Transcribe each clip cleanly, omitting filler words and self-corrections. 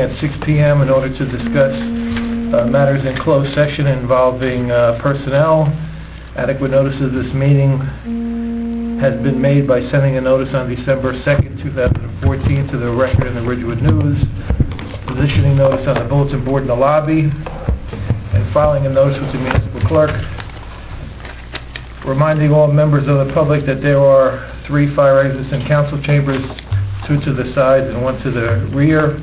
at 6 p.m. in order to discuss matters in closed session involving personnel. Adequate notice of this meeting has been made by sending a notice on December 2nd, 2014 to the Record and the Ridgewood News, positioning notice on the bulletin board in the lobby, and filing a notice with the municipal clerk, reminding all members of the public that there are 3 fire exits in council chambers, 2 to the sides and 1 to the rear.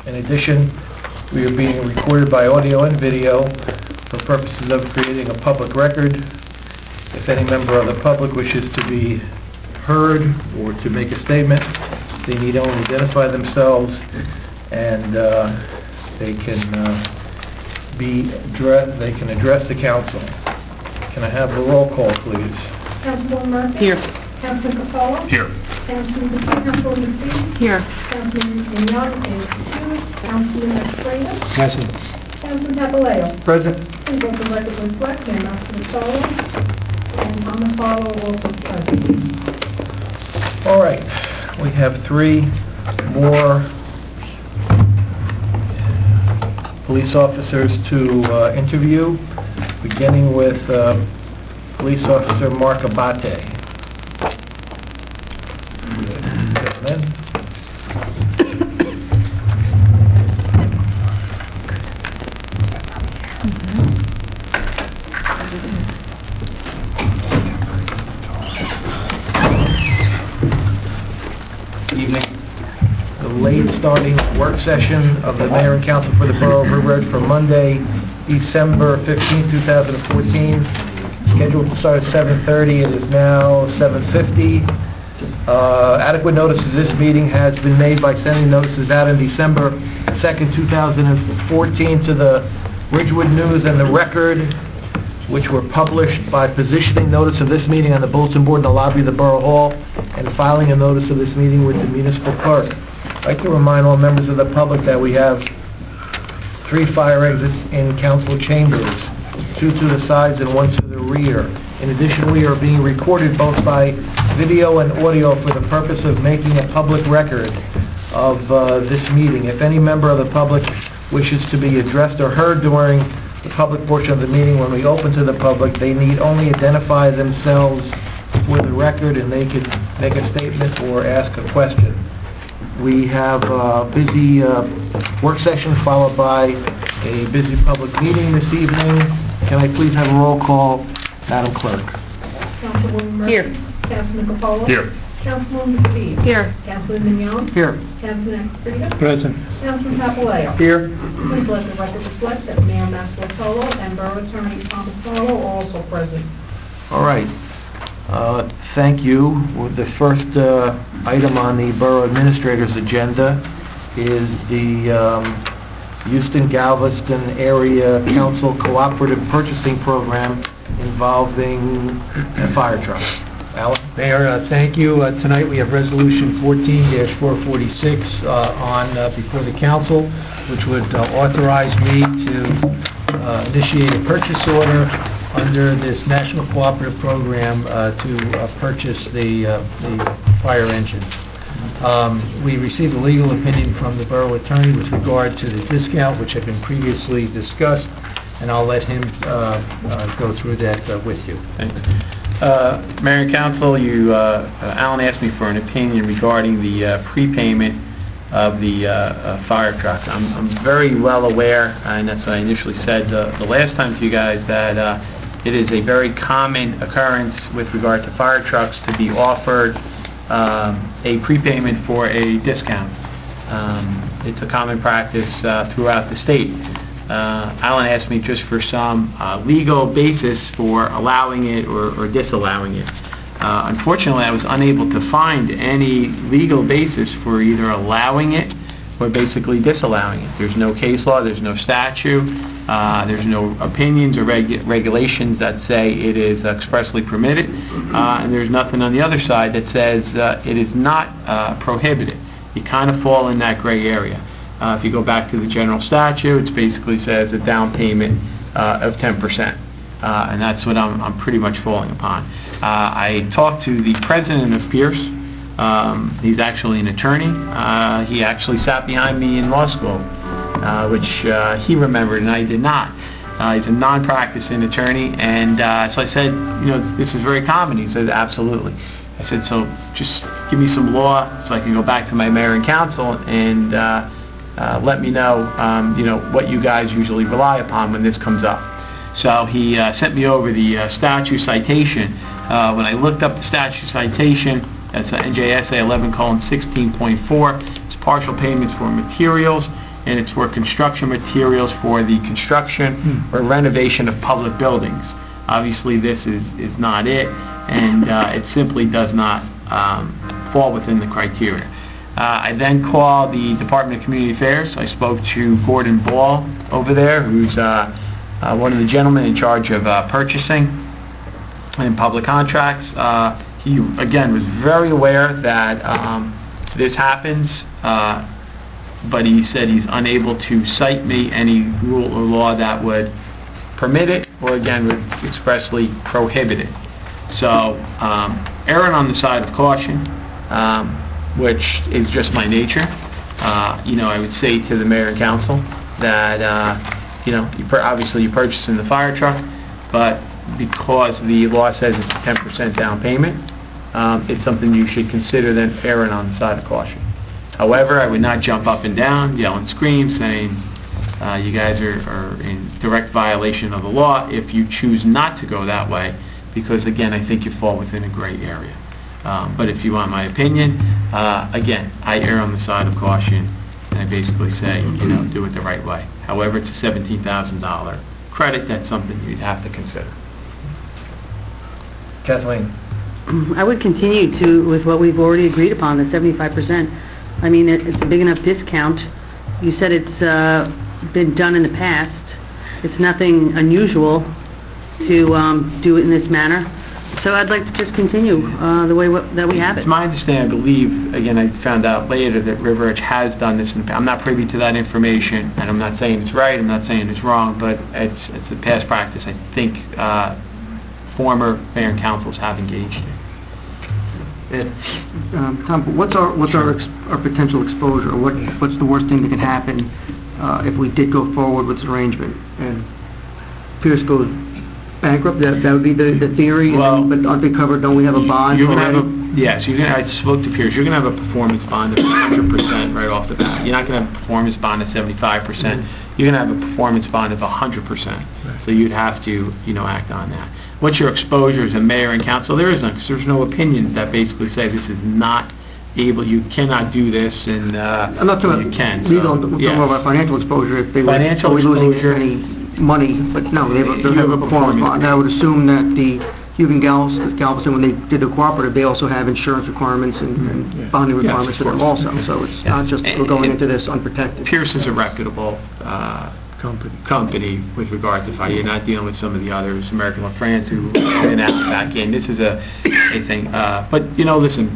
In addition, we are being recorded by audio and video for purposes of creating a public record. If any member of the public wishes to be heard or to make a statement, they need only identify themselves, and they can address the council. Can I have the roll call, please? Councilwoman Murphy? Here. Councilman Capolo? Here. Councilman McPhee? Here. Councilman Young is excused. Councilman Estrada? Present. Councilman Papaleo? Present. Please let the record reflect Mayor Mastroianni and Thomas Harlow also present. All right. We have 3 more police officers to interview, beginning with Police Officer Mark Abate. Gentlemen. Good evening. The late starting work session of the Mayor and Council for the Borough of River Edge for Monday, December 15, 2014. Scheduled to start at 7:30. It is now 7:50. Adequate notice of this meeting has been made by sending notices out on December 2nd, 2014 to the Ridgewood News and the Record, which were published by positioning notice of this meeting on the bulletin board in the lobby of the Borough Hall and filing a notice of this meeting with the municipal clerk. I'd like to remind all members of the public that we have 3 fire exits in council chambers, 2 to the sides and 1 to the rear. In addition, we are being recorded both by video and audio for the purpose of making a public record of this meeting. If any member of the public wishes to be addressed or heard during the public portion of the meeting, when we open to the public, they need only identify themselves for the record, and they can make a statement or ask a question. We have a busy work session followed by a busy public meeting this evening. Can I please have a roll call, Madam Clerk? Councilwoman Murphy? Here. Councilman Capolo? Here. Councilwoman McPhee? Here. Councilman Young? Here. Councilman Estrada? Present. Councilman Papaleo? Here. Please let the record reflect that Mayor Mastroianni and Borough Attorney Thomas Harlow are also present. All right. Thank you. The first item on the Borough Administrator's agenda is the Houston-Galveston Area Council Cooperative Purchasing Program involving a fire truck. Alan? Mayor, thank you. Tonight we have Resolution 14-446 before the Council, which would authorize me to initiate a purchase order under this National Cooperative Program to purchase the fire engine. We received a legal opinion from the Borough Attorney with regard to the discount, which had been previously discussed, and I'll let him go through that with you. Thanks. Mayor and Council, Alan asked me for an opinion regarding the prepayment of the fire truck. I'm very well aware, and that's what I initially said the last time to you guys, that it is a very common occurrence with regard to fire trucks to be offered a prepayment for a discount. It's a common practice throughout the state. Alan asked me just for some legal basis for allowing it or disallowing it. Unfortunately, I was unable to find any legal basis for either allowing it or basically disallowing it. There's no case law, there's no statute, there's no opinions or regulations that say it is expressly permitted, and there's nothing on the other side that says it is not prohibited. You kind of fall in that gray area. If you go back to the general statute, it basically says a down payment of 10%. And that's what I'm pretty much falling upon. I talked to the president of Pierce, He's actually an attorney. He actually sat behind me in law school, which he remembered and I did not. He's a non-practicing attorney, and so I said, this is very common. He said, absolutely. I said, so just give me some law so I can go back to my mayor and council and let me know, what you guys usually rely upon when this comes up. So he sent me over the statute citation. When I looked up the statute citation, that's NJSA 11:16.4. It's partial payments for materials, and it's for construction materials for the construction or renovation of public buildings. Obviously, this is not it, and it simply does not fall within the criteria. I then called the Department of Community Affairs. I spoke to Gordon Ball over there, who's one of the gentlemen in charge of purchasing and public contracts. He, again, was very aware that this happens, but he said he's unable to cite me any rule or law that would permit it or, again, would expressly prohibit it. So, erring on the side of caution, which is just my nature, I would say to the mayor and council that, obviously you're purchasing the fire truck, but because the law says it's a 10% down payment, it's something you should consider then erring on the side of caution. However, I would not jump up and down, yell and scream, saying you guys are in direct violation of the law if you choose not to go that way, because, again, I think you fall within a gray area. But if you want my opinion, again, I err on the side of caution, and I basically say, do it the right way. However, it's a $17,000 credit. That's something you'd have to consider. Kathleen? I would continue with what we've already agreed upon, the 75%. I mean, it's a big enough discount. You said it's been done in the past. It's nothing unusual to do it in this manner. So I'd like to just continue the way that we have it. It's my understanding, I believe, again, I found out later that River Edge has done this in the past. I'm not privy to that information, and I'm not saying it's right, I'm not saying it's wrong, but it's a past practice I think former mayor and councils have engaged in. Tom, what's our potential exposure? What's the worst thing that could happen if we did go forward with this arrangement and Pierce goes bankrupt? That would be the theory. Well, but aren't they covered? Don't we have a bond? You're going to have yes. I spoke to Pierce. You're going to have a performance bond of 100% right off the bat. You're not going to have a performance bond of 75%. You're going to have a performance bond of 100%. So you'd have to, act on that. What's your exposure as a mayor and council? There is none, because there's no opinions that basically say this is not able. You cannot do this, and I'm not talking you can. We don't talk about financial exposure. If they were losing any money, but no, they have a performance bond. And I would assume that the Hugh and Galveston, when they did the cooperative, they also have insurance requirements and bonding requirements for them also. So it's not just we're going into this unprotected. Pierce is a reputable company with regard to fire. You're not dealing with some of the others, American La France, who been out back in. This is a thing. But listen,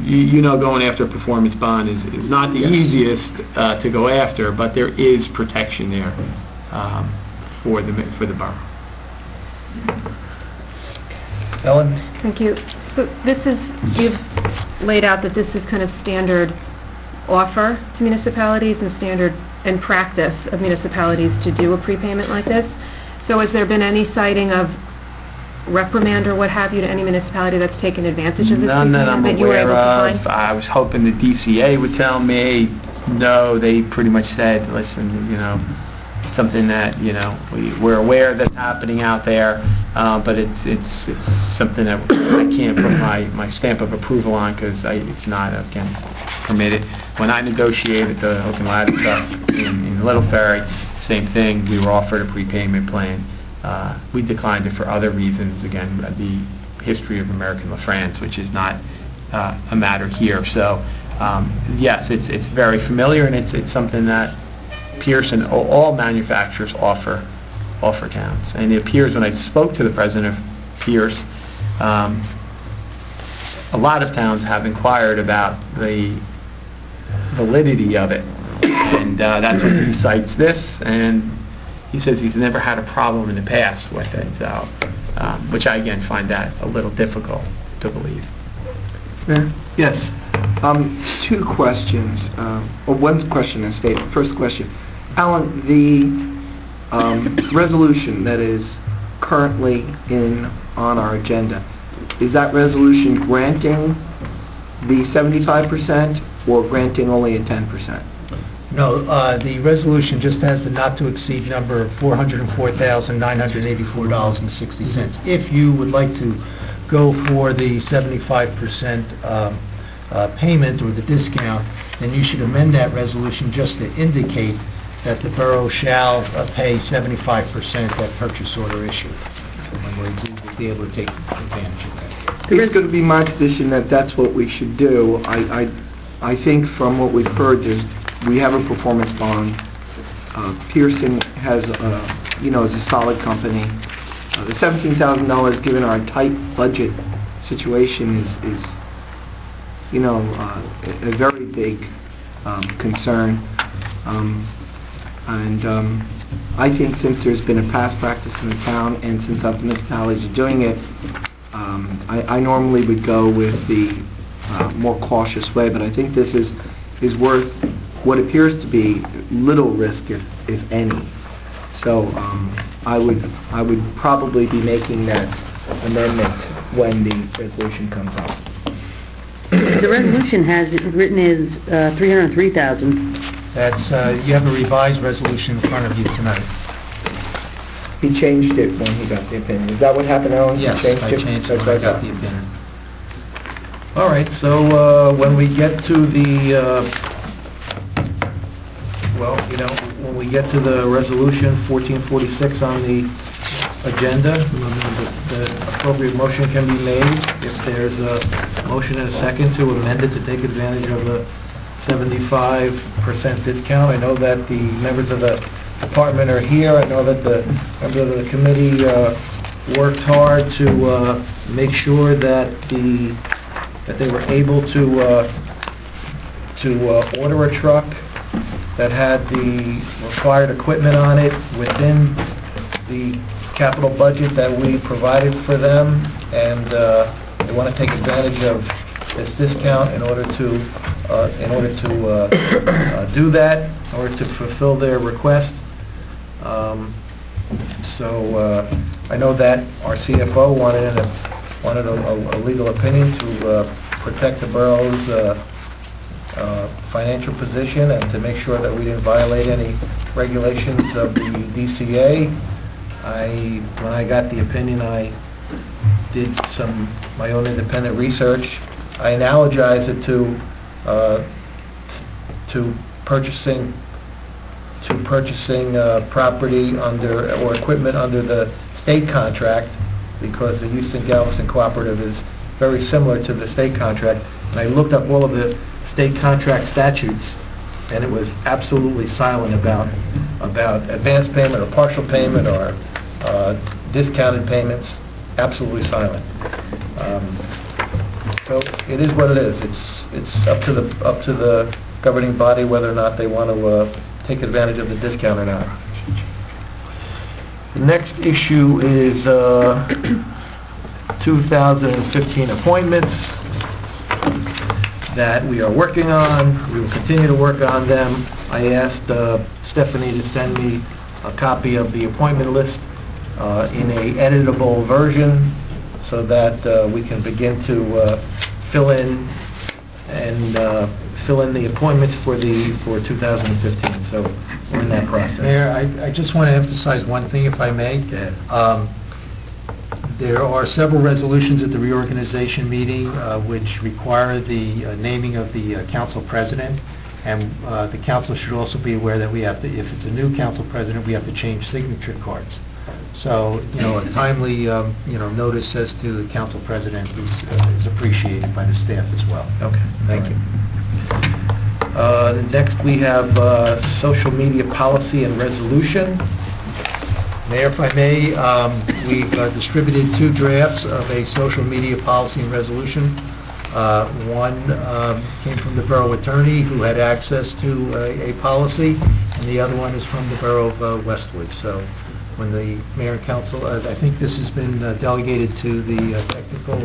going after a performance bond is not the easiest to go after, but there is protection there for the borough. Ellen? Thank you. So you've laid out that this is kind of standard offer to municipalities and standard and practice of municipalities to do a prepayment like this. So has there been any citing of reprimand or what have you to any municipality that's taken advantage of this None that I'm that you were aware able to of. find? I was hoping the DCA would tell me. No, they pretty much said, listen, something that, we're aware that's happening out there, but it's something that I can't put my stamp of approval on because it's not, again, permitted. When I negotiated the hook and ladder stuff in Little Ferry, same thing, we were offered a prepayment plan. We declined it for other reasons, again, the history of American La France, which is not a matter here. So, yes, it's very familiar, and it's something that Pierce and all manufacturers offer towns. And it appears when I spoke to the president of Pierce, a lot of towns have inquired about the validity of it, and that's when he cites this, and he says he's never had a problem in the past with it, so, which I again find that a little difficult to believe. Mayor? Yes. Two questions, or one question and statement. First question. Alan, the resolution that is currently on our agenda, is that resolution granting the 75% or granting only a 10%? No, the resolution just has the not-to-exceed number of $404,984.60. If you would like to go for the 75% payment or the discount, then you should amend that resolution just to indicate that the borough shall pay 75% that purchase order issue. And we'll be able to take advantage of that. It's going to be my position that that's what we should do. I think from what we've heard, we have a performance bond. Pearson has, is a solid company. The $17,000, given our tight budget situation, is a very big concern. I think since there's been a past practice in the town and since other municipalities are doing it, I normally would go with the more cautious way, but I think this is worth what appears to be little risk, if any. So I would probably be making that amendment when the resolution comes up. The resolution has it written as $303,000. That's, you have a revised resolution in front of you tonight. He changed it when he got the opinion. Is that what happened, Alan? Yes, He I changed it That's when I what got the opinion. All right, so when we get to the, when we get to the resolution 1446 on the agenda, the appropriate motion can be made. If there's a motion and a second to amend it to take advantage of the 75% discount. I know that the members of the department are here. I know that the members of the committee worked hard to make sure that they were able to order a truck that had the required equipment on it within the capital budget that we provided for them, and they want to take advantage of this discount in order to do that, in order to fulfill their request. I know that our CFO wanted a legal opinion to protect the borough's financial position and to make sure that we didn't violate any regulations of the DCA. When I got the opinion, I did my own independent research. I analogize it to purchasing property or equipment under the state contract, because the Houston Galveston Cooperative is very similar to the state contract. And I looked up all of the state contract statutes, and it was absolutely silent about advance payment or partial payment or discounted payments. Absolutely silent. So it is what it is. It's up to the governing body whether or not they want to take advantage of the discount or not. The next issue is 2015 appointments that we are working on. We will continue to work on them. I asked Stephanie to send me a copy of the appointment list in a editable version so that we can begin to fill in the appointments for 2015. So we're in that process. Mayor, I just want to emphasize one thing, if I may. There are several resolutions at the reorganization meeting which require the naming of the council president, and the council should also be aware that we have to, if it's a new council president, we have to change signature cards. So, a timely, notice as to the council president is appreciated by the staff as well. Okay, thank you. Next, we have social media policy and resolution. Mayor, if I may, we've distributed 2 drafts of a social media policy and resolution. One came from the borough attorney, who had access to a policy, and the other one is from the borough of Westwood. So when the mayor and council, I think this has been delegated to the technical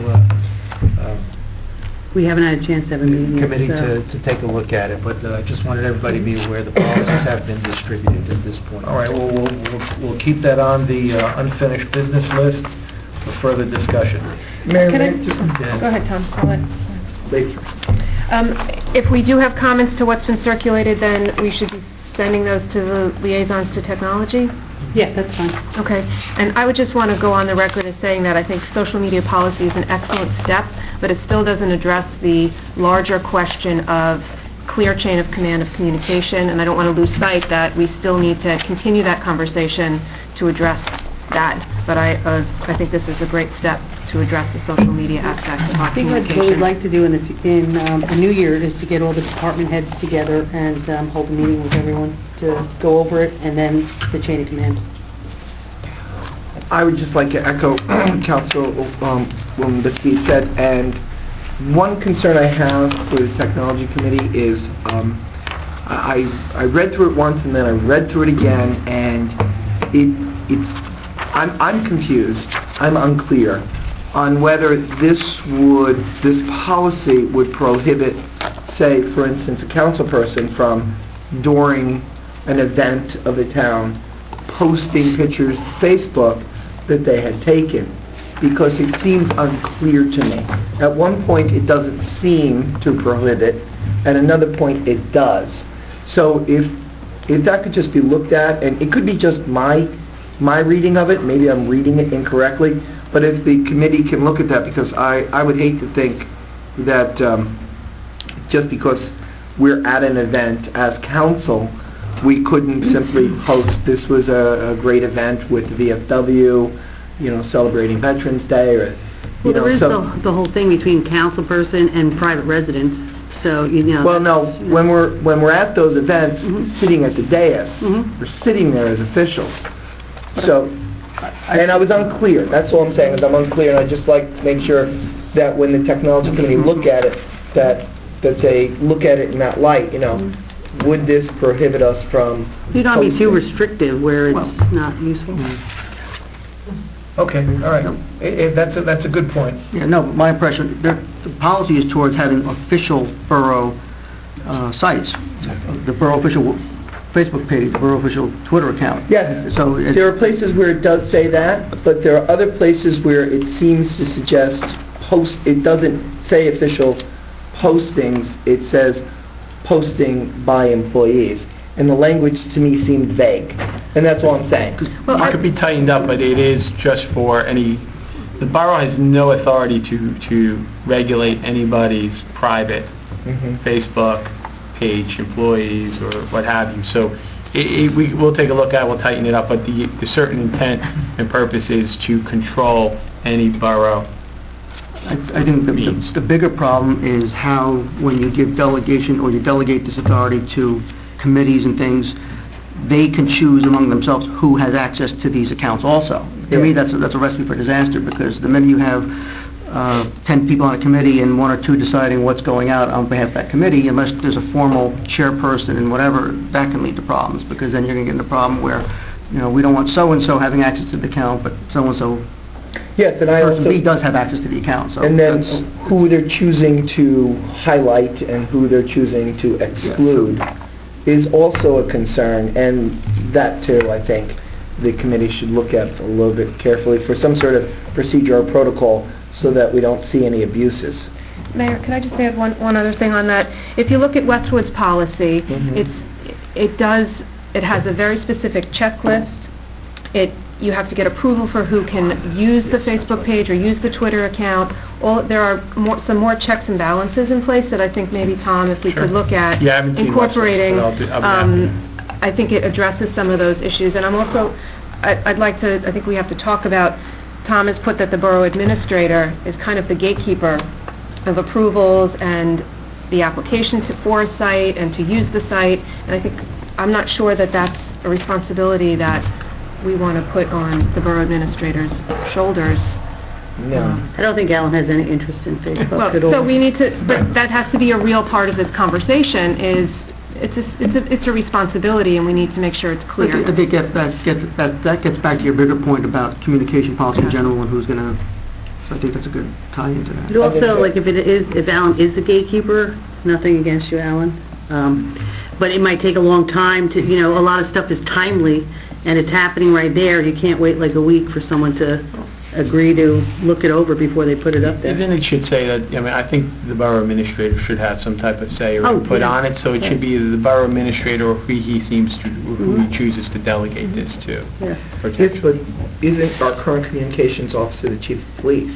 We haven't had a chance to have a meeting yet, committee so... to take a look at it, but I just wanted everybody to be aware the policies have been distributed at this point. All right, well, we'll keep that on the unfinished business list for further discussion. Can I- just... Go ahead, Tom. I'll let- Ladies. If we do have comments to what's been circulated, then we should be sending those to the liaisons to technology? Yeah, that's fine. Okay. And I would just want to go on the record as saying that I think social media policy is an excellent step, but it still doesn't address the larger question of clear chain of command of communication, and I don't want to lose sight that we still need to continue that conversation to address that. But I think this is a great step to address the social media aspect of our I think what communication. we'd like to do in the new year is to get all the department heads together and hold a meeting with everyone to go over it, and then the chain of command. I would just like to echo Councilwoman Biskey said, and one concern I have for the Technology Committee is I read through it once and then I read through it again, and I'm confused, I'm unclear on whether this policy would prohibit, say, for instance, a council person from, during an event of the town, posting pictures to Facebook that they had taken, because it seems unclear to me. At one point, it doesn't seem to prohibit, at another point, it does. So if that could just be looked at, and it could be just my reading of it, maybe I'm reading it incorrectly, but if the committee can look at that, because I would hate to think that just because we're at an event as council, we couldn't simply post, this was a great event with the VFW, celebrating Veterans Day, or, Well, there is the whole thing between council person and private residents, so, Well, no, when we're at those events, sitting at the dais, we're sitting there as officials. So, and I was unclear, that's all I'm saying, is I'm unclear, and I'd just like to make sure that when the Technology Committee look at it, that they look at it in that light, would this prohibit us from you don't want to be too posting? restrictive where it's not useful. Okay, all right. That's a good point. Yeah, no, my impression, the policy is towards having official borough sites, the borough official Facebook page, the borough official Twitter account. Yes, So there are places where it does say that, but there are other places where it seems to suggest it doesn't say official postings, it says posting by employees. And the language to me seemed vague, and that's all I'm saying. Well, It could be tightened up, but it is just for the borough has no authority to regulate anybody's private Facebook page, employees, or what have you. So we'll take a look at it, we'll tighten it up, but the certain intent and purpose is to control any borough. I think the bigger problem is how, when you give delegation or you delegate this authority to committees and things, they can choose among themselves who has access to these accounts also. To me, that's a recipe for disaster, because the minute you have 10 people on a committee and 1 or 2 deciding what's going out on behalf of that committee, unless there's a formal chairperson and whatever, that can lead to problems, because then you're going to get in the problem where, we don't want so-and-so having access to the account, but so-and-so Yes, and I person also... B does have access to the account, so... And then that's- who they're choosing to highlight and who they're choosing to exclude is also a concern, and that too, I think, the committee should look at a little bit carefully for some sort of procedure or protocol so that we don't see any abuses. Mayor, can I just add one other thing on that? If you look at Westwood's policy, it has a very specific checklist. You have to get approval for who can use the Facebook page or use the Twitter account. There are some more checks and balances in place that I think maybe, Tom, if we could look at Yeah, I haven't seen incorporating. Westwood, but I'll be happy. I think it addresses some of those issues. And I think we have to talk about, Tom has put that the borough administrator is kind of the gatekeeper of approvals and the application for a site and to use the site. And I'm not sure that that's a responsibility that we want to put on the borough administrator's shoulders. No. I don't think Alan has any interest in Facebook at all. So we need to, but that has to be a real part of this conversation, it's a responsibility, and we need to make sure it's clear. I think that gets back to your bigger point about communication policy in general and who's going to So I think that's a good tie into that. But also, like, if Alan is the gatekeeper, nothing against you, Alan, but it might take a long time to, a lot of stuff is timely, and it's happening right there. You can't wait like a week for someone to agree to look it over before they put it up there. Then it should say that, I think the borough administrator should have some type of say or input yeah. on it, so it should be either the borough administrator or who he chooses to delegate this to. Yeah. Yes, but isn't our current communications officer the chief of police?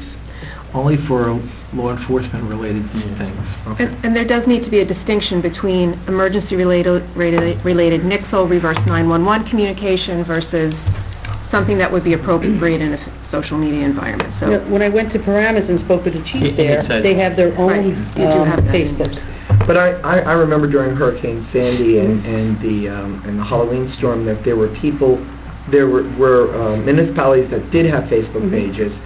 Only for law enforcement-related things. And there does need to be a distinction between emergency-related NIXL reverse 911 communication versus something that would be appropriate in a social media environment. So When I went to Paramus and spoke with the chief It there, said- they have their Right. own You do have that. Facebooks. But I remember during Hurricane Sandy and the Halloween storm that there were municipalities that did have Facebook pages,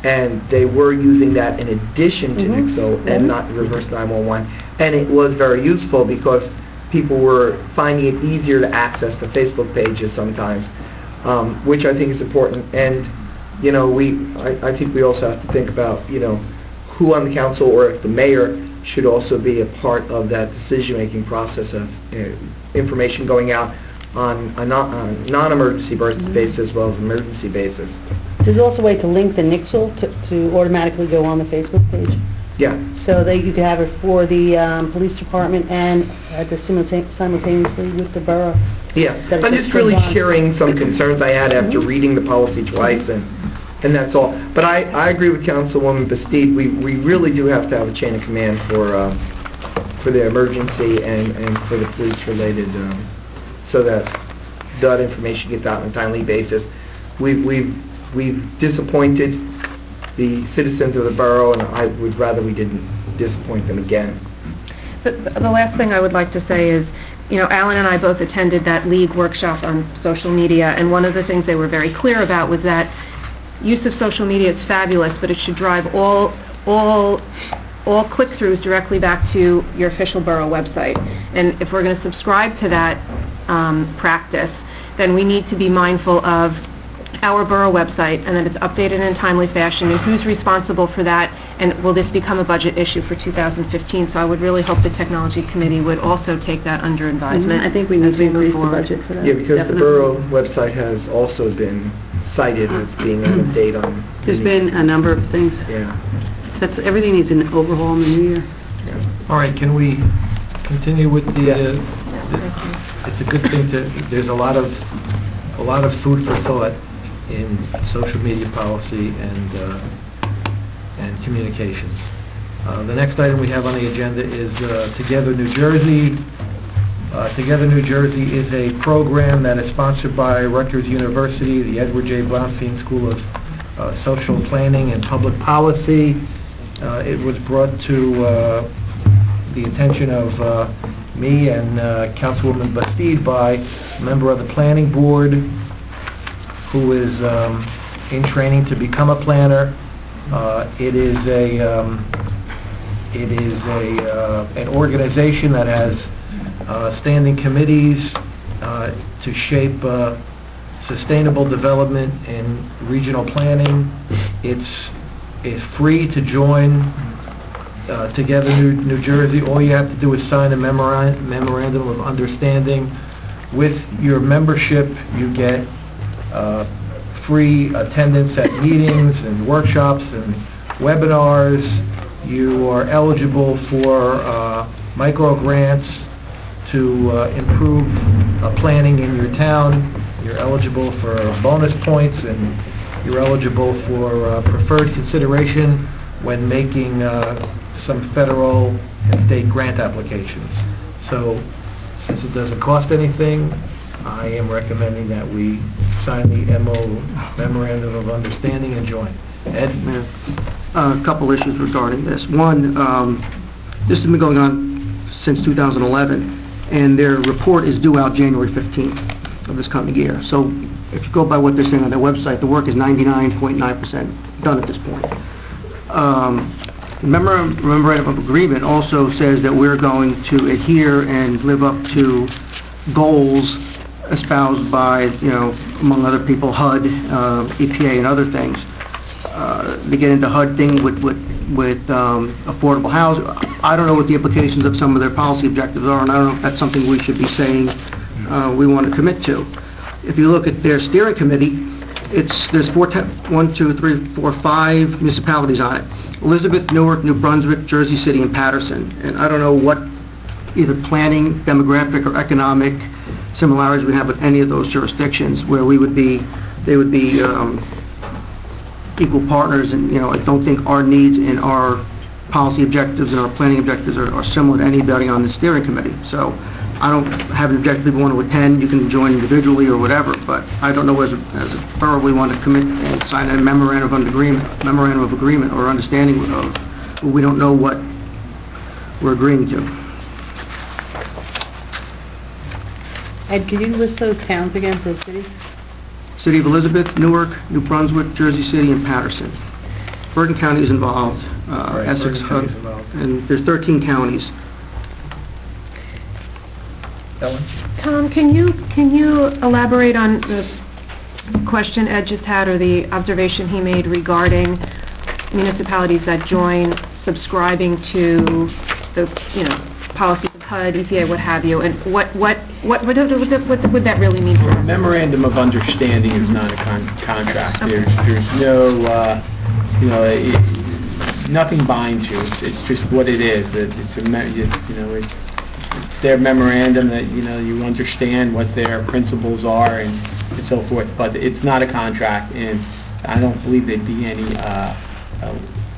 and they were using that in addition to NIXL and not reverse 911, and it was very useful because people were finding it easier to access the Facebook pages sometimes, which I think is important. And I think we also have to think about who on the council or if the mayor should also be a part of that decision-making process of information going out on a non-emergency basis as well as emergency basis. There's also a way to link the NIXL to automatically go on the Facebook page. Yeah. So that you could have it for the police department and simultaneously with the borough. Yeah. That I'm it just really goes on. sharing some concerns I had after reading the policy twice, and that's all. But I agree with Councilwoman Bastide. We really do have to have a chain of command for the emergency and for the police-related, so that that information gets out on a timely basis. We've disappointed the citizens of the borough, and I would rather we didn't disappoint them again. the last thing I would like to say is, Alan and I both attended that league workshop on social media, and one of the things they were very clear about was that use of social media is fabulous, but it should drive all click-throughs directly back to your official borough website. And if we're going to subscribe to that practice, then we need to be mindful of our borough website and that it's updated in a timely fashion, and who's responsible for that, and will this become a budget issue for 2015? So I would really hope the Technology Committee would also take that under advisement. I think we need as to move increase the forward. budget for that. Yeah, because the Definitely. borough website has also been cited as being out of date on... There's been a number of things. Yeah. Everything needs an overhaul in the new year. All right, can we continue with the... Yes. It's a good thing there's a lot of food for thought in social media policy and communications. The next item we have on the agenda is Together New Jersey. Together New Jersey is a program that is sponsored by Rutgers University, the Edward J. Bloustein School of Social Planning and Public Policy. It was brought to the attention of me and Councilwoman Bastide by a member of the Planning Board who is in training to become a planner. It is an organization that has standing committees to shape sustainable development and regional planning. It's free to join Together New Jersey. All you have to do is sign a memorandum of understanding. With your membership, you get free attendance at meetings and workshops and webinars. You are eligible for micro grants to improve planning in your town. You're eligible for bonus points, and you're eligible for preferred consideration when making some federal and state grant applications. So, since it doesn't cost anything, I am recommending that we sign the Memorandum of Understanding and join. Ed? A couple issues regarding this. One, this has been going on since 2011, and their report is due out January 15th of this coming year. So if you go by what they're saying on their website, the work is 99.9% done at this point. The Memorandum of Agreement also says that we're going to adhere and live up to goals espoused by, among other people, HUD, EPA, and other things. they get into HUD thing with affordable housing. I don't know what the implications of some of their policy objectives are, and I don't know if that's something we should be saying we want to commit to. If you look at their steering committee, there's 5 municipalities on it. Elizabeth, Newark, New Brunswick, Jersey City, and Paterson. And I don't know what either planning, demographic, or economic similarities we have with any of those jurisdictions where they would be equal partners. And, I don't think our needs and our policy objectives and our planning objectives are similar to anybody on the steering committee. So I don't have an objective people want to attend. You can join individually or whatever, but I don't know as a borough we want to commit and sign a memorandum of agreement or understanding of. We don't know what we're agreeing to. Ed, can you list those towns again, those cities? City of Elizabeth, Newark, New Brunswick, Jersey City, and Paterson. Bergen County is involved, Essex, HUD, and there's 13 counties. Ellen? Tom, can you elaborate on the question Ed just had, or the observation he made regarding municipalities that join subscribing to the, policies of HUD, EPA, what have you, and what would that really mean for us? Memorandum of understanding is not a contract. Okay. There's no, nothing binds you. It's just what it is. It's their memorandum that, you understand what their principles are and so forth, but it's not a contract, and I don't believe there'd be any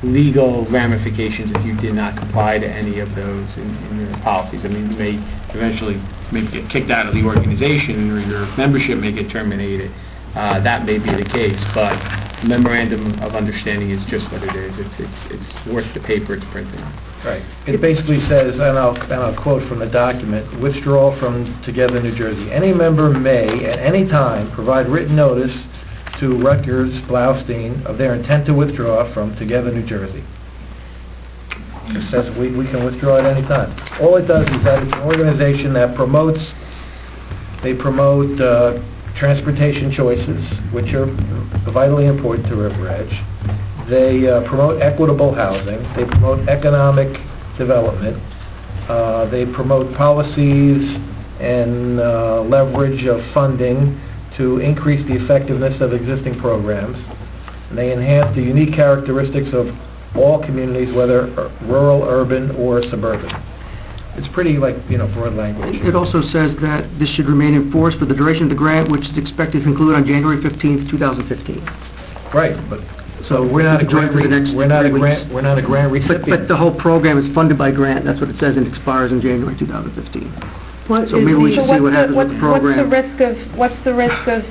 legal ramifications if you did not comply to any of those in your policies. I mean, you may eventually get kicked out of the organization, or your membership may get terminated. That may be the case, but the memorandum of understanding is just what it is. It's worth the paper it's printed on. Right. It basically says, and I'll quote from the document, withdrawal from Together New Jersey. Any member may, at any time, provide written notice to Rutgers Blaustein of their intent to withdraw from Together New Jersey. It says we can withdraw at any time. All it does is that it's an organization that promote transportation choices, which are vitally important to River Edge. They promote equitable housing. They promote economic development. They promote policies and leverage of funding to increase the effectiveness of existing programs. And they enhance the unique characteristics of all communities, whether rural, urban, or suburban. It's pretty, broad language. It also says that this should remain in force for the duration of the grant, which is expected to conclude on January 15th, 2015. Right, but So we're not a grant recipient. But the whole program is funded by grant. That's what it says, and expires in January 2015. So maybe we should see what happens with the program. What's the risk of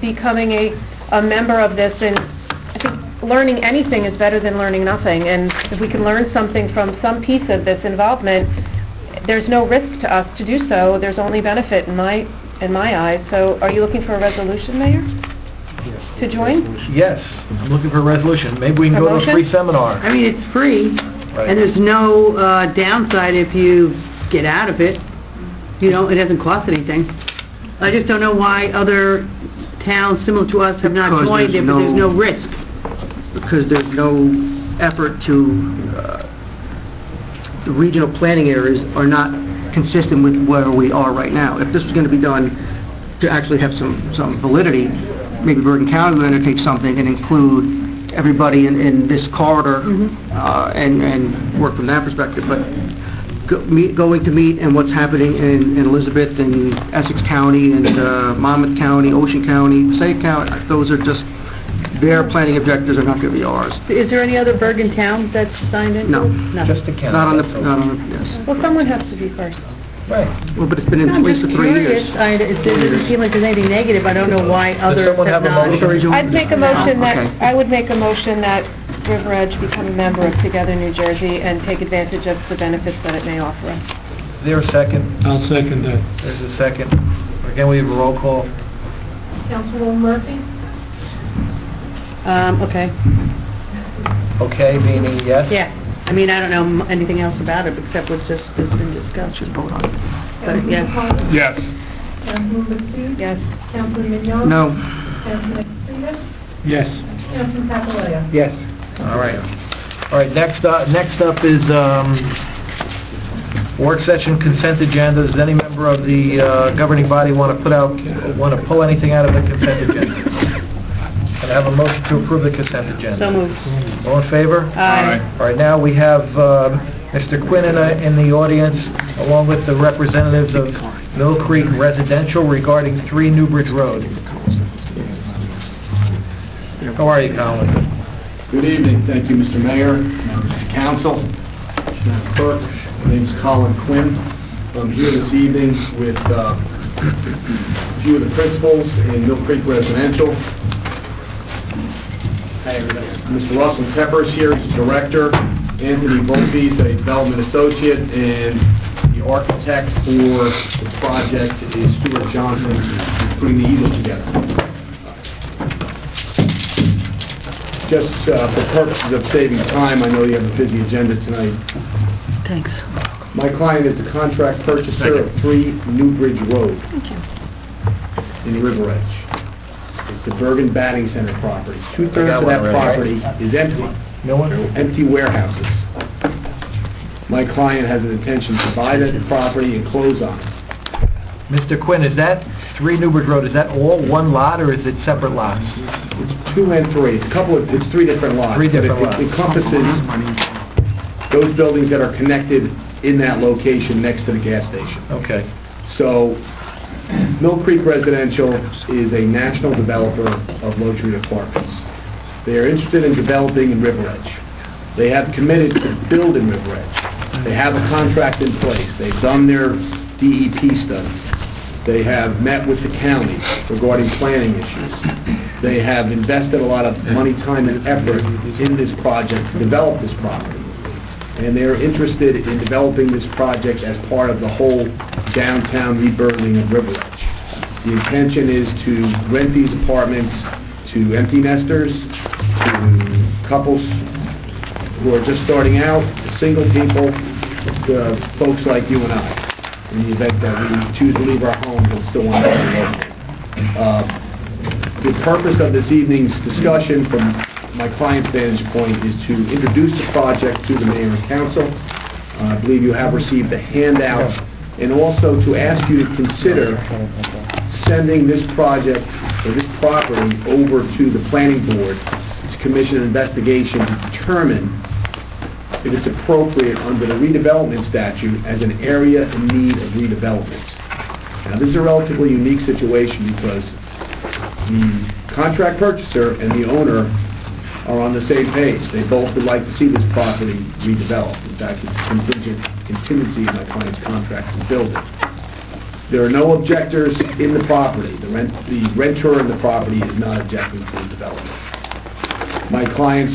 becoming a member of this? And I think learning anything is better than learning nothing. And if we can learn something from some piece of this involvement, there's no risk to us to do so. There's only benefit in my eyes. So are you looking for a resolution, Mayor? Yes. To join? Yes, I'm looking for a resolution. Maybe we can go to a free seminar. I mean, it's free, Right. and there's no downside if you get out of it. It doesn't cost anything. I just don't know why other towns similar to us have not Because joined it, but there's no risk. Because there's no effort to, the regional planning areas are not consistent with where we are right now. If this was going to be done to actually have some validity, maybe Bergen County would undertake something and include everybody in this corridor and work from that perspective. But going to meet and what's happening in Elizabeth and Essex County and Monmouth County, Ocean County, Passaic County, those are just, their planning objectives are not going to be ours. Is there any other Bergen towns that signed into No. it? Just the county. Not on the, yes. Well, someone has to be first. Right. Well, but it's been in I'm place just for 3 curious. years. It doesn't seem like there's anything negative. I don't know why others someone have have a not. motion? I'd make a motion Okay. I would make a motion that River Edge become a member of Together New Jersey and take advantage of the benefits that it may offer us. Is there a second? I'll second that. There's a second. Again, we have a roll call. Councilwoman Murphy? Okay. Okay, meaning yes? Yeah. I mean, I don't know anything else about it except what's just has been discussed. Just vote on it. But yes. Yes. Councilwoman Steve? Yes. Councilman Mignon? No. Councilman Peters? Yes. Councilman Papaleo? Yes. All right. All right, next up is work session consent agenda. Does any member of the governing body want to pull anything out of the consent agenda? Can I have a motion to approve the consent agenda? So moved. All in favor? Aye. All right, now we have Mr. Quinn in the audience, along with the representatives of Mill Creek Residential regarding 3 Newbridge Road. How are you, Colin? Good evening. Thank you, Mr. Mayor, members of the council, Madam Clerk. My name is Colin Quinn. I'm here this evening with a few of the principals in Mill Creek Residential. Mr. Russell Tepper is here, he's the director. Anthony Volpe is a development associate, and the architect for the project is Stuart Johnson, who's putting the easel together. Just for purposes of saving time, I know you have a busy agenda tonight. Thanks. My client is the contract purchaser of 3 Newbridge Road in River Edge. It's the Bergen Batting Center property. 2/3 of that property is empty. No one? Empty warehouses. My client has an intention to buy that property and close on it. Mr. Quinn, is that 3 Newbridge Road, is that all one lot, or is it separate lots? It's 2 and 3. It's 3 different lots. 3 different But lots. It encompasses those buildings that are connected in that location next to the gas station. Okay. So, Mill Creek Residential is a national developer of luxury apartments. They are interested in developing in River Edge. They have committed to build in River Edge. They have a contract in place. They've done their DEP studies. They have met with the county regarding planning issues. They have invested a lot of money, time, and effort in this project to develop this property. And they're interested in developing this project as part of the whole downtown rebuilding of River Edge. The intention is to rent these apartments to empty nesters, to couples who are just starting out, to single people, to folks like you and I, in the event that we choose to leave our homes and still want to be local. The purpose of this evening's discussion from my client's vantage point is to introduce the project to the mayor and council. I believe you have received a handout, and also to ask you to consider sending this project, or this property, over to the planning board to commission an investigation to determine if it's appropriate under the redevelopment statute as an area in need of redevelopment. Now, this is a relatively unique situation because the contract purchaser and the owner are on the same page. They both would like to see this property redeveloped. In fact, it's a contingency in my client's contract to build it. There are no objectors in the property. The renter in the property is not objecting to the development. My client's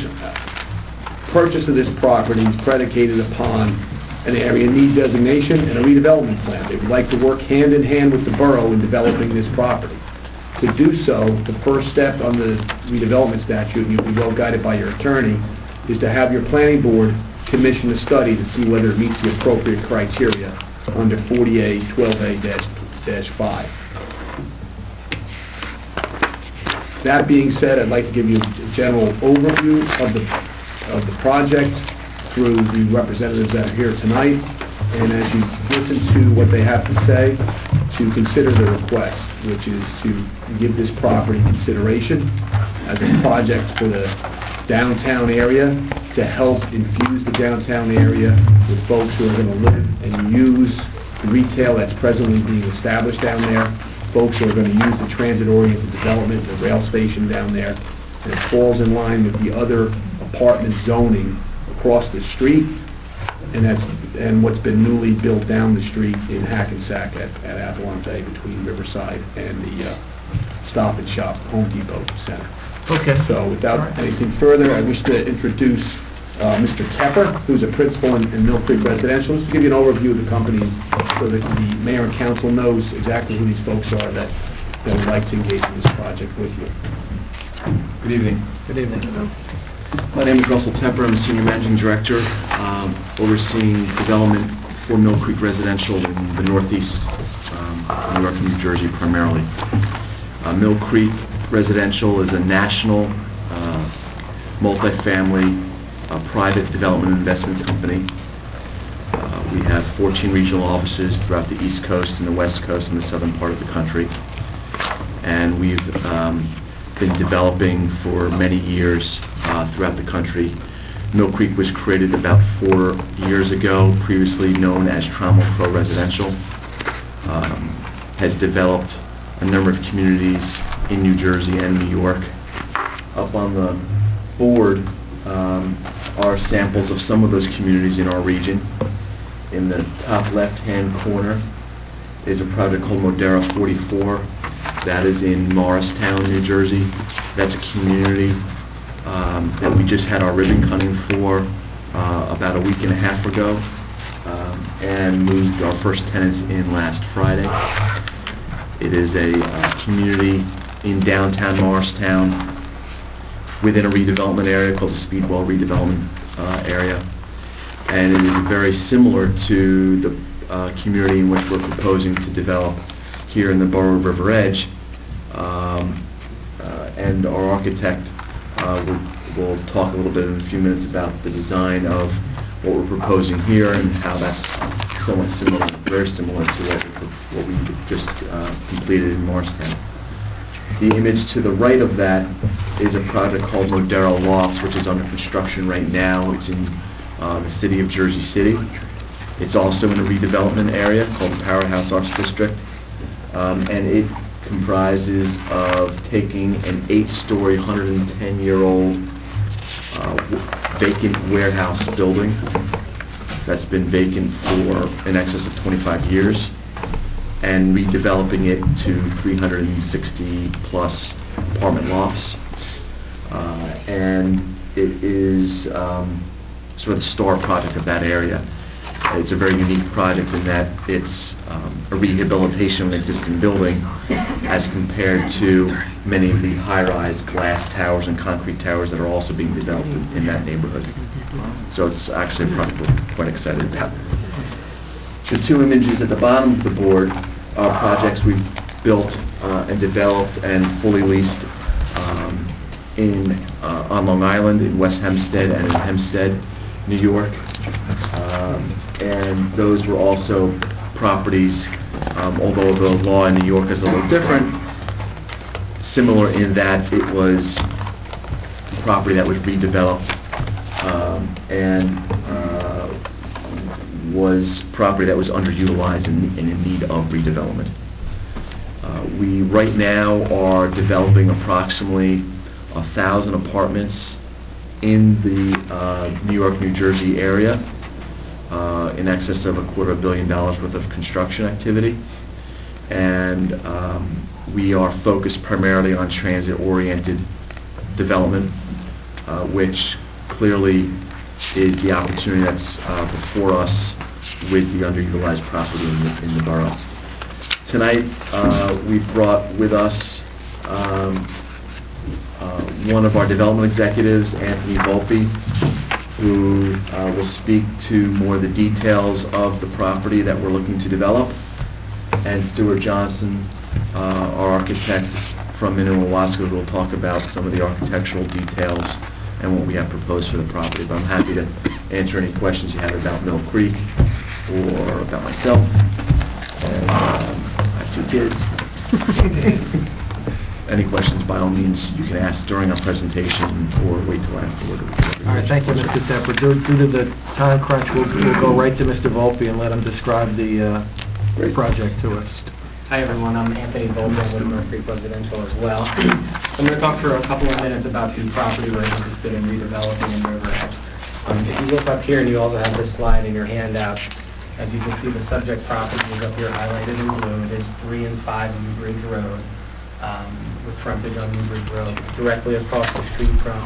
purchase of this property is predicated upon an area need designation and a redevelopment plan. They would like to work hand in hand with the borough in developing this property. To do so, the first step on the redevelopment statute, and you'll be well guided by your attorney, is to have your planning board commission a study to see whether it meets the appropriate criteria under 40A 12A-5. That being said, I'd like to give you a general overview of the project through the representatives that are here tonight, and as you listen to what they have to say, to consider the request, which is to give this property consideration as a project for the downtown area to help infuse the downtown area with folks who are going to live and use the retail that's presently being established down there, folks who are going to use the transit-oriented development, the rail station down there, and it falls in line with the other apartment zoning across the street, and what's been newly built down the street in Hackensack at Avalante between Riverside and the Stop and Shop Home Depot Center. Okay. So without anything further, I wish to introduce Mr. Tepper, who's a principal in Mill Creek Residential, just to give you an overview of the company so that the mayor and council knows exactly who these folks are that would like to engage in this project with you. Good evening. Good evening. My name is Russell Tepper. I'm the Senior Managing Director, overseeing development for Mill Creek Residential in the Northeast, New York and New Jersey primarily. Mill Creek Residential is a national multifamily private development investment company. We have 14 regional offices throughout the East Coast and the West Coast and the southern part of the country. And we've been developing for many years throughout the country. Mill Creek was created about 4 years ago, previously known as Trammell Crow Residential. Has developed a number of communities in New Jersey and New York. Up on the board are samples of some of those communities in our region. In the top left-hand corner is a project called Modera 44. That is in Morristown, New Jersey. That's a community that we just had our ribbon cutting for about a week and a half ago, and moved our first tenants in last Friday. It is a community in downtown Morristown within a redevelopment area called the Speedwell redevelopment area. And it is very similar to the community in which we're proposing to develop here in the borough of River Edge. And our architect will talk a little bit in a few minutes about the design of what we're proposing here and how that's somewhat similar, very similar to what we just completed in Morristown. The image to the right of that is a project called Modera Lofts, which is under construction right now. It's in the city of Jersey City. It's also in a redevelopment area called the Powerhouse Arts District, and it comprises of taking an 8-story, 110-year-old vacant warehouse building that's been vacant for in excess of 25 years and redeveloping it to 360-plus apartment lofts. And it is sort of the star project of that area. It's a very unique project in that it's a rehabilitation of an existing building as compared to many of the high-rise glass towers and concrete towers that are also being developed in that neighborhood. So it's actually a project we're quite excited about. The two images at the bottom of the board are projects we've built and developed and fully leased on Long Island, in West Hempstead, and in Hempstead, New York. And those were also properties, although the law in New York is a little different, similar in that it was property that was redeveloped and was property that was underutilized and in need of redevelopment. We right now are developing approximately 1,000 apartments in the New York, New Jersey area, in excess of $250 million worth of construction activity. And we are focused primarily on transit-oriented development, which clearly is the opportunity that's before us with the underutilized property in the borough. Tonight, we've brought with us one of our development executives, Anthony Volpe, who will speak to more of the details of the property that we're looking to develop, and Stuart Johnson, our architect from Minnewaska, who will talk about some of the architectural details and what we have proposed for the property. But I'm happy to answer any questions you have about Mill Creek or about myself. And I have 2 kids. Any questions, by all means, you can ask during our presentation or wait till afterward. All right, thank you, Mr. Tepper. Due to the time crunch, we'll go right to Mr. Volpe and let him describe the project to us. Hi, everyone. I'm Anthony Volpe. I'm with Mill Creek Residential as well. I'm going to talk for a couple of minutes about the property we're interested in redeveloping in River Edge. If you look up here, and you also have this slide in your handout, as you can see, the subject property is up here highlighted in blue. It is 3 and 5 Newbridge Road, with frontage on Newbridge Road. It's directly across the street from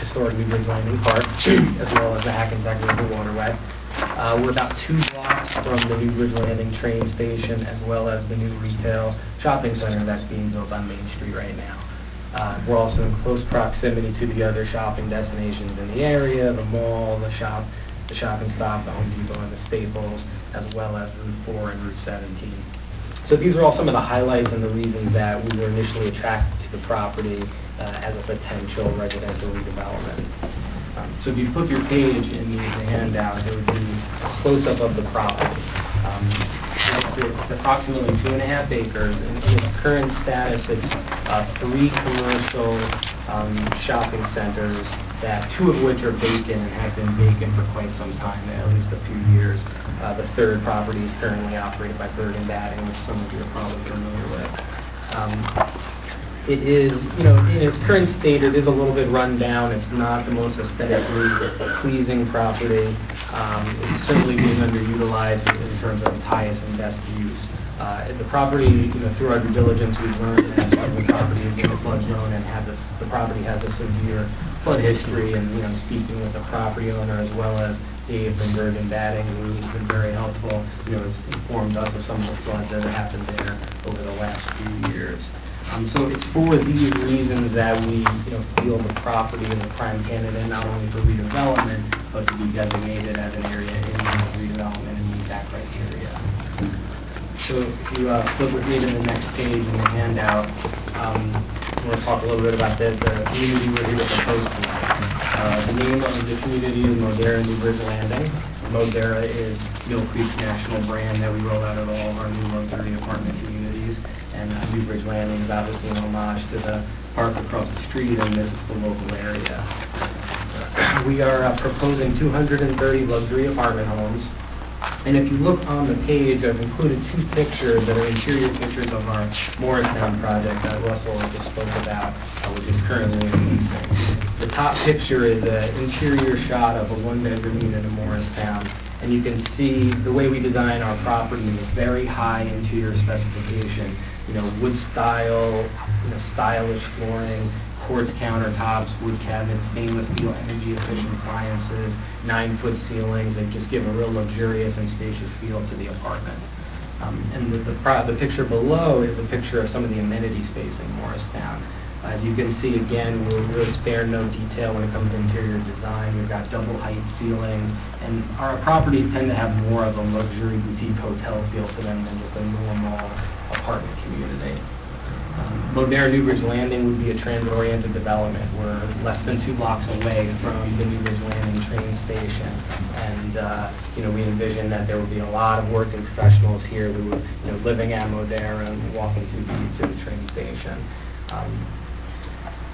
historic Newbridge Landing Park, as well as the Hackensack River Waterway. We're about 2 blocks from the Newbridge Landing train station, as well as the new retail shopping center that's being built on Main Street right now. We're also in close proximity to the other shopping destinations in the area, the mall, the shopping stop, the Home Depot and the Staples, as well as Route 4 and Route 17. So these are all some of the highlights and the reasons that we were initially attracted to the property as a potential residential redevelopment. So if you flip your page in the handout, it would be a close-up of the property. It's approximately 2.5 acres. In its current status, it's 3 commercial shopping centers, that 2 of which are vacant and have been vacant for quite some time, at least a few years. The third property is currently operated by Bird and Batting, which some of you are probably familiar with. It is, in its current state, it is a little bit run down. It's not the most aesthetically pleasing property. It's certainly being underutilized in terms of its highest and best use. The property, through our due diligence, we've learned that the property is in a flood zone and the property has a severe flood history. And speaking with the property owner as well as Dave from Bird and Batting, who's been very helpful, has informed us of some of the floods that have happened there over the last few years. So it's for these reasons that we feel the property is a prime candidate not only for redevelopment, but to be designated as an area in need of redevelopment and meet that criteria. So if you flip with me to the next page in the handout, we'll talk a little bit about the community we're here to propose tonight. The name of the community is Modera Newbridge Landing. Modera is Mill Creek's national brand that we roll out at all of our new luxury apartment communities. And Newbridge Landing is obviously an homage to the park across the street and this is the local area. We are proposing 230 luxury apartment homes. And if you look on the page, I've included 2 pictures that are interior pictures of our Morristown project that Russell just spoke about, which is currently in leasing. The top picture is an interior shot of a 1-bedroom unit in Morristown. And you can see the way we design our property with very high interior specification. Wood style, stylish flooring, quartz countertops, wood cabinets, stainless steel energy efficient appliances, 9-foot ceilings that just give a real luxurious and spacious feel to the apartment. And the picture below is a picture of some of the amenity space in Morristown. As you can see, again, we're really spare no detail when it comes to interior design. We've got double height ceilings, and our properties tend to have more of a luxury boutique hotel feel to them than just a normal apartment community. Modera Newbridge Landing would be a transit-oriented development. We're less than 2 blocks away from the Newbridge Landing train station, and we envision that there would be a lot of working professionals here who would, living at Modera and walking to the train station.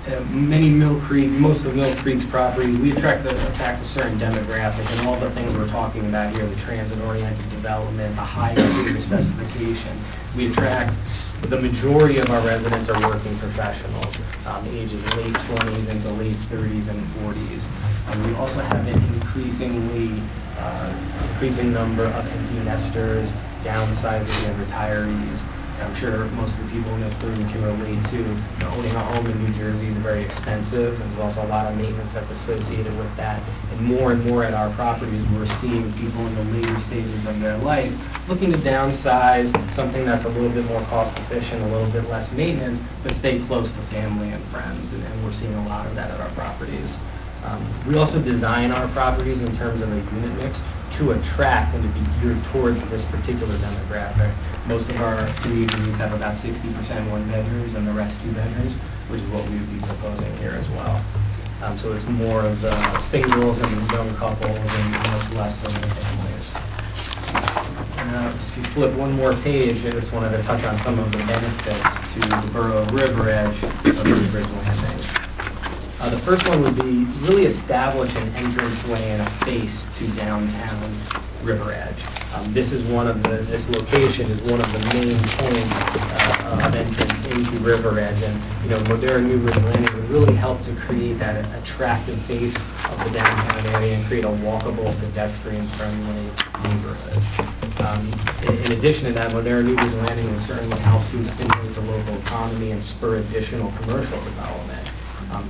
Most of Mill Creek's properties, we attract a certain demographic, and all the things we're talking about here, the transit-oriented development, the high interior specification, we attract, the majority of our residents are working professionals, ages late 20s into late 30s and 40s. We also have an increasing number of empty nesters, downsizing, and retirees. I'm sure most of the people in this room can relate to owning a home in New Jersey is very expensive, and there's also a lot of maintenance that's associated with that. And more at our properties, we're seeing people in the later stages of their life looking to downsize, something that's a little bit more cost efficient, a little bit less maintenance, but stay close to family and friends, and we're seeing a lot of that at our properties. We also design our properties in terms of a unit mix to attract and to be geared towards this particular demographic. Most of our communities have about 60% 1-bedrooms and the rest 2-bedrooms, which is what we would be proposing here as well. So it's more of singles and young couples and much less of the families. If you flip one more page, I just wanted to touch on some of the benefits to the borough of River Edge of Newbridge Landing. The first one would be really establish an entranceway and a face to downtown River Edge. This location is one of the main points of entrance into River Edge, and Modera Newbridge Landing would really help to create that attractive face of the downtown area and create a walkable, pedestrian-friendly neighborhood. In addition to that, Modera Newbridge Landing would certainly help to stimulate the local economy and spur additional commercial development.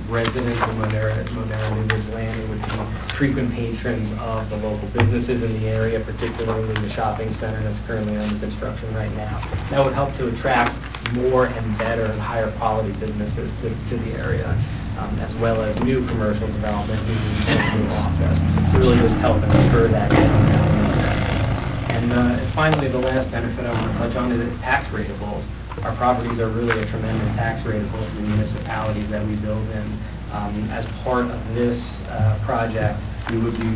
Residents of Modera Newbridge Landing would be frequent patrons of the local businesses in the area, particularly the shopping center that's currently under construction right now. That would help to attract more and better and higher quality businesses to the area, as well as new commercial development, new office, to really just help and spur that downtown. And finally, the last benefit I want to touch on is it's tax ratables. our properties are really a tremendous tax rate for the municipalities that we build in. As part of this project, we would be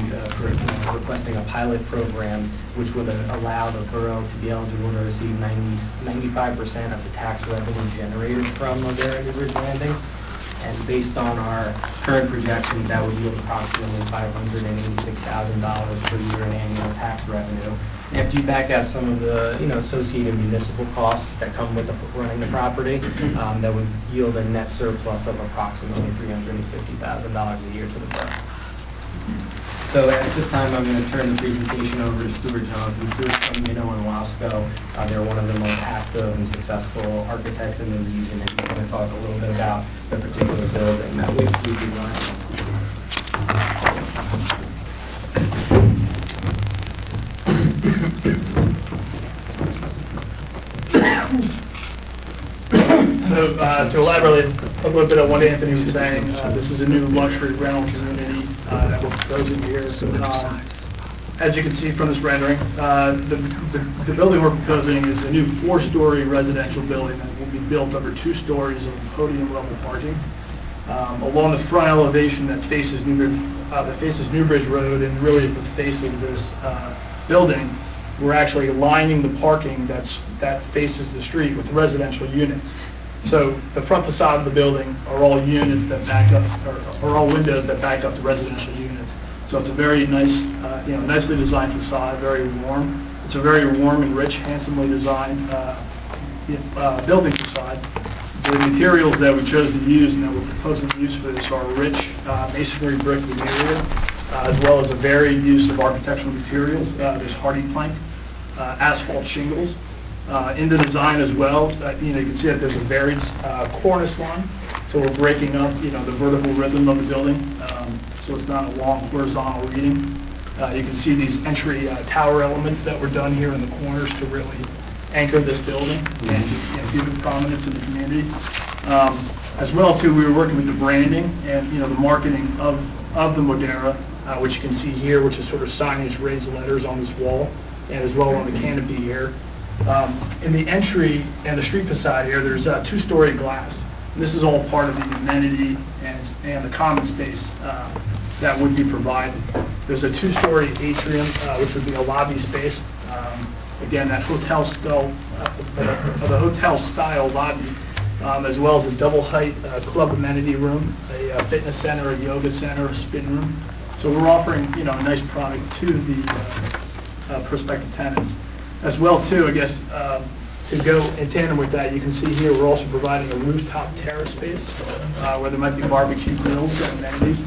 requesting a pilot program which would allow the borough to be eligible to receive 95% of the tax revenue generated from Ladera New Bridge Landing. And based on our current projections, that would yield approximately $586,000 per year in annual tax revenue. After you back out some of the associated municipal costs that come with running the property, that would yield a net surplus of approximately $350,000 a year to the borough. So at this time, I'm going to turn the presentation over to Stuart Johnson. Stuart's from Minnow and Wasco. They're one of the most active and successful architects in the region, and he's going to talk a little bit about the particular building that we've designed. So to elaborate a little bit on what Anthony was saying, this is a new luxury rental community that we're proposing here. As you can see from this rendering, the building we're proposing is a new 4-story residential building that will be built over 2 stories of podium-level parking. Along the front elevation that faces Newbridge Road and really is the face of this building, we're actually lining the parking that faces the street with residential units. So the front facade of the building are all units that back up, or all windows that back up to residential units. So it's a very nice, nicely designed facade, very warm. It's a very warm and rich, handsomely designed building facade. The materials that we chose to use and that we're proposing to use for this are rich masonry brick veneer, as well as a varied use of architectural materials. There's hardy plank, asphalt shingles. In the design as well, you can see that there's a varied cornice line, so we're breaking up, the vertical rhythm of the building, so it's not a long horizontal reading. You can see these entry tower elements that were done here in the corners to really anchor this building and give it prominence in the community. As well, too, we were working with the branding and the marketing of the Modera, which you can see here, which is sort of signage, raised letters on this wall, and as well on the canopy here. In the entry and the street facade here, there's 2-story glass. And this is all part of the amenity and the common space that would be provided. There's a 2-story atrium, which would be a lobby space. Again, that hotel-style lobby, as well as a double-height club amenity room, a fitness center, a yoga center, a spin room. So we're offering, a nice product to the prospective tenants. As well, too, I guess, to go in tandem with that, you can see here we're also providing a rooftop terrace space where there might be barbecue grills and amenities.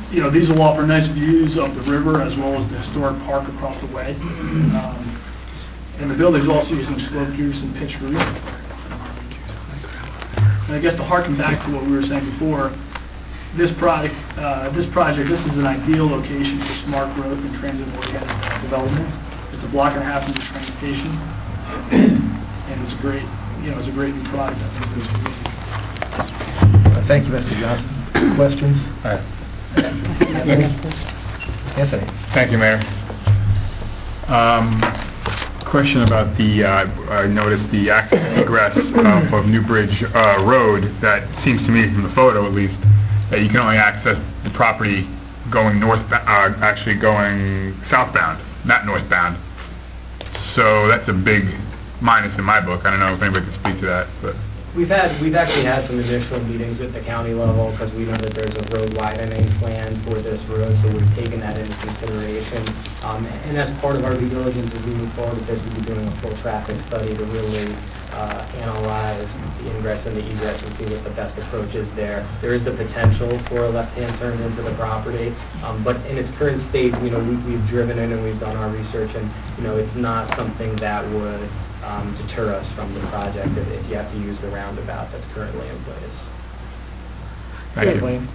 These will offer nice views of the river as well as the historic park across the way. And the building is also using sloped roofs and pitched roofs. And I guess to harken back to what we were saying before, this is an ideal location for smart growth and transit-oriented development. It's a block and a half from the train station, and it's a great new product, I think, for this community. Thank you, Mr. Johnson. Questions? Anthony. Thank you, Mayor. Question about I noticed the access and egress of Newbridge Road. That seems to me, from the photo at least, that you can only access the property going actually going southbound, not northbound. So that's a big minus in my book. I don't know if anybody can speak to that, but We've actually had some initial meetings with the county level because we know that there's a road widening plan for this road, so we've taken that into consideration. And as part of our due diligence as we move forward with this, we'll be doing a full traffic study to really analyze the ingress and the egress and see what the best approach is there. There is the potential for a left-hand turn into the property, but in its current state, we've driven in and we've done our research, and it's not something that would deter us from the project if you have to use the roundabout that's currently in place. Thank you.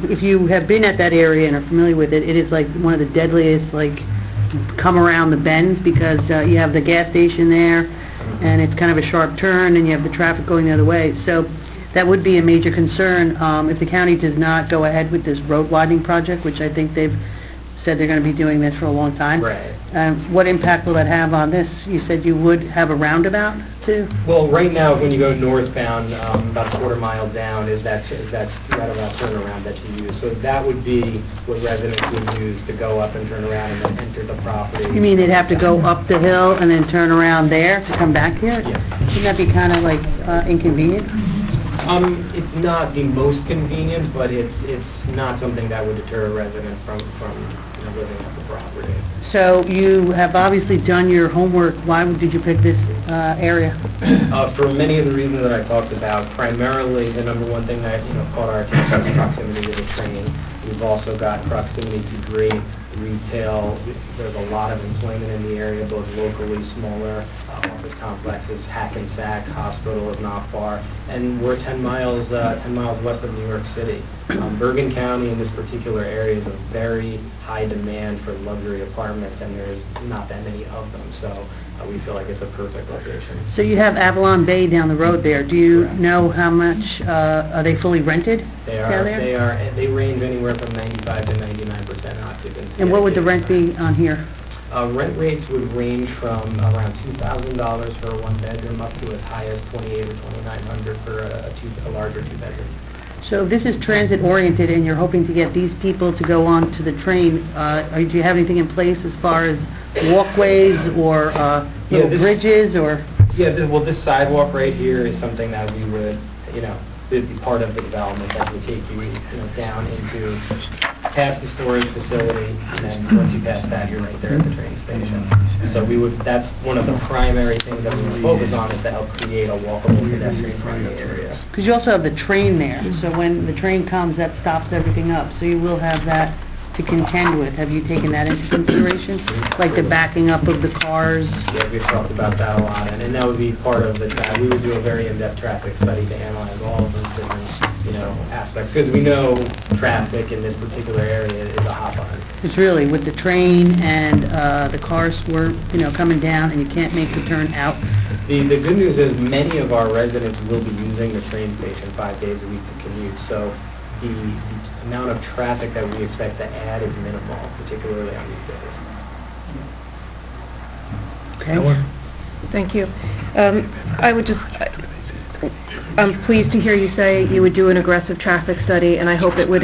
If you have been at that area and are familiar with it, it is like one of the deadliest, come around the bends, because you have the gas station there, and it's kind of a sharp turn, and you have the traffic going the other way. So that would be a major concern if the county does not go ahead with this road widening project, which I think they've said they're going to be doing this for a long time. Right. What impact will that have on this? You said you would have a roundabout too? Well, right now, when you go northbound, about a quarter mile down is that roundabout turnaround that you use. So that would be what residents would use to go up and turn around and then enter the property. You mean they'd have to go up the hill and then turn around there to come back here? Yeah. Shouldn't that be kind of like inconvenient? It's not the most convenient, but it's not something that would deter a resident from living at the property. So you have obviously done your homework. Why did you pick this area? For many of the reasons that I talked about, primarily the number one thing that caught our attention is proximity to the train. We've also got proximity to great retail. There's a lot of employment in the area, both locally, smaller office complexes, Hackensack Hospital is not far, and we're 10 miles west of New York City. Bergen County in this particular area is a very high demand for luxury apartments, and there's not that many of them, so we feel like it's a perfect location. So you have Avalon Bay down the road there. Do you know how much, are they fully rented down there? They range anywhere from 95 to 99% occupancy. And what would the rent be on here? Rent rates would range from around $2,000 for a one-bedroom up to as high as $2,800 or $2,900 for a larger two-bedroom. So this is transit-oriented, and you're hoping to get these people to go on to the train. Do you have anything in place as far as walkways or little bridges? Well, this sidewalk right here is something that we would, it'd be part of the development that would take you, down into past the storage facility, and then once you pass that, you're right there at the train station. So that's one of the primary things that we would focus on, is to help create a walkable pedestrian-friendly area. Because you also have the train there, so when the train comes, that stops everything up. So you will have that to contend with. Have you taken that into consideration? Like the backing up of the cars? Yeah, we've talked about that a lot, and that would be part of the we would do a very in-depth traffic study to analyze all of those different, aspects, because we know traffic in this particular area is a hot button. It's really with the train and the cars were, coming down, and you can't make the turn out. The good news is many of our residents will be using the train station 5 days a week to commute, so the amount of traffic that we expect to add is minimal, particularly on weekdays. Okay. Thank you. I'm pleased to hear you say you would do an aggressive traffic study, and I hope it would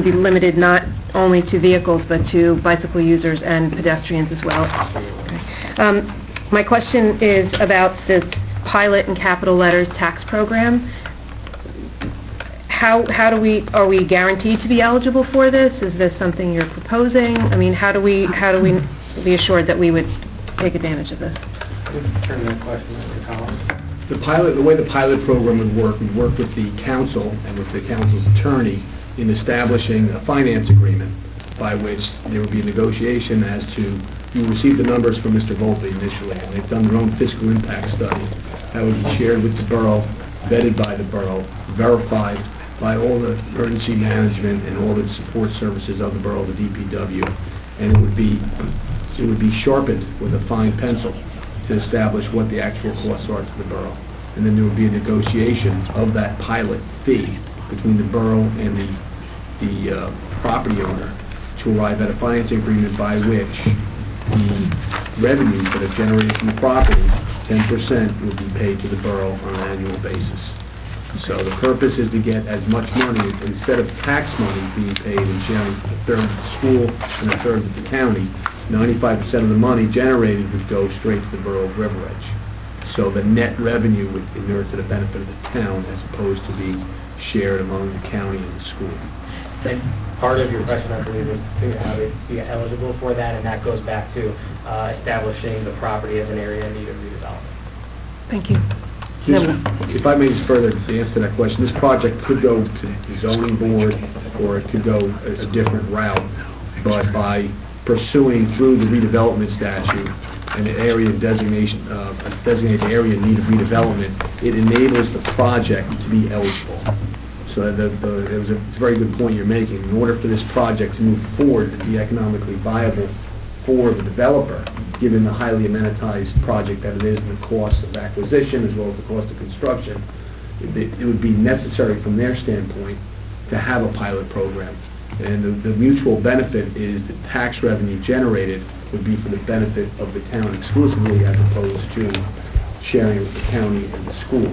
be limited not only to vehicles, but to bicycle users and pedestrians as well. Okay. My question is about this pilot and capital letters tax program. Are we guaranteed to be eligible for this? Is this something you're proposing? I mean, how do we be assured that we would take advantage of this? Turn that question over to Colin. The way the pilot program would work, we'd work with the council and with the council's attorney in establishing a finance agreement by which there would be a negotiation as to, you receive the numbers from Mr. Volpe initially, and they've done their own fiscal impact study. That would be shared with the borough, vetted by the borough, verified by all the emergency management and all the support services of the borough, the DPW, and it would be sharpened with a fine pencil to establish what the actual costs are to the borough. And then there would be a negotiation of that pilot fee between the borough and the property owner to arrive at a financing agreement by which the revenues that are generated from the property, 10% would be paid to the borough on an annual basis. So the purpose is to get as much money, instead of tax money being paid and sharing a third to the school and a third to the county, 95% of the money generated would go straight to the borough of River Edge. So the net revenue would inure to the benefit of the town as opposed to being shared among the county and the school. And part of your question, I believe, was to how to be eligible for that, and that goes back to establishing the property as an area in need of redevelopment. Thank you. If I may just further answer that question, this project could go to the zoning board or it could go a different route, but by pursuing through the redevelopment statute an area designation, a designated area in need of redevelopment, it enables the project to be eligible. So it's a very good point you're making. In order for this project to move forward and be economically viable for the developer, given the highly amenitized project that it is and the cost of acquisition as well as the cost of construction, it would be necessary from their standpoint to have a pilot program And the mutual benefit is the tax revenue generated would be for the benefit of the town exclusively as opposed to sharing with the county and the school.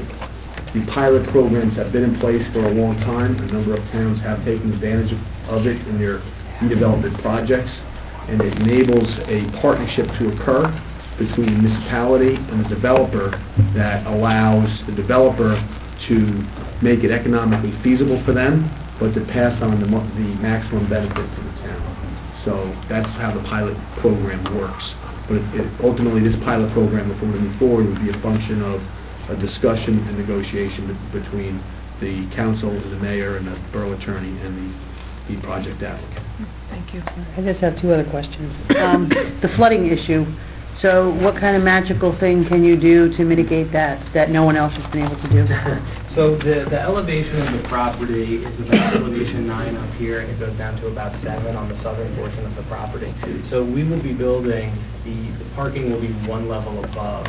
The pilot programs have been in place for a long time. A number of towns have taken advantage of it in their redevelopment projects, and it enables a partnership to occur between the municipality and the developer that allows the developer to make it economically feasible for them, but to pass on the maximum benefit to the town. So that's how the pilot program works. But ultimately, this pilot program, if we're going to move forward, would be a function of a discussion and negotiation between the council, the mayor, and the borough attorney, and the project applicant. Thank you. I just have two other questions. The flooding issue, so what kind of magical thing can you do to mitigate that no one else has been able to do? So the elevation of the property is about elevation 9 up here, and it goes down to about 7 on the southern portion of the property. So we will be building, the parking will be one level above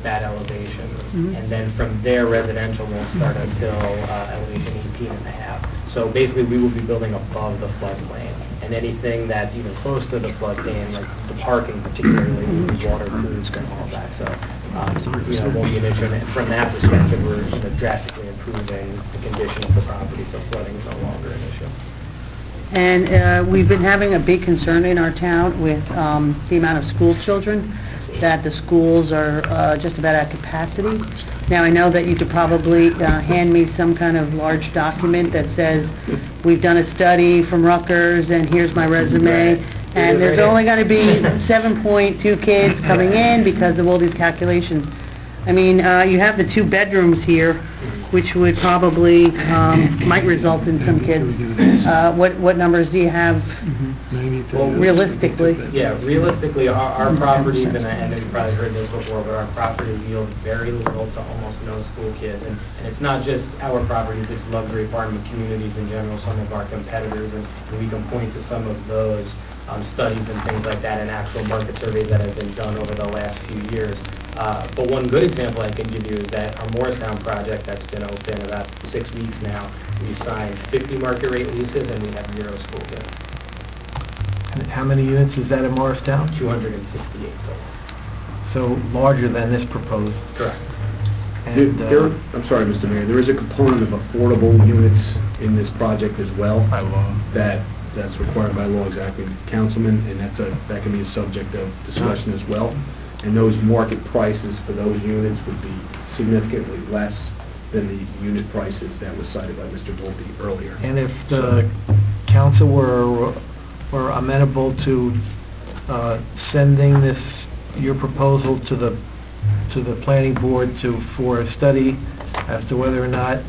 that elevation. And then from there, residential won't start until elevation 18.5. So basically, we will be building above the floodplain. And anything that's even close to the floodplain, like the parking particularly, waterproofs and all that. So, it won't be an issue. And from that perspective, we're drastically improving the condition of the property, so flooding is no longer an issue. And we've been having a big concern in our town with the amount of school children, that the schools are just about at capacity. Now, I know that you could probably hand me some kind of large document that says, we've done a study from Rutgers, and here's my resume, and there's only going to be 7.2 kids coming in because of all these calculations. I mean, you have the 2 bedrooms here, which would probably, might result in some kids. What numbers do you have realistically? Yeah, realistically, our properties, and you've probably heard this before, but our properties yield very little to almost no school kids. And it's not just our properties, it's luxury apartment communities in general, some of our competitors, and we can point to some of those studies and things like that, and actual market surveys that have been done over the last few years. But one good example I can give you is that our Morristown project that's been open about 6 weeks now, we signed 50 market rate leases and we have 0 school kids. And how many units is that in Morristown? 268 total. So larger than this proposed. Correct. And, I'm sorry, Mr. Mayor, there is a component of affordable units in this project as well. By law. That's required by law, exactly, Councilman, and that can be a subject of discussion as well. And those market prices for those units would be significantly less than the unit prices that was cited by Mr. Volpe earlier. And if the council were amenable to sending your proposal to the planning board for a study as to whether or not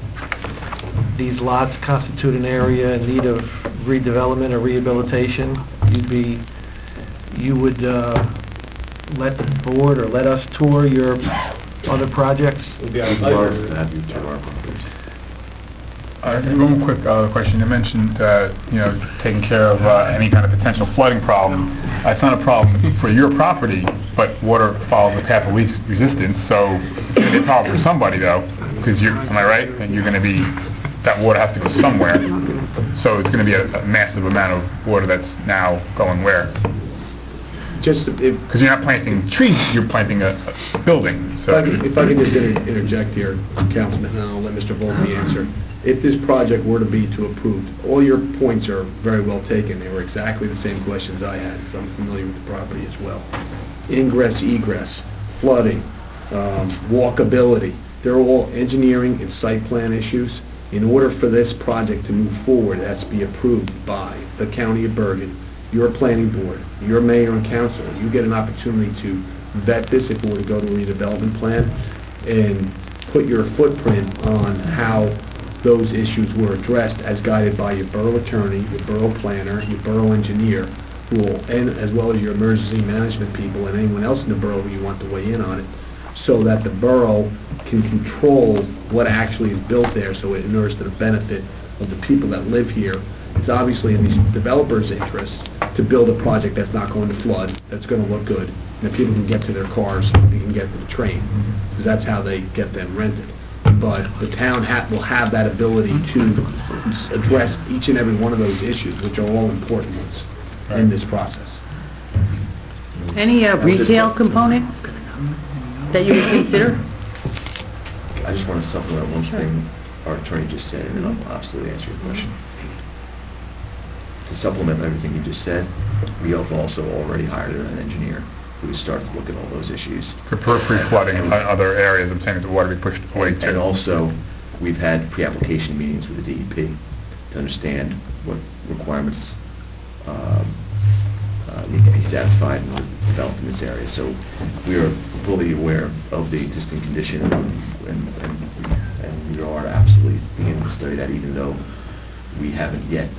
these lots constitute an area in need of redevelopment or rehabilitation, you would let the board or let us tour your other projects? We'll be on Love to have you to our properties. One quick question. You mentioned, taking care of any kind of potential flooding problem. It's not a problem for your property, but water follows the path of least resistance, so it's going to be a problem for somebody, though, because am I right? And you're going to be, that water has to go somewhere, so it's going to be a massive amount of water that's now going where? Because you're not planting trees, you're planting a building. So if I could just interject here, Councilman, and I'll let Mr. Volpe answer. If this project were to be approved, all your points are very well taken. They were exactly the same questions I had, so I'm familiar with the property as well. Ingress, egress, flooding, walkability, they're all engineering and site plan issues. In order for this project to move forward, it has to be approved by the County of Bergen, your planning board, your mayor and council. You get an opportunity to vet this if we were to go to a redevelopment plan and put your footprint on how those issues were addressed as guided by your borough attorney, your borough planner, your borough engineer, and as well as your emergency management people and anyone else in the borough who you want to weigh in on it, so that the borough can control what actually is built there, so it inures to the benefit of the people that live here. It's obviously in these developers' interest to build a project that's not going to flood, that's going to look good, and that people can get to their cars, and they can get to the train, because that's how they get them rented. but the town will have that ability to address each and every one of those issues, which are all important ones in this process. Any retail component that you would consider? I just want to supplement one thing our attorney just said, and then I'll absolutely answer your question. To supplement everything you just said, we have also already hired an engineer who started to look at all those issues. For pre-flooding in other areas, I'm saying that the water be pushed away too. And also, we've had pre-application meetings with the DEP to understand what requirements need to be satisfied and developed in this area. So we are fully aware of the existing condition, and we are absolutely beginning to study that, even though we haven't yet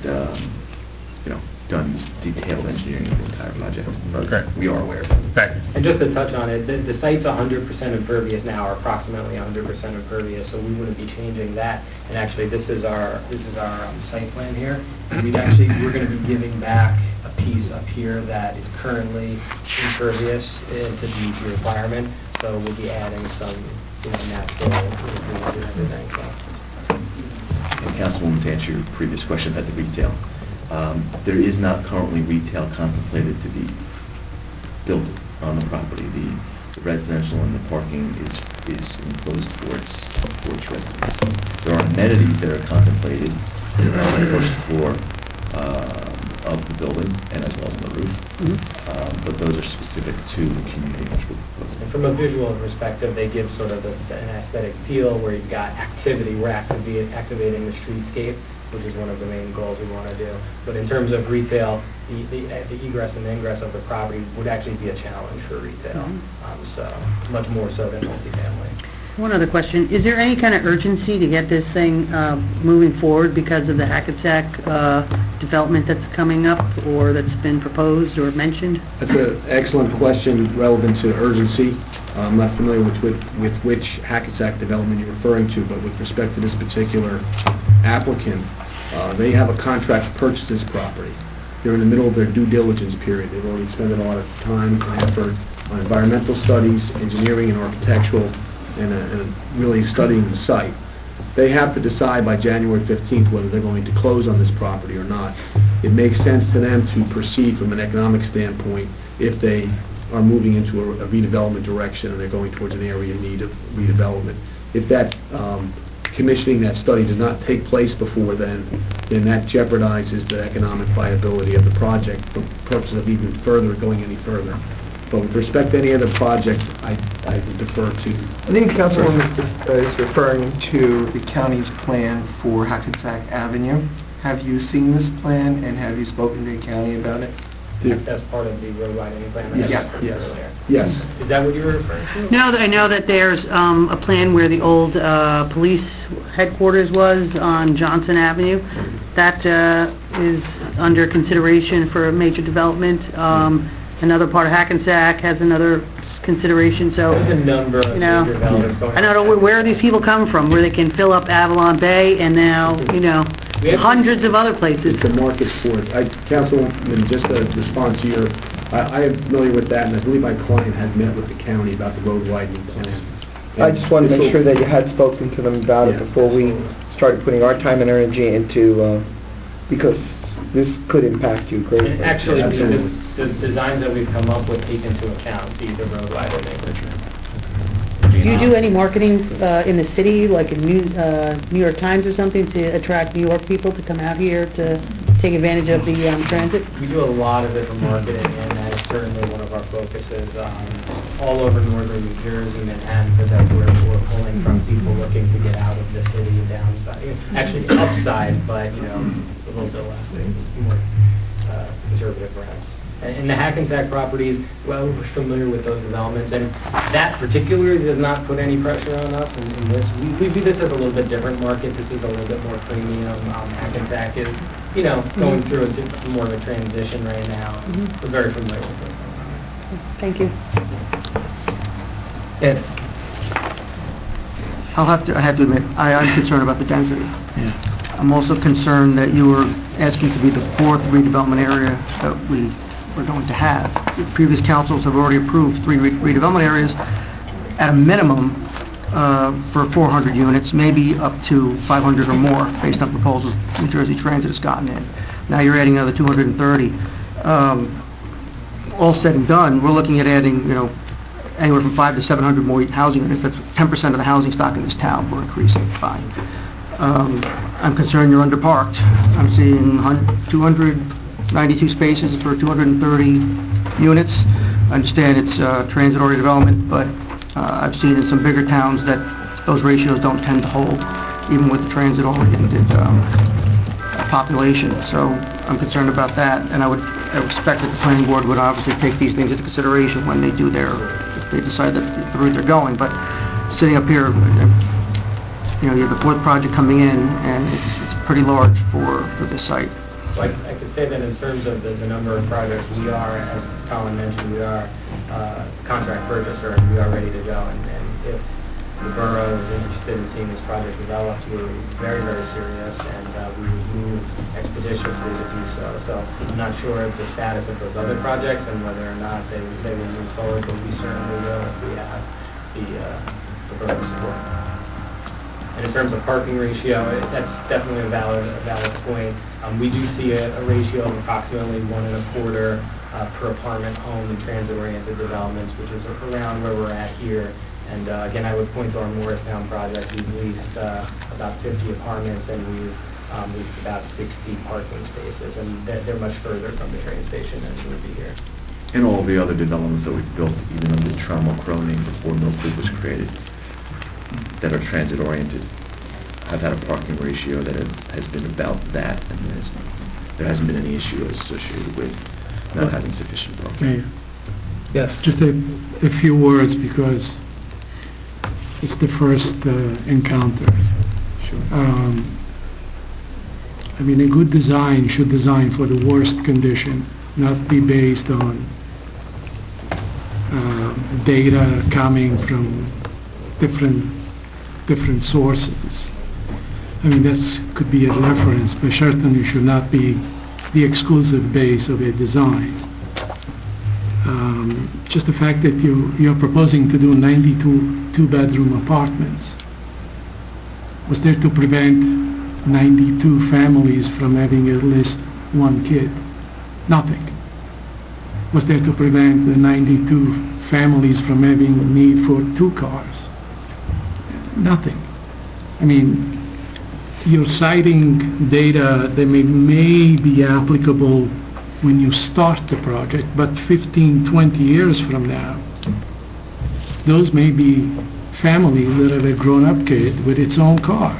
done detailed engineering of the entire project. But we are aware of it. Thank you. And just to touch on it, the site's 100% impervious now, or approximately 100% impervious, so we wouldn't be changing that. And actually, this is our site plan here. We're going to be giving back a piece up here that is currently impervious to the requirement. So we'll be adding some, natural improvements and everything. So. And Councilwoman, to answer your previous question about the retail, there is not currently retail contemplated to be built on the property. The residential and the parking is enclosed for its residents. There are amenities that are contemplated on the first floor of the building and as well as on the roof, but those are specific to the community which we're proposing. And from a visual perspective, they give sort of an aesthetic feel where you've got activity. We're activating the streetscape, which is one of the main goals we want to do. But in terms of retail, the egress and ingress of the property would actually be a challenge for retail, so much more so than multifamily. One other question. Is there any kind of urgency to get this thing moving forward because of the Hackensack development that's coming up or that's been proposed or mentioned? That's an excellent question relevant to urgency. I'm not familiar with which Hackensack development you're referring to, but with respect to this particular applicant, they have a contract to purchase this property. They're in the middle of their due diligence period. They've already spent a lot of time and effort on environmental studies, engineering and architectural, and really studying the site. They have to decide by January 15th whether they're going to close on this property or not. It makes sense to them to proceed from an economic standpoint if they are moving into a redevelopment direction and they're going towards an area in need of redevelopment. If that commissioning that study does not take place before then that jeopardizes the economic viability of the project for the purpose of even further going any further. But with respect to any other project, I would defer to... I think Councilwoman is referring to the county's plan for Hackensack Avenue. Have you seen this plan, and have you spoken to the county about it? That's part of the road widening plan that I referred to earlier. Yes. Is that what you were referring to? No, I know that there's a plan where the old police headquarters was on Johnson Avenue. That is under consideration for a major development. Another part of Hackensack has another consideration, so... There's a number of major developments going on. I don't know, where are these people coming from? Where they can fill up Avalon Bay and now, hundreds of other places. It's the market for it. Councilwoman, just to respond to your... I am familiar with that, and I believe my client had met with the county about the road widening plan. I just wanted to make sure that you had spoken to them about it before we started putting our time and energy into... because this could impact you greatly. Actually, the designs that we've come up with take into account the road widening. Do you do any marketing in the city, like in New York Times or something, to attract New York people to come out here to take advantage of the transit? We do a lot of different marketing, and that is certainly one of our focuses all over northern New Jersey, Manhattan, because that's where we're pulling from people looking to get out of the city and downside. Actually, upside, but, a little bit less, more conservative perhaps. And the Hackensack properties, well, we're familiar with those developments, and that particularly does not put any pressure on us in this. We view this as a little bit different market. This is a little bit more premium. Hackensack is, going through more of a transition right now. We're very familiar with this. Thank you. Ed, I have to admit, I'm concerned about the density. I'm also concerned that you were asking to be the fourth redevelopment area that we're going to have. The previous councils have already approved 3 redevelopment areas. At a minimum, for 400 units, maybe up to 500 or more, based on proposals New Jersey Transit has gotten in. Now you're adding another 230. All said and done, we're looking at adding, anywhere from 500 to 700 more housing units. That's 10% of the housing stock in this town we're increasing by. I'm concerned you're underparked. I'm seeing 292 spaces for 230 units. I understand it's transit-oriented development, but I've seen in some bigger towns that those ratios don't tend to hold, even with the transit-oriented population. So I'm concerned about that, and I would expect that the planning board would obviously take these things into consideration when they do if they decide that the route they're going. But sitting up here, you have the fourth project coming in, and it's pretty large for this site. So I could say that in terms of the number of projects, we are, as Colin mentioned, we are contract purchaser, and we are ready to go. And if the borough is interested in seeing this project developed, we're very, very serious, and we would move expeditiously to do so. So I'm not sure of the status of those other projects and whether or not they will move forward, but we certainly will if we have the borough's support. And in terms of parking ratio, that's definitely a valid point. We do see a ratio of approximately 1.25 per apartment home in transit-oriented developments, which is around where we're at here. And again, I would point to our Morristown project. We've leased about 50 apartments, and we've leased about 60 parking spaces, and they're much further from the train station than we would be here. And all the other developments that we've built, even under Trammell Croning before Mill Creek was created, that are transit-oriented, have had a parking ratio that has been about that, and there hasn't been any issue associated with not having sufficient parking. Mayor, Yes. just a few words, because it's the first encounter. Sure. I mean, a good design should design for the worst condition, not be based on data coming from different sources. I mean, that could be a reference, but certainly should not be the exclusive base of a design. Just the fact that you're proposing to do 92 two-bedroom apartments was there to prevent 92 families from having at least one kid. Nothing. Was there to prevent the 92 families from having a need for 2 cars. Nothing. I mean, you're citing data that may be applicable when you start the project, but 15, 20 years from now, those may be families that have a grown-up kid with its own car.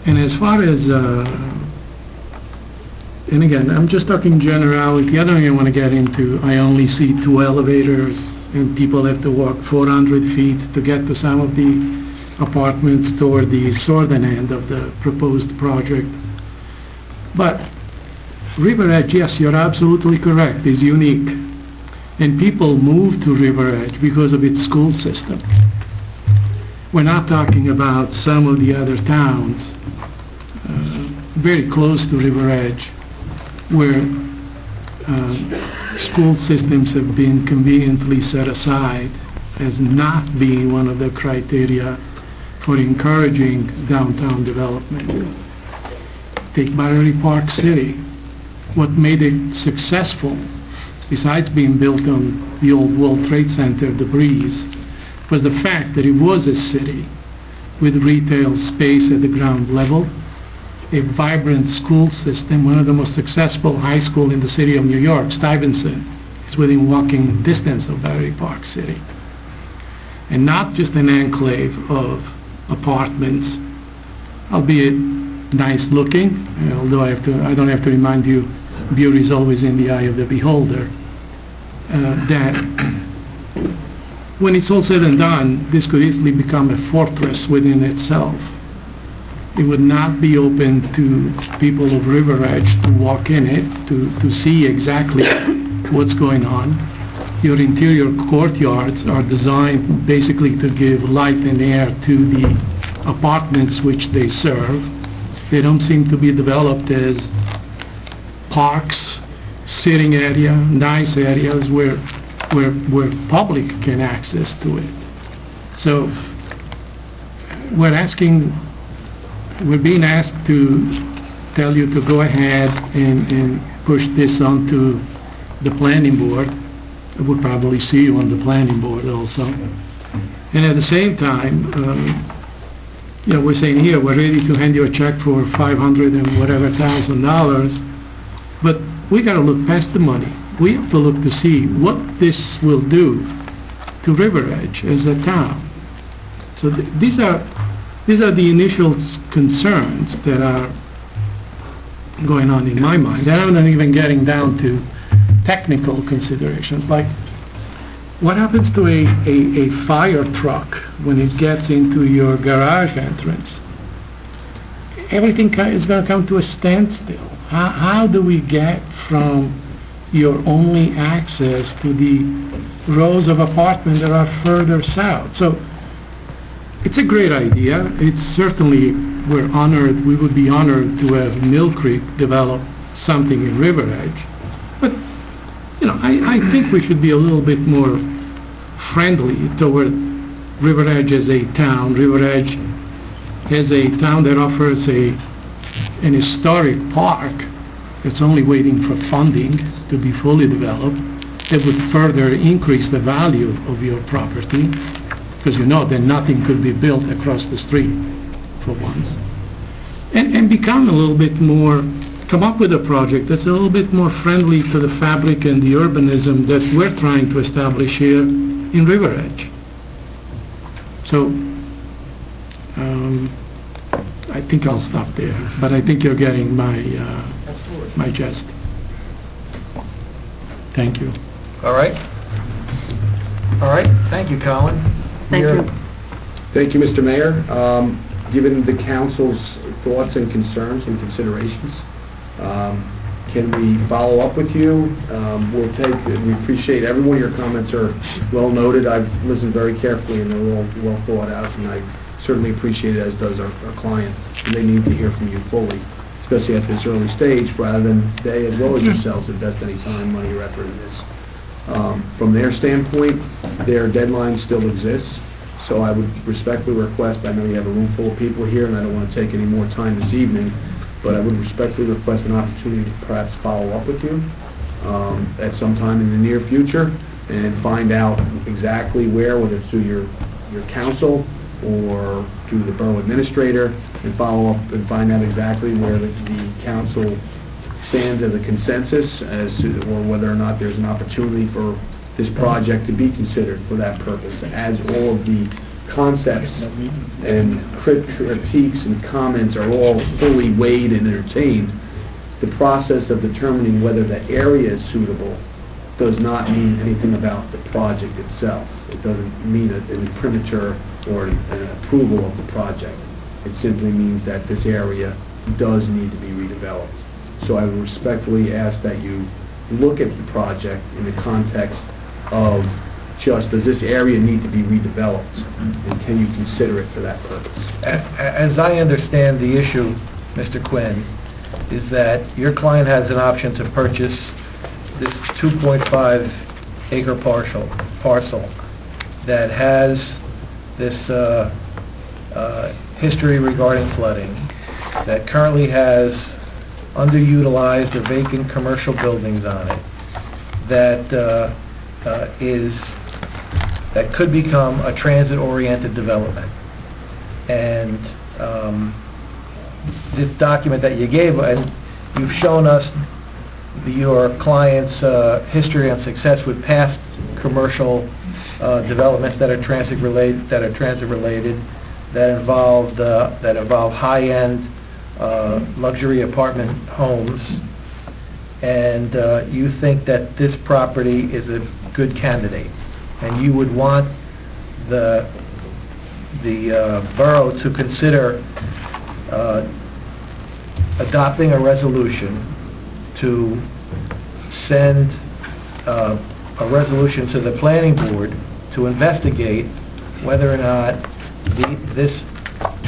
And as far as, and again, I'm just talking generality. I don't even want to get into, I only see 2 elevators and people have to walk 400 feet to get to some of the apartments toward the southern end of the proposed project. But River Edge, yes, you're absolutely correct, is unique. And people move to River Edge because of its school system. We're not talking about some of the other towns very close to River Edge where school systems have been conveniently set aside as not being one of the criteria for encouraging downtown development. Take Battery Park City. What made it successful, besides being built on the old World Trade Center debris, was the fact that it was a city with retail space at the ground level, a vibrant school system. One of the most successful high school in the city of New York, Stuyvesant, is within walking distance of Battery Park City. And not just an enclave of apartments, albeit nice looking, although I don't have to remind you, beauty is always in the eye of the beholder, that when it's all said and done, this could easily become a fortress within itself. It would not be open to people of River Edge to walk in it, to see exactly what's going on. Your interior courtyards are designed basically to give light and air to the apartments which they serve. They don't seem to be developed as parks, sitting area, nice areas where public can access to it. So we're being asked to tell you to go ahead and push this onto the planning board. We'll probably see you on the planning board also. And at the same time, we're saying here, we're ready to hand you a check for $500 and whatever $1,000, but we got to look past the money. We have to look to see what this will do to River Edge as a town. So these are the initial concerns that are going on in my mind. And I'm not even getting down to technical considerations, like what happens to a fire truck when it gets into your garage entrance? Everything is going to come to a standstill. How do we get from your only access to the rows of apartments that are further south? So it's a great idea. It's certainly, we would be honored to have Mill Creek develop something in River Edge. But, I think we should be a little bit more friendly toward River Edge as a town. River Edge as a town that offers an historic park that's only waiting for funding to be fully developed. It would further increase the value of your property, because then nothing could be built across the street for once. And become a little bit more, come up with a project that's a little bit more friendly to the fabric and the urbanism that we're trying to establish here in River Edge. So, I think I'll stop there, but I think you're getting my gist. Thank you. All right. Thank you, Colin. Thank you. Thank you, Mr. Mayor. Given the council's thoughts and concerns and considerations, can we follow up with you? We appreciate every one of your comments are well noted. I've listened very carefully and they're all well thought out, and I certainly appreciate it, as does our client. And they need to hear from you fully, especially at this early stage, rather than they, as well as yourselves, invest any time, money, or effort in this. From their standpoint, their deadline still exists. So I would respectfully request, I know you have a room full of people here, and I don't want to take any more time this evening, but I would respectfully request an opportunity to perhaps follow up with you at some time in the near future and find out exactly where, whether it's through your council or through the borough administrator, and follow up and find out exactly where the council stands as a consensus or whether or not there's an opportunity for this project to be considered for that purpose. As all of the concepts and critiques and comments are all fully weighed and entertained, the process of determining whether the area is suitable does not mean anything about the project itself. It doesn't mean an imprimatur or an approval of the project. It simply means that this area does need to be redeveloped. So I would respectfully ask that you look at the project in the context of just, does this area need to be redeveloped, and can you consider it for that purpose? As I understand the issue, Mr. Quinn, is that your client has an option to purchase this 2.5-acre parcel that has this history regarding flooding, that currently has underutilized or vacant commercial buildings on it, that could become a transit-oriented development. And this document that you gave, and you've shown us your client's history and success with past commercial developments that are transit-related, that involve high-end luxury apartment homes, and you think that this property is a good candidate, and you would want the borough to consider adopting a resolution to send a resolution to the planning board to investigate whether or not this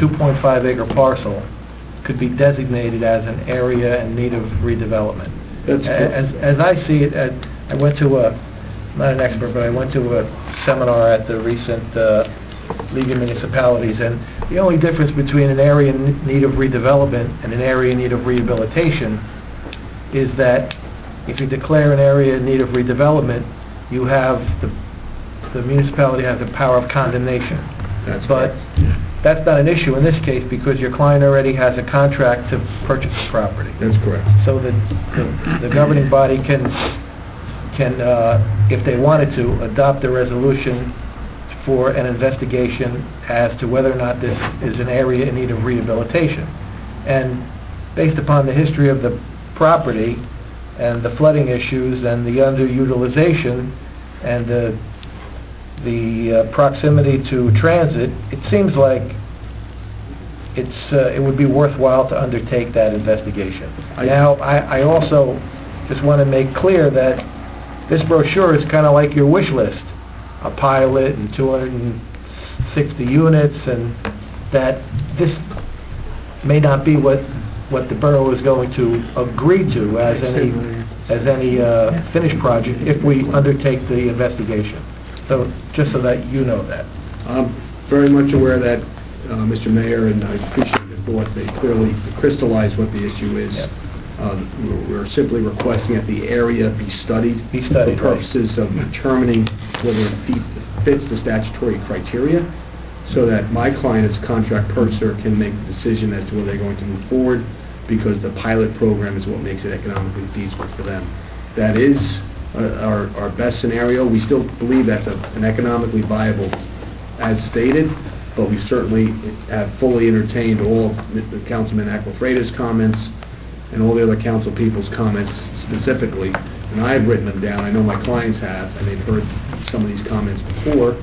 2.5-acre parcel could be designated as an area in need of redevelopment. As I see it, I went to not an expert, but I went to a seminar at the recent League of Municipalities, and the only difference between an area in need of redevelopment and an area in need of rehabilitation is that if you declare an area in need of redevelopment, you have, the municipality has the power of condemnation. But that's not an issue in this case because your client already has a contract to purchase the property. That's correct. So the governing body can, if they wanted to, adopt a resolution for an investigation as to whether or not this is an area in need of rehabilitation. And based upon the history of the property and the flooding issues and the underutilization and the proximity to transit, it seems like it would be worthwhile to undertake that investigation. Now, I also just want to make clear that this brochure is kind of like your wish list, a pilot and 260 units, and that this may not be what the borough is going to agree to as any finished project if we undertake the investigation. So, just so that you know that. I'm very much aware of that, Mr. Mayor, and I appreciate the thought. They clearly crystallized what the issue is. Yep. We're simply requesting that the area be studied for purposes of determining whether it fits the statutory criteria, so that my client as a contract purchaser can make a decision as to whether they're going to move forward, because the pilot program is what makes it economically feasible for them. That is our best scenario. We still believe that's an economically viable as stated, but we certainly have fully entertained all the Councilman Aquafreda's comments and all the other council people's comments specifically, and I have written them down. I know my clients have, and they've heard some of these comments before,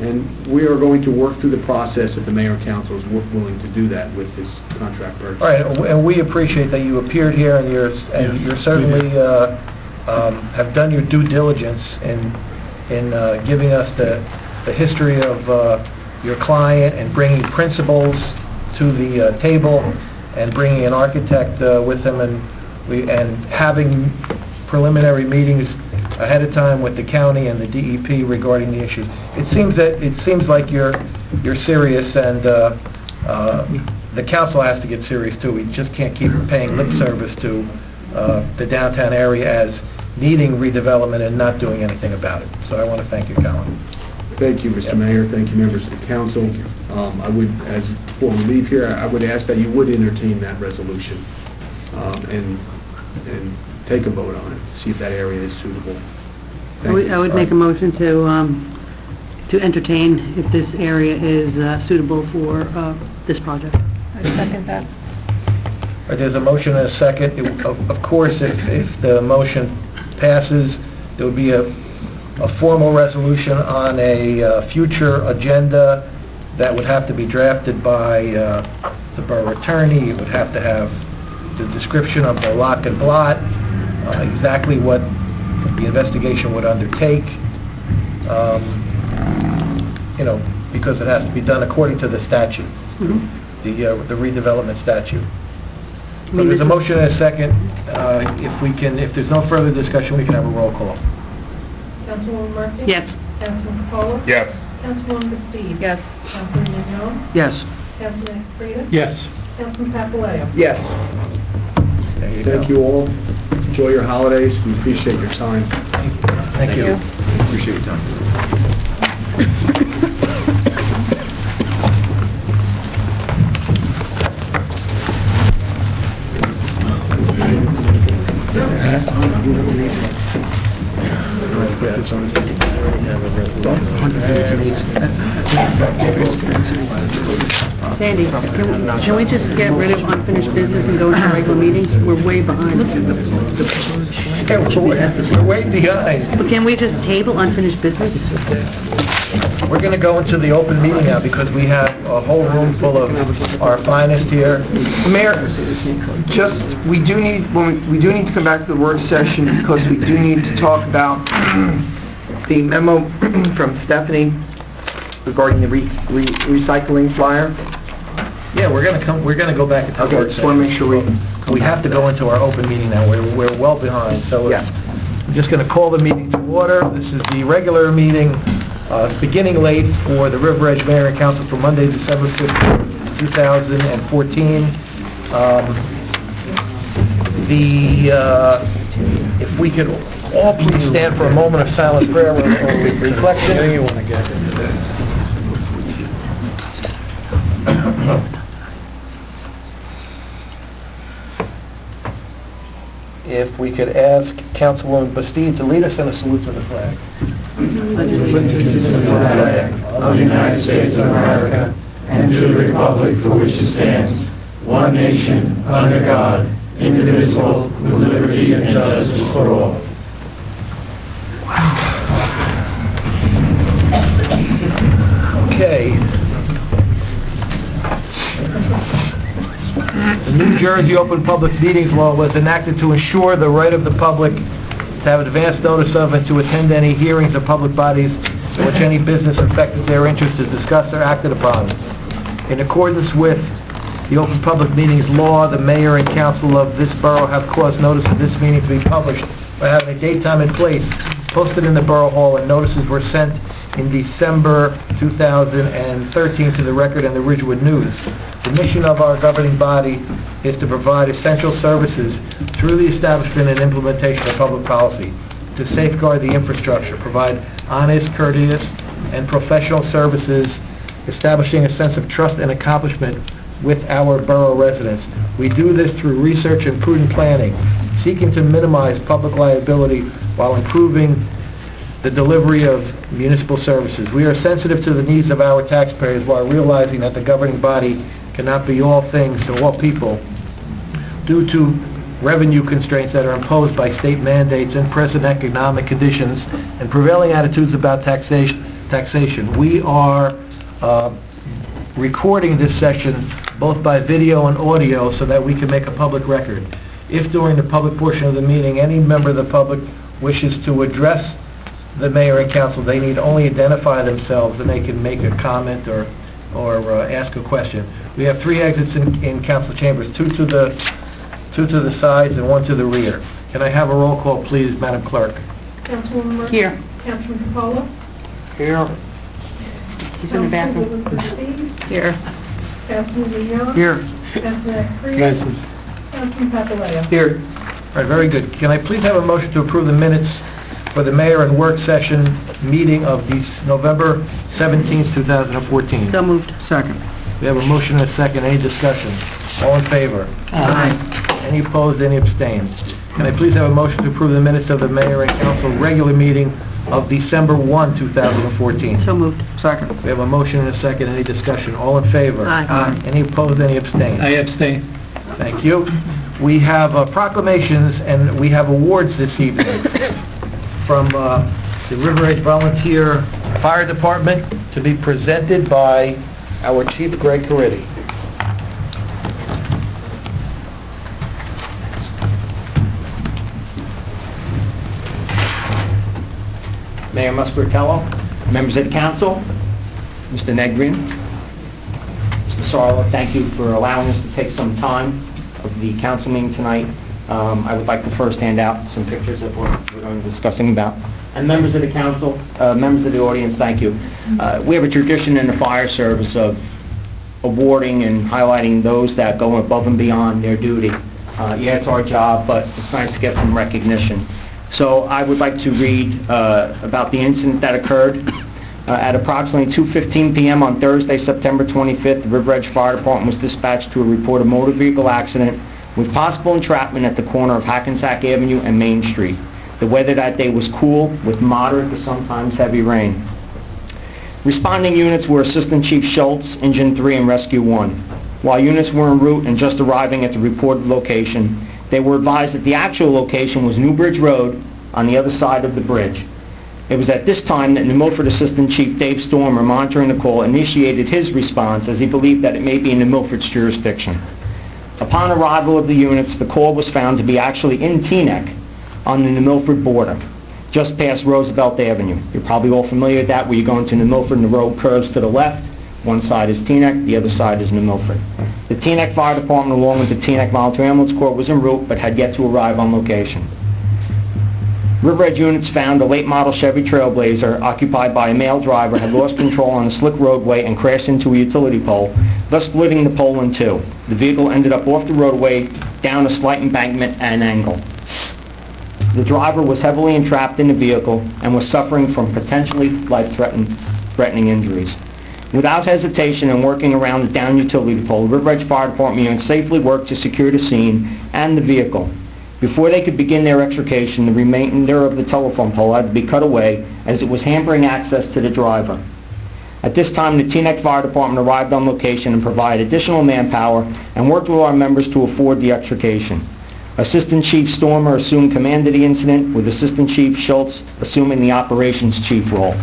and we are going to work through the process if the mayor and council is willing to do that with this contract purchase. All right, and we appreciate that you appeared here, and you're certainly have done your due diligence in giving us the history of your client and bringing principals to the table and bringing an architect with him, and having preliminary meetings ahead of time with the county and the DEP regarding the issue. It seems like you're serious, and the council has to get serious too. We just can't keep paying lip service to the downtown area as needing redevelopment and not doing anything about it. So I want to thank you, Colin. Thank you, Mr. Mayor. Thank you, members of the council. I would, before we leave here, I would ask that you would entertain that resolution and take a vote on it, see if that area is suitable. I would make a motion to entertain if this area is suitable for this project. I second that. There's a motion and a second. Of course, if the motion passes, there will be a formal resolution on a future agenda that would have to be drafted by the borough attorney. It would have to have the description of the lock and blot, exactly what the investigation would undertake, because it has to be done according to the statute, the redevelopment statute. So there's a motion and a second. If there's no further discussion, we can have a roll call. Councilwoman Murphy? Yes. Councilman Capola? Yes. Councilwoman Bastides? Yes. Councilman Mignon? Yes. Councilman Frida? Yes. Councilman Papaleo? Yes. There you go. Thank you all. Enjoy your holidays. We appreciate your time. Thank you. Appreciate your time. Sandy, can we just get rid of unfinished business and go into regular meetings? We're way behind. Yeah, we're way behind. But can we just table unfinished business? We're going to go into the open meeting now because we have a whole room full of our finest here. Mayor, we do need to come back to the work session because we do need to talk about the memo from Stephanie regarding the recycling flyer. Yeah, we're going to go back into the work Just want to make sure we have to go into our open meeting now. We're well behind. So Yeah. I'm just going to call the meeting to order. This is the regular meeting beginning late for the River Edge Mayor and Council for Monday, December 15th, 2014. If we could all please stand for a moment of silent prayer or reflection. If we could ask Councilwoman Bastide to lead us in a salute to the flag. Allegiance to the flag of the United States of America and to the republic for which it stands, one nation, under God, indivisible, with liberty and justice for all. Okay. The New Jersey Open Public Meetings Law was enacted to ensure the right of the public to have advance notice of and to attend any hearings of public bodies in which any business affecting their interest is discussed or acted upon. In accordance with the Open Public Meetings Law, the mayor and council of this borough have caused notice of this meeting to be published by having a date, time, and place posted in the Borough Hall, and notices were sent in December 2013 to the Record and the Ridgewood News. The mission of our governing body is to provide essential services through the establishment and implementation of public policy, to safeguard the infrastructure, provide honest, courteous, and professional services, establishing a sense of trust and accomplishment with our borough residents. We do this through research and prudent planning, seeking to minimize public liability while improving the delivery of municipal services. We are sensitive to the needs of our taxpayers while realizing that the governing body cannot be all things to all people due to revenue constraints that are imposed by state mandates and present economic conditions and prevailing attitudes about taxation. We are recording this session both by video and audio so that we can make a public record. If during the public portion of the meeting any member of the public wishes to address the mayor and council, they need only identify themselves and they can make a comment or ask a question. We have 3 exits in council chambers, 2 to the sides and 1 to the rear. Can I have a roll call, please, Madam Clerk? Councilwoman Murphy? Here. Councilman Capolo? Here. He's in the bathroom. Councilwoman Bastide? Here. Councilman Leon? Here. Councilman Creed? Councilman Papaleo? Here. All right, very good. Can I please have a motion to approve the minutes for the mayor and work session meeting of November 17th, 2014? So moved. Second. We have a motion and a second. Any discussion? All in favor? Aye. Any opposed? Any abstained? Can I please have a motion to approve the minutes of the mayor and council regular meeting of December 1, 2014? So moved. Second. We have a motion and a second. Any discussion? All in favor? Aye. Any opposed? Any abstained? I abstain. Thank you. We have proclamations and we have awards this evening from the River Edge Volunteer Fire Department to be presented by our Chief, Greg Caridi. Mayor Muscaratello, members of the council, Mr. Negrin, Mr. Sarla, thank you for allowing us to take some time of the council meeting tonight. I would like to first hand out some pictures of what we're going to be discussing about. And members of the council, members of the audience, thank you. We have a tradition in the fire service of awarding and highlighting those that go above and beyond their duty. Yeah, it's our job, but it's nice to get some recognition. So I would like to read about the incident that occurred. At approximately 2:15 p.m. on Thursday, September 25th, the River Edge Fire Department was dispatched to report a motor vehicle accident with possible entrapment at the corner of Hackensack Avenue and Main Street. The weather that day was cool, with moderate to sometimes heavy rain. Responding units were Assistant Chief Schultz, Engine 3, and Rescue 1. While units were en route and just arriving at the reported location, they were advised that the actual location was New Bridge Road on the other side of the bridge. It was at this time that New Milford Assistant Chief Dave Stormer, monitoring the call, initiated his response as he believed that it may be in New Milford's jurisdiction. Upon arrival of the units, the call was found to be actually in Teaneck on the New Milford border, just past Roosevelt Avenue. You're probably all familiar with that, where you go into New Milford and the road curves to the left. One side is Teaneck, the other side is New Milford. The Teaneck Fire Department, along with the Teaneck Volunteer Ambulance Corps, was en route but had yet to arrive on location. River Edge units found a late-model Chevy Trailblazer occupied by a male driver had lost control on a slick roadway and crashed into a utility pole, thus splitting the pole in two. The vehicle ended up off the roadway, down a slight embankment at an angle. The driver was heavily entrapped in the vehicle and was suffering from potentially life-threatening injuries. Without hesitation and working around the downed utility pole, the River Edge Fire Department units safely worked to secure the scene and the vehicle. Before they could begin their extrication, the remainder of the telephone pole had to be cut away as it was hampering access to the driver. At this time, the Teaneck Fire Department arrived on location and provided additional manpower and worked with our members to afford the extrication. Assistant Chief Stormer assumed command of the incident, with Assistant Chief Schultz assuming the operations chief role.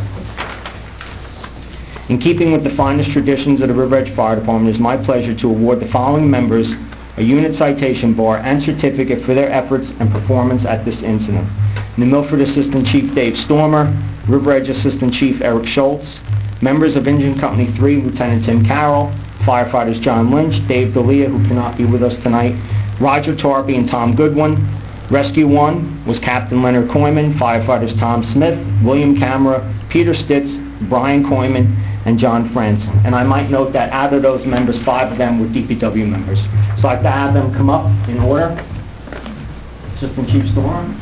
In keeping with the finest traditions of the River Edge Fire Department, it is my pleasure to award the following members a unit citation bar and certificate for their efforts and performance at this incident. New Milford Assistant Chief Dave Stormer, River Edge Assistant Chief Eric Schultz, members of Engine Company 3, Lieutenant Tim Carroll, firefighters John Lynch, Dave D'Elia, who cannot be with us tonight, Roger Tarpey and Tom Goodwin. Rescue 1 was Captain Leonard Coyman, firefighters Tom Smith, William Camera, Peter Stitz, Brian Coyman, and John Franson. And I might note that out of those members, 5 of them were DPW members. So I'd like to have them come up in order. Assistant Chief Storm.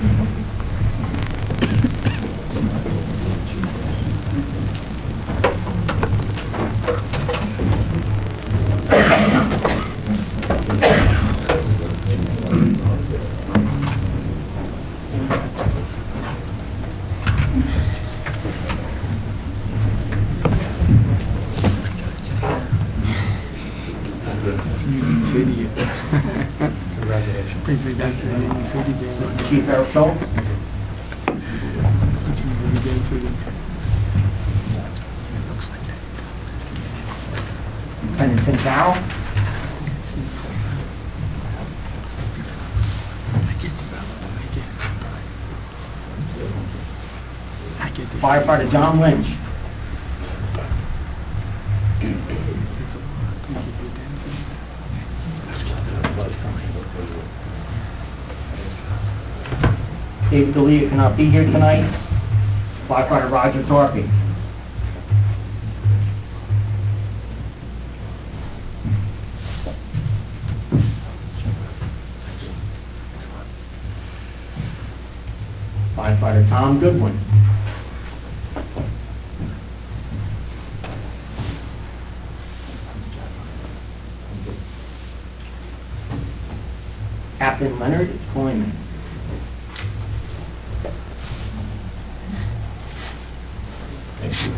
Chief Eric Schultz. Lieutenant Tim Carroll. Firefighter John Lynch. Dave D'Elia cannot be here tonight. Firefighter Roger Torpy. Firefighter Tom Goodwin. Captain Leonard Coyman. Thank you.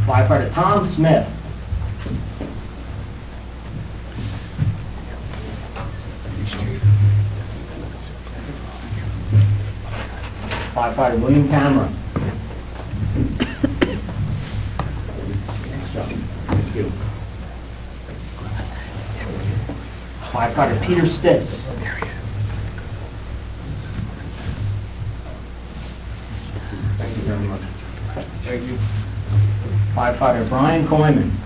Firefighter Tom Smith. Firefighter William Camera. Firefighter Peter Stitz. Thank you very much. Thank you. Firefighter Brian Coyman.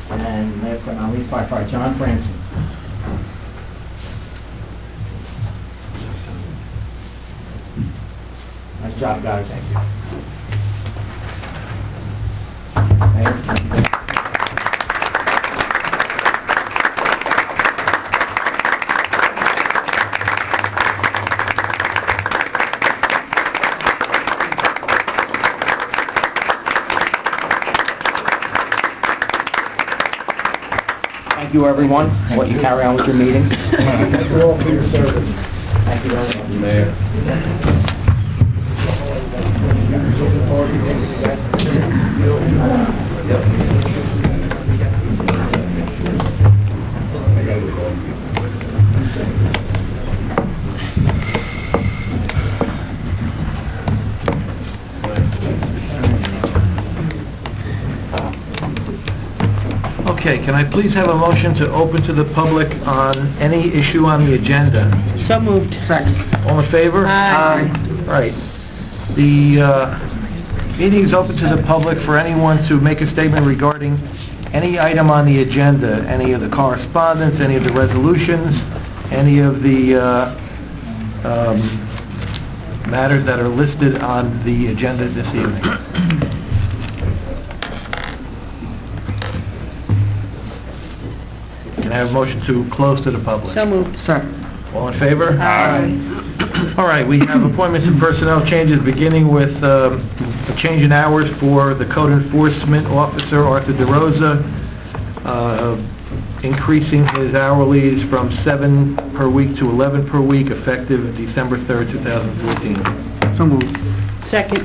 And last but not least, Firefighter John Franson. Nice job, guys. Thank you. Thank you. Thank you, everyone. I'll let you carry on with your meeting. Thank you all for your service. Thank you very much. Mayor. Okay, can I please have a motion to open to the public on any issue on the agenda? So moved. Second. All in favor? Aye. All right. The meeting is open to the public for anyone to make a statement regarding Any item on the agenda, any of the correspondence, any of the resolutions, any of the matters that are listed on the agenda this evening? Can I have a motion to close to the public? So moved. Second. All in favor? Aye. All right, we have appointments and personnel changes, beginning with a change in hours for the Code Enforcement Officer, Arthur DeRosa, increasing his hourlies from 7 per week to 11 per week, effective December 3rd, 2014. So moved. Second.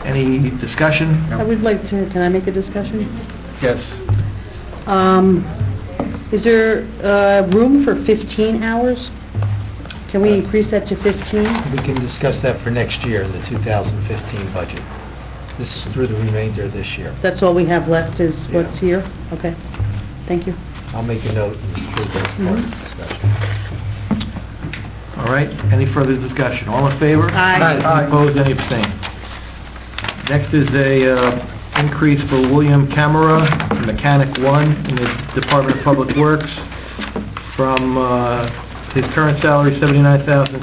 Any discussion? I would like to, can I make a discussion? Yes. Is there room for 15 hours? Can we increase that to 15? We can discuss that for next year in the 2015 budget. This is through the remainder of this year. That's all we have left is what's here? Okay. Thank you. I'll make a note and include that as part of the discussion. All right, any further discussion? All in favor? Aye. Any opposed, any abstain? Next is a increase for William Camera, Mechanic 1 in the Department of Public Works, from his current salary, $79,655,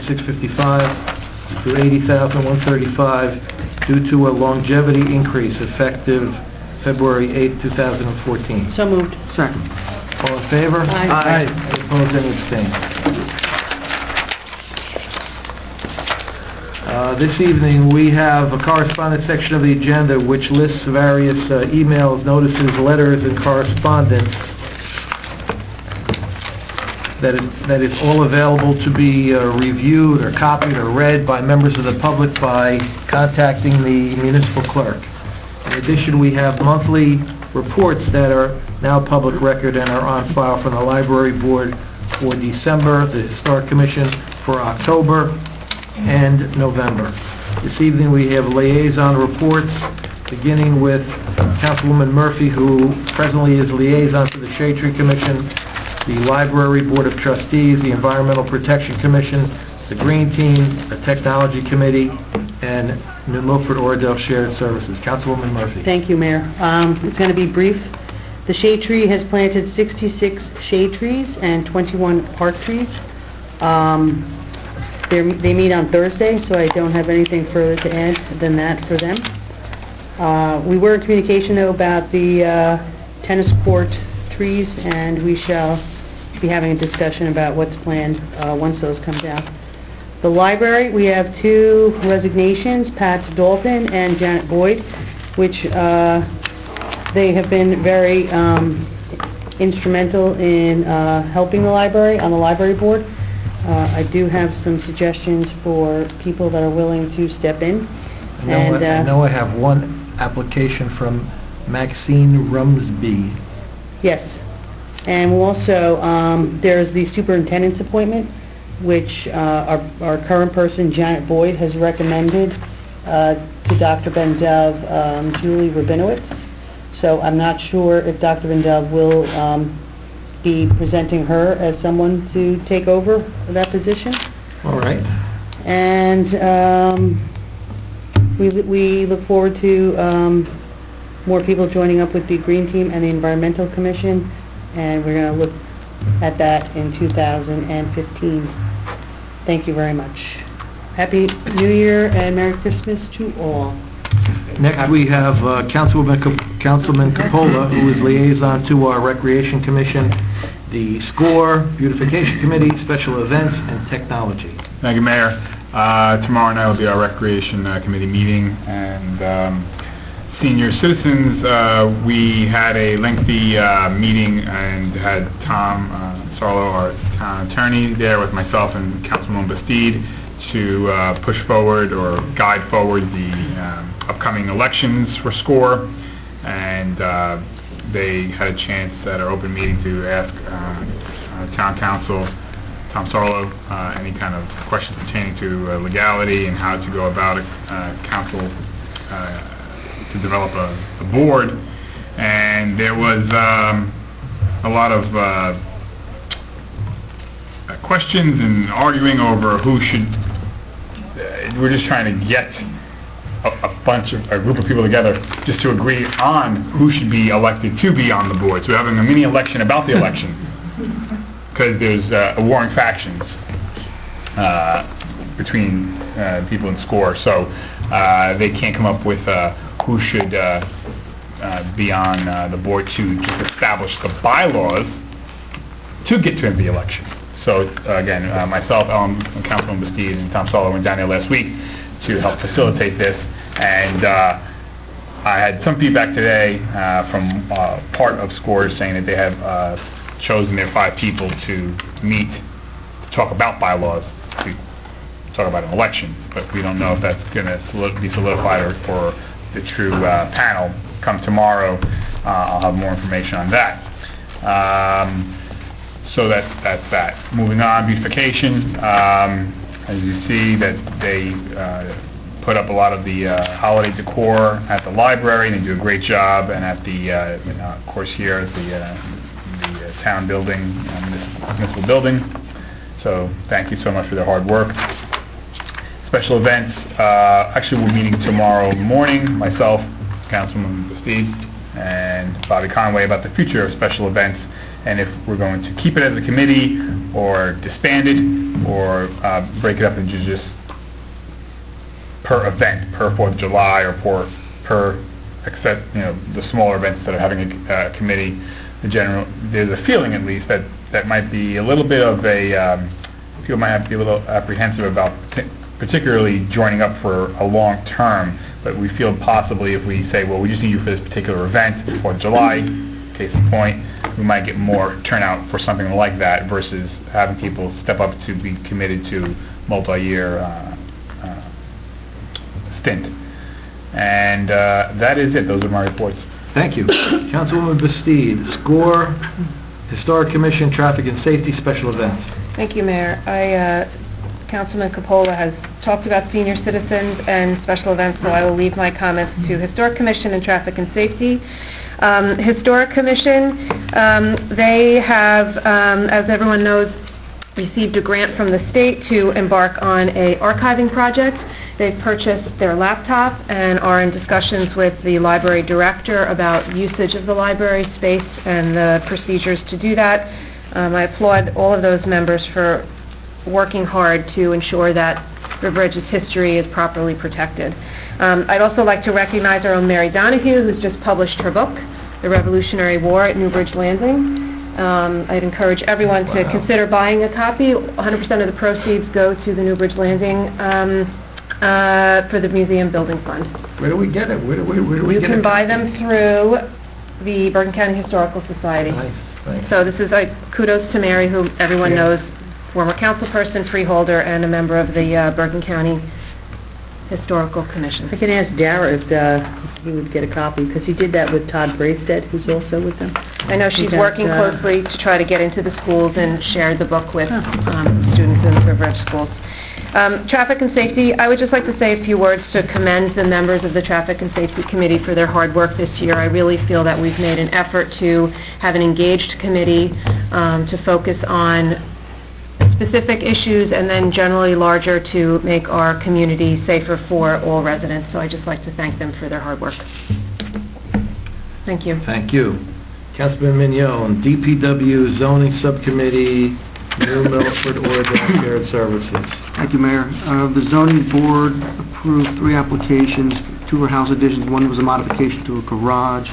to $80,135, due to a longevity increase effective February 8, 2014. So moved. Second. All in favor? Aye. Any opposed, any abstain? This evening, we have a correspondence section of the agenda which lists various emails, notices, letters, and correspondence that is all available to be reviewed or copied or read by members of the public by contacting the municipal clerk. In addition, we have monthly reports that are now public record and are on file from the Library Board for December, the Historic Commission for October, and November. This evening we have liaison reports, beginning with Councilwoman Murphy, who presently is liaison to the Shade Tree Commission, the Library Board of Trustees, the Environmental Protection Commission, the Green Team, the Technology Committee, and New Milford Oradell Shared Services. Councilwoman Murphy. Thank you, Mayor. It's going to be brief. The Shade Tree has planted 66 shade trees and 21 park trees. They meet on Thursday, so I don't have anything further to add than that for them. We were in communication, though, about the tennis court trees, and we shall be having a discussion about what's planned once those come down. The library, we have 2 resignations, Pat Dalton and Janet Boyd, which they have been very instrumental in helping the library on the library board. I do have some suggestions for people that are willing to step in. I know I have one application from Maxine Rumsby. Yes. And we'll also, there's the superintendent's appointment, which our current person, Janet Boyd, has recommended to Dr. Bendove, Julie Rabinowitz. So I'm not sure if Dr. Bendove will be presenting her as someone to take over that position. All right. And we look forward to more people joining up with the Green Team and the Environmental Commission, and we're going to look at that in 2015. Thank you very much. Happy New Year and Merry Christmas to all. Next, we have Councilman Coppola, who is liaison to our Recreation Commission, the SCORE, Beautification Committee, Special Events, and Technology. Thank you, Mayor. Tomorrow night will be our Recreation Committee meeting, and senior citizens, we had a lengthy meeting and had Tom Sarlo, our town attorney, there with myself and Councilwoman Bastide to push forward or guide forward the upcoming elections for SCORE, and they had a chance at our open meeting to ask Town Council Tom Sarlo any kind of questions pertaining to legality and how to go about it, council to develop a board. And there was a lot of questions and arguing over who should. We're just trying to get a group of people together just to agree on who should be elected to be on the board. So we're having a mini election about the election, because there's warring factions between people in SCORE. So they can't come up with who should be on the board to just establish the bylaws to get to the election. So again, myself, Councilman Bastide, and Tom Solo went down there last week to help facilitate this, and I had some feedback today from part of SCORE saying that they have chosen their 5 people to meet to talk about bylaws, to talk about an election, but we don't know if that's going to be solidified or the true panel. Come tomorrow, I'll have more information on that. So that's that. Moving on, beautification. As you see, that they put up a lot of the holiday decor at the library, and they do a great job, and at the, of course, here at the town building, municipal building. So thank you so much for their hard work. Special events. Actually, we're meeting tomorrow morning, myself, Councilman Bastide, and Bobby Conway, about the future of special events, and if we're going to keep it as a committee or disband it or break it up into just per event, per 4th of July, or per except the smaller events that are having a committee. There's a feeling, at least, that might be a little bit of a people might have to be a little apprehensive about particularly joining up for a long term, but we feel possibly if we say, well, we just need you for this particular event, 4th of July, case in point, we might get more turnout for something like that versus having people step up to be committed to multi-year stint. And that is it. Those are my reports. Thank you. Councilwoman Bastide, SCORE, Historic Commission, Traffic and Safety, Special Events. Thank you, Mayor. Councilman Coppola has talked about senior citizens and special events, so I will leave my comments to Historic Commission and Traffic and Safety. Historic Commission, they have, as everyone knows, received a grant from the state to embark on a archiving project. They've purchased their laptop and are in discussions with the library director about usage of the library space and the procedures to do that. I applaud all of those members for working hard to ensure that River Edge's history is properly protected. I'd also like to recognize our own Mary Donahue, who's just published her book, The Revolutionary War at Newbridge Landing. I'd encourage everyone to consider buying a copy. 100% of the proceeds go to the Newbridge Landing for the Museum Building Fund. Where do we get it? Where do we You get it? can buy them through the Bergen County Historical Society. Nice. So this is kudos to Mary, who everyone knows, former councilperson, freeholder, and a member of the Bergen County Historical Commission. I can ask Dara if he would get a copy, because he did that with Todd Bracestead, who's also with them. I know she's working closely to try to get into the schools and share the book with students in the River Edge schools. Traffic and Safety, I would just like to say a few words to commend the members of the Traffic and Safety Committee for their hard work this year. I really feel that we've made an effort to have an engaged committee to focus on specific issues and then generally larger to make our community safer for all residents. So I'd just like to thank them for their hard work. Thank you. Thank you. Councilman Mignon, DPW Zoning Subcommittee, New Milford, Oregon Shared Services. Thank you, Mayor. The zoning board approved 3 applications. 2 were house additions, 1 was a modification to a garage,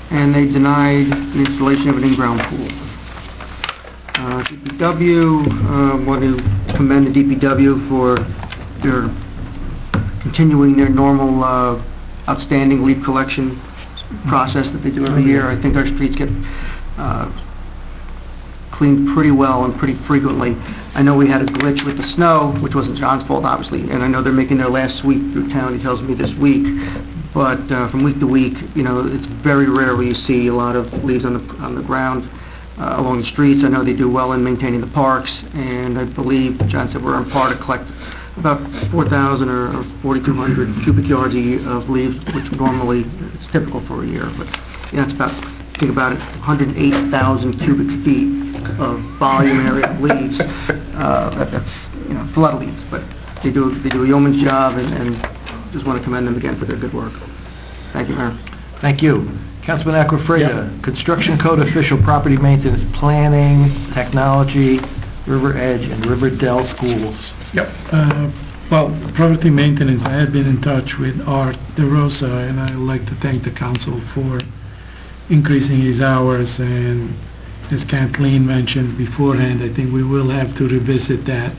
and they denied the installation of an in-ground pool. DPW, want to commend the DPW for their continuing their normal outstanding leaf collection process that they do every year. I think our streets get cleaned pretty well and pretty frequently. I know we had a glitch with the snow, which wasn't John's fault, obviously, and I know they're making their last sweep through town, he tells me, this week. But from week to week, it's very rare where you see a lot of leaves on the ground along the streets. I know they do well in maintaining the parks, and I believe John said we're on par to collect about 4,000 or 4,200 cubic yards of leaves, which normally it's typical for a year. But it's about, think about it, 108,000 cubic feet of volume area of leaves. That's it's a lot of leaves, but they do a yeoman's job, and just want to commend them again for their good work. Thank you, Mayor. Thank you. Councilman Aquafreda, Construction Code Official Property Maintenance Planning, Technology, River Edge, and Riverdale Schools. Yep. Well, property maintenance, I had been in touch with Art DeRosa, and I would like to thank the council for increasing his hours, and as Kathleen mentioned beforehand, I think we will have to revisit that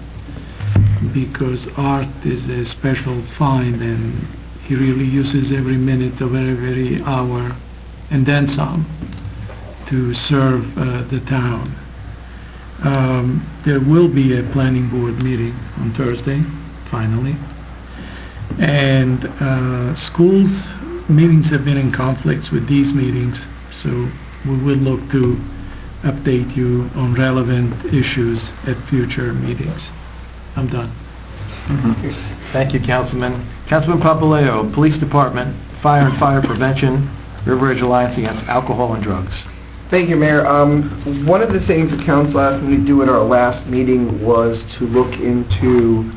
because Art is a special find, and he really uses every minute of every hour and then some to serve the town. There will be a planning board meeting on Thursday, finally. And schools meetings have been in conflicts with these meetings, so we will look to update you on relevant issues at future meetings. I'm done. Thank you, Councilman. Councilman Papaleo, Police Department, Fire and Fire Prevention, River Edge Alliance Against Alcohol and Drugs. Thank you, Mayor. One of the things the council asked me to do at our last meeting was to look into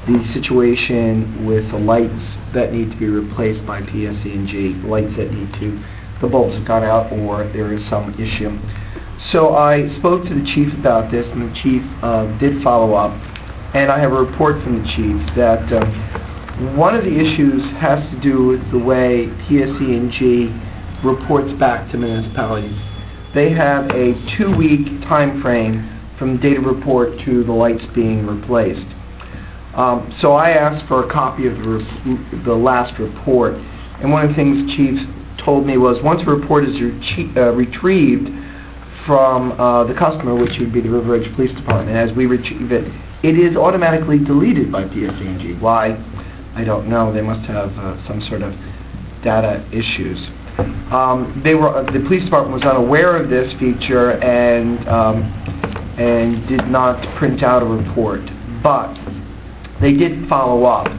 the situation with the lights that need to be replaced by PSE&G, lights that need to, the bulbs have gone out or there is some issue. So I spoke to the chief about this, and the chief did follow up, and I have a report from the chief that one of the issues has to do with the way PSE&G reports back to municipalities. They have a 2-week time frame from date of report to the lights being replaced. So I asked for a copy of the last report, and one of the things the chief told me was once a report is retrieved from the customer, which would be the River Edge Police Department, as we retrieve it, it is automatically deleted by PSE&G. Why? I don't know. They must have some sort of data issues. The police department was unaware of this feature and did not print out a report, but they did follow up,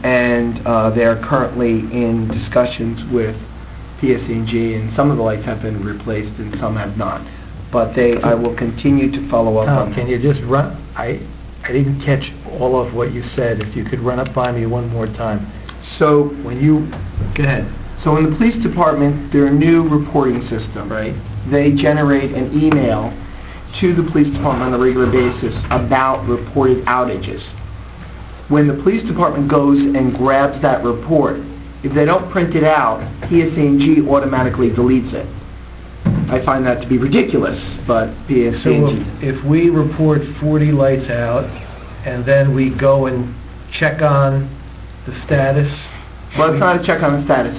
and they're currently in discussions with PSE&G, and some of the lights have been replaced and some have not. But I will continue to follow up on Can you just run, I didn't catch all of what you said. If you could run it by me one more time. So, go ahead. So in the police department, their new reporting system, Right. they generate an email to the police department on a regular basis about reported outages. When the police department goes and grabs that report, if they don't print it out, PSE&G automatically deletes it. I find that to be ridiculous, but PSE&G... So if we report 40 lights out, and then we go and check on the status... Well, it's not a check on the status.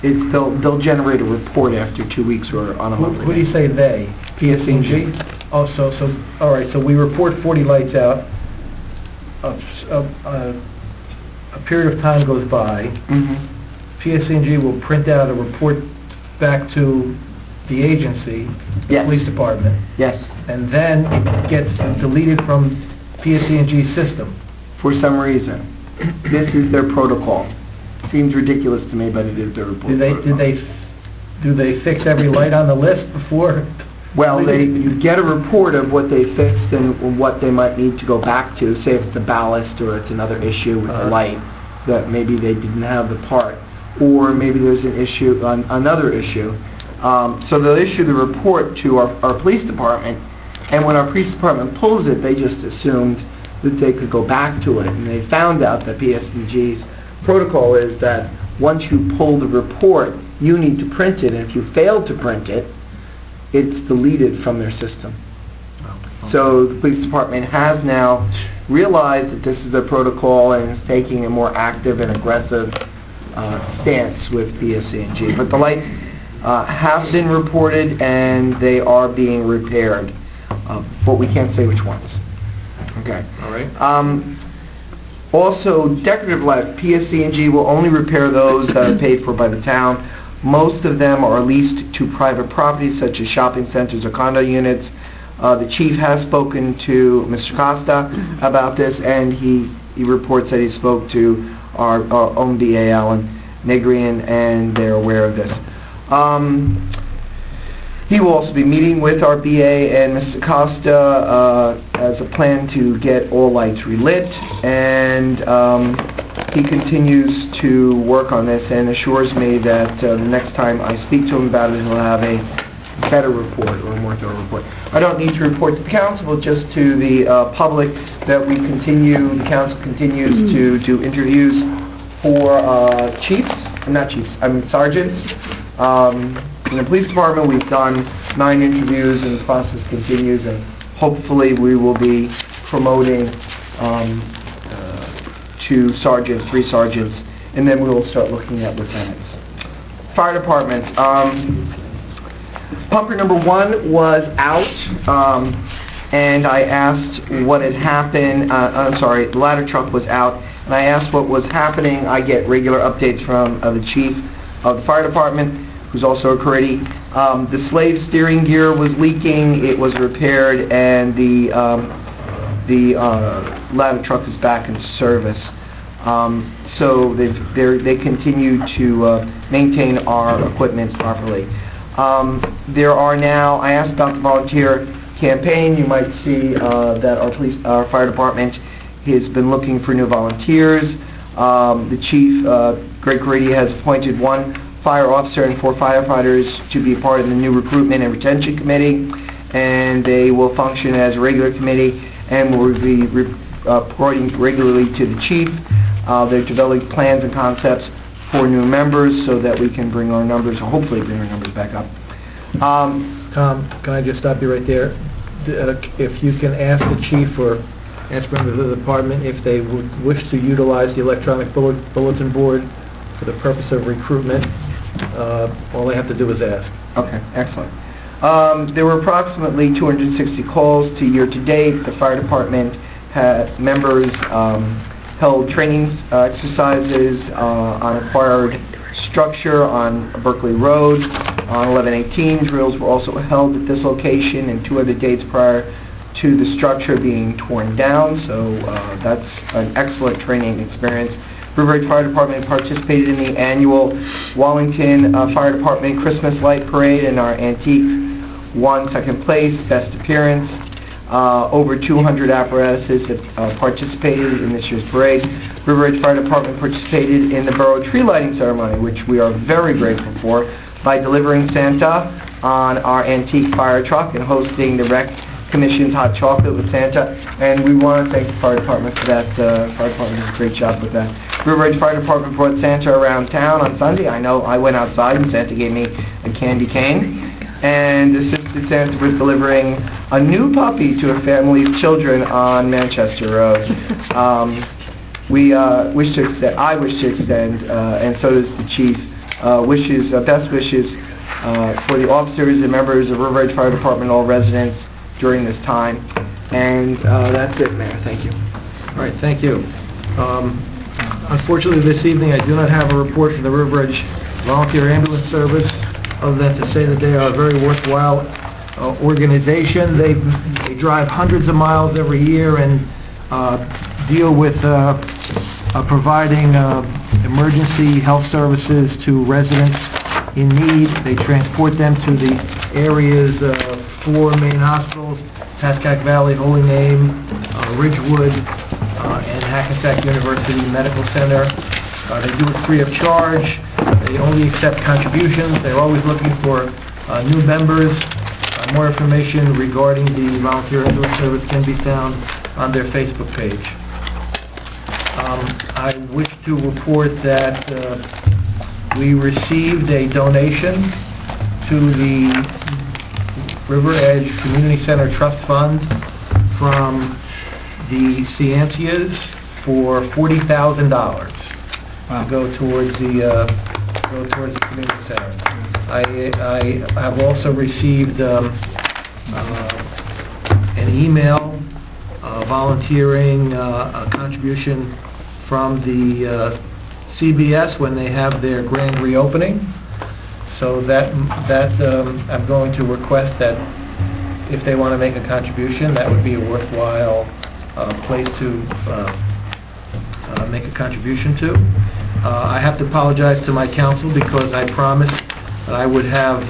They'll generate a report after 2 weeks or on a monthly basis. Who do you say they? PSE&G. Oh, all right, so we report 40 lights out. A period of time goes by. PSE&G will print out a report back to the agency, the police department. Yes. And then it gets deleted from PSE&G's system. For some reason. This is their protocol. Seems ridiculous to me, but it is their report. Do they fix every light on the list before? Well, you get a report of what they fixed and what they might need to go back to. Say if it's a ballast or it's another issue with the light that maybe they didn't have the part, or maybe there's an issue, another issue. So they'll issue the report to our police department, and when our police department pulls it, they just assumed that they could go back to it, and they found out that PSE&G's protocol is that once you pull the report, you need to print it, and if you fail to print it, it's deleted from their system. So the police department has now realized that this is their protocol and is taking a more active and aggressive stance with PSE&G. But the lights have been reported and they are being repaired, but we can't say which ones. Okay. All right. Also, decorative lights, PSE&G will only repair those that are paid for by the town. Most of them are leased to private properties such as shopping centers or condo units. The chief has spoken to Mr. Costa about this, and he reports that he spoke to our own BA, Alan Negrian, and they're aware of this. He will also be meeting with our BA and Mr. Costa as a plan to get all lights relit, and he continues to work on this and assures me that the next time I speak to him about it, he'll have a better report or a more thorough report. I don't need to report to the council, but just to the public that the council continues to do interviews for sergeants. In the police department, we've done 9 interviews, and the process continues, and hopefully we will be promoting to sergeants, 3 sergeants, and then we will start looking at lieutenants. Fire department. Pumper number 1 was out, and I asked what had happened. The ladder truck was out, and I asked what was happening. I get regular updates from the chief of the fire department, who's also a Caridi. The slave steering gear was leaking. It was repaired, and the ladder truck is back in service. So they continue to maintain our equipment properly. There are now, I asked about the volunteer campaign. You might see that our fire department has been looking for new volunteers. The chief, Greg Caridi, has appointed 1 fire officer and 4 firefighters to be part of the new recruitment and retention committee, and they will function as a regular committee and will be reporting regularly to the chief. They're developing plans and concepts for new members so that we can bring our numbers, or hopefully bring our numbers back up. Tom, can I just stop you right there? If you can ask the chief or ask members of the department if they would wish to utilize the electronic bulletin board for the purpose of recruitment, all they have to do is ask. Okay, excellent. There were approximately 260 calls year-to-date. The fire department had members held training exercises on acquired structure on Berkeley Road. On 11/18, drills were also held at this location and 2 other dates prior to the structure being torn down, so that's an excellent training experience. River Edge Fire Department participated in the annual Wallington Fire Department Christmas Light Parade, and our antique won 2nd place, best appearance. Over 200 apparatuses have participated in this year's parade. River Edge Fire Department participated in the Borough Tree Lighting Ceremony, which we are very grateful for, by delivering Santa on our antique fire truck and hosting the Rec Commission's Hot Chocolate with Santa. And we want to thank the fire department for that. The fire department does a great job with that. River Edge Fire Department brought Santa around town on Sunday. I know I went outside and Santa gave me a candy cane, and assisted Santa with delivering a new puppy to a family's children on Manchester Road. I wish to extend, and so does the chief, best wishes for the officers and members of River Edge Fire Department, all residents during this time. And that's it, Mayor. Thank you. All right, thank you. Unfortunately, this evening I do not have a report from the River Edge Volunteer Ambulance Service, other than to say that they are a very worthwhile organization. They drive hundreds of miles every year and deal with providing emergency health services to residents in need. They transport them to the area's 4 main hospitals: Pascack Valley, Holy Name, Ridgewood, and Hackensack University Medical Center. They do it free of charge. They only accept contributions. They're always looking for new members. More information regarding the volunteer ambulance service can be found on their Facebook page. I wish to report that we received a donation to the River Edge Community Center Trust Fund from the Ciancias for $40,000 to go towards the community center. I have also received an email volunteering a contribution from the CBS when they have their grand reopening. So that I'm going to request that if they want to make a contribution, that would be a worthwhile place to make a contribution to. I have to apologize to my council because I promised that I would have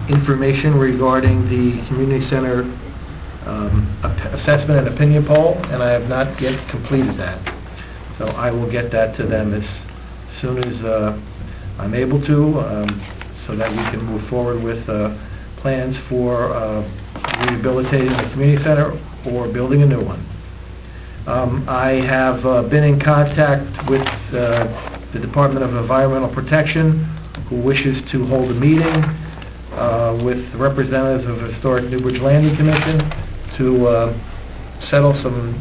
information regarding the community center assessment and opinion poll, and I have not yet completed that. So I will get that to them as soon as I'm able to, so that we can move forward with plans for rehabilitating the community center or building a new one. I have been in contact with the Department of Environmental Protection, who wishes to hold a meeting with representatives of the Historic Newbridge Landing Commission to settle some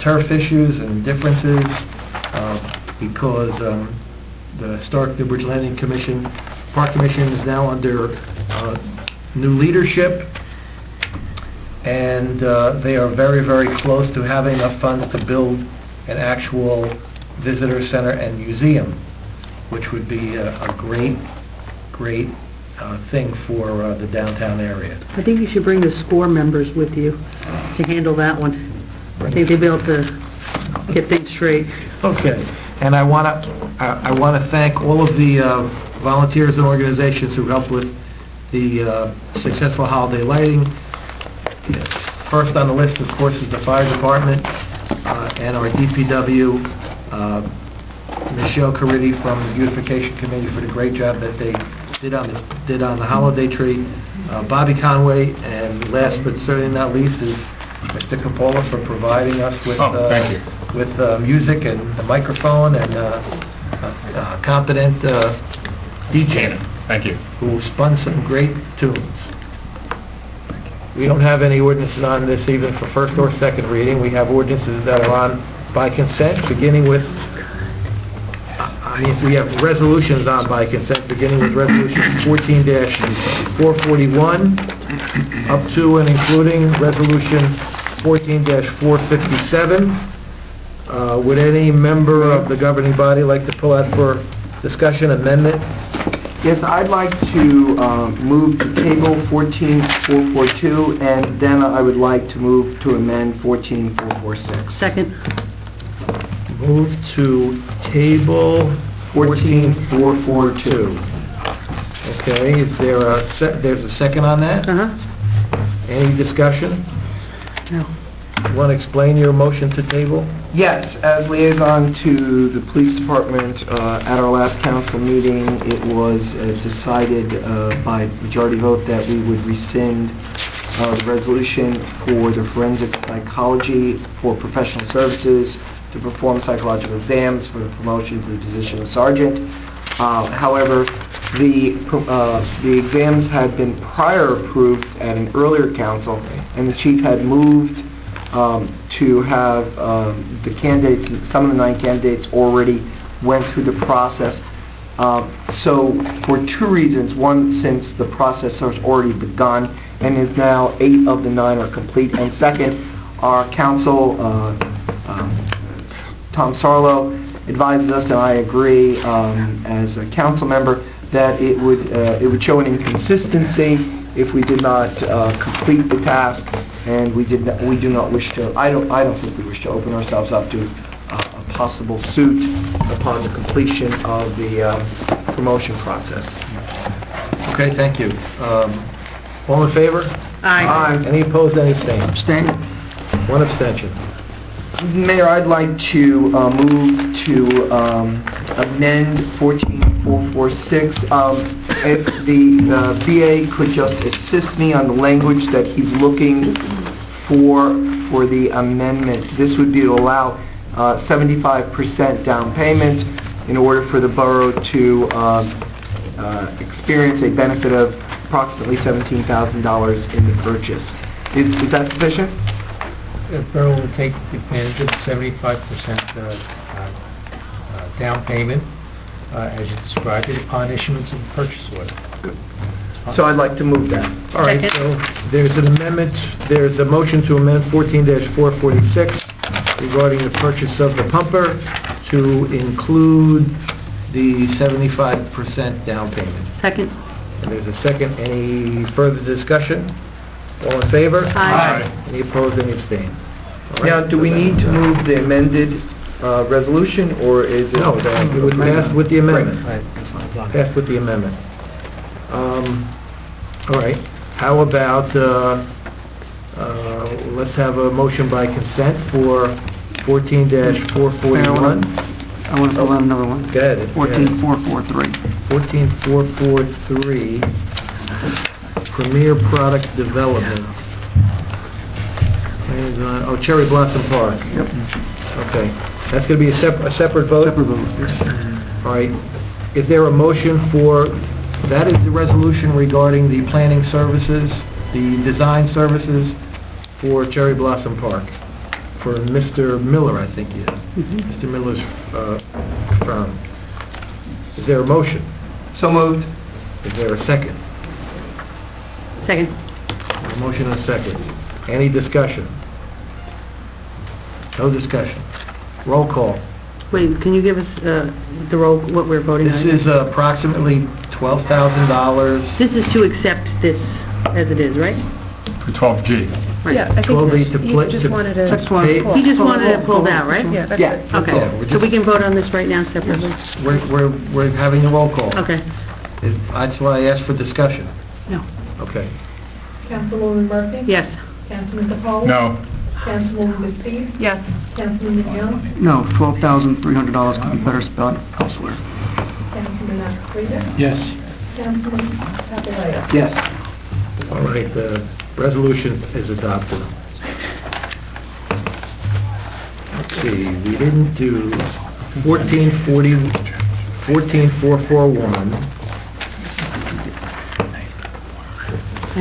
turf issues and differences, because the Historic Newbridge Landing Commission, Park Commission, is now under new leadership, and they are very, very close to having enough funds to build an actual visitor center and museum, which would be a great thing for the downtown area. I think you should bring the SCORE members with you to handle that one. I think they'd be able to get things straight. Okay, and I want to thank all of the volunteers and organizations who helped with the successful holiday lighting. First on the list, of course, is the fire department and our DPW, Michelle Caridi from the Beautification Committee, for the great job that they did on the holiday tree. Bobby Conway, and last but certainly not least is Mr. Capola for providing us with music and a microphone and a competent DJ. Thank you. Who spun some great tunes. We don't have any ordinances on this evening for first or second reading. We have ordinances that are on by consent, beginning with, we have resolutions on by consent, beginning with Resolution 14-441, up to and including Resolution 14-457. Would any member of the governing body like to pull out for discussion amendment? Yes, I'd like to move to table 14-442, and then I would like to move to amend 14-446. Second. Move to table 14-442. Okay, is there there's a second on that? Any discussion? No. You want to explain your motion to table? Yes, as liaison to the police department, at our last council meeting, it was decided by majority vote that we would rescind the resolution for the forensic psychology for professional services to perform psychological exams for the promotion to the position of sergeant. However, the exams had been prior approved at an earlier council, and the chief had moved to have the candidates, some of the 9 candidates already went through the process. So for 2 reasons: one, since the process has already begun and is now 8 of the 9 are complete, and second, our council, Tom Sarlo, advises us, and I agree as a council member, that it would show an inconsistency if we did not complete the task, and we do not wish to. I don't think we wish to open ourselves up to a possible suit upon the completion of the promotion process. Okay, thank you. All in favor? Aye. Any opposed? Any abstained? Abstain. 1 abstention. Mayor, I'd like to move to amend 14-446. If the VA could just assist me on the language that he's looking for the amendment. This would be to allow 75% down payment in order for the borough to experience a benefit of approximately $17,000 in the purchase. Is that sufficient? The borough will take advantage of the 75% down payment, as you described it, upon issuance of the purchase order. So I'd like to move that. All right, so there's an amendment, there's a motion to amend 14-446 regarding the purchase of the pumper to include the 75% down payment. Second. And there's a second. Any further discussion? All in favor? Aye. Any opposed, any abstained? All right, Now, do we need to move the amended resolution, or is it... No, it would pass with the amendment. Right. Pass with the amendment. All right. How about, let's have a motion by consent for 14-441. I want to fill out another one. Go ahead. 14443. 14443, Premier Product Development. Oh, Cherry Blossom Park. Yep. Okay. That's going to be a separate vote? Separate vote, yes. All right. Is there a motion for, that is the resolution regarding the planning services, the design services for Cherry Blossom Park, for Mr. Miller, I think he is. Mr. Miller's firm. Is there a motion? So moved. Is there a second? Second. A motion and a second. Any discussion? No discussion. Roll call. Wait, can you give us the roll, what we're voting on? This is approximately $12,000. This is to accept this as it is, right? For 12G. Right. Yeah, I think 12 to he play- just to wanted to... He just wanted it pulled out, right? Yeah, that's Yeah. it. Okay, we're so we just- can vote on this right now separately? We're having a roll call. Okay. That's why I asked for discussion. No. Okay. Councilwoman Murphy? Yes. Councilman DePaul? No. Councilwoman Steve? Yes. Councilman Young? No, $12,300 could be better spent elsewhere. Councilman Fraser? Yes. Councilman Papalato? Yes. All right, the resolution is adopted. Let's see, we didn't do 14441. I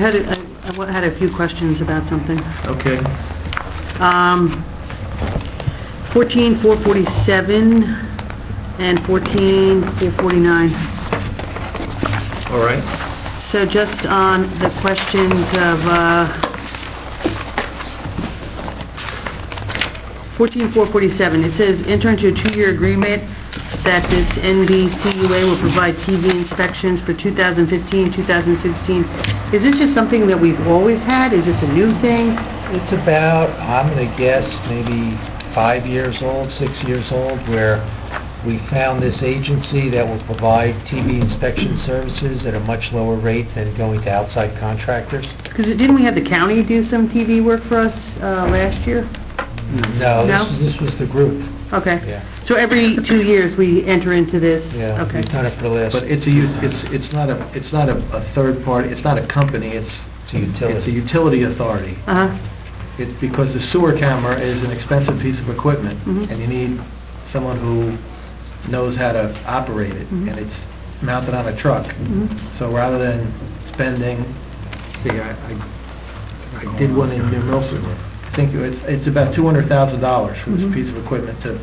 had a few questions about something. Okay. 14447 and 14449. All right. So just on the questions of 14447, it says enter into a 2-year agreement that this NBCUA will provide TV inspections for 2015, 2016. Is this just something that we've always had? Is this a new thing? It's about, I'm going to guess, maybe 5 years old, 6 years old, where we found this agency that will provide TV inspection services at a much lower rate than going to outside contractors. Because didn't we have the county do some TV work for us last year? No, No? this was the group. Okay. Yeah. So every 2 years we enter into this? Yeah, Okay. we've done it for the last... But it's not a third party, it's not a company, it's a utility. It's a utility authority. Uh-huh. It's because the sewer camera is an expensive piece of equipment, and you need someone who knows how to operate it, and it's mounted on a truck. So rather than spending, see, I did one in New Milford. I think it's about $200,000 for this piece of equipment to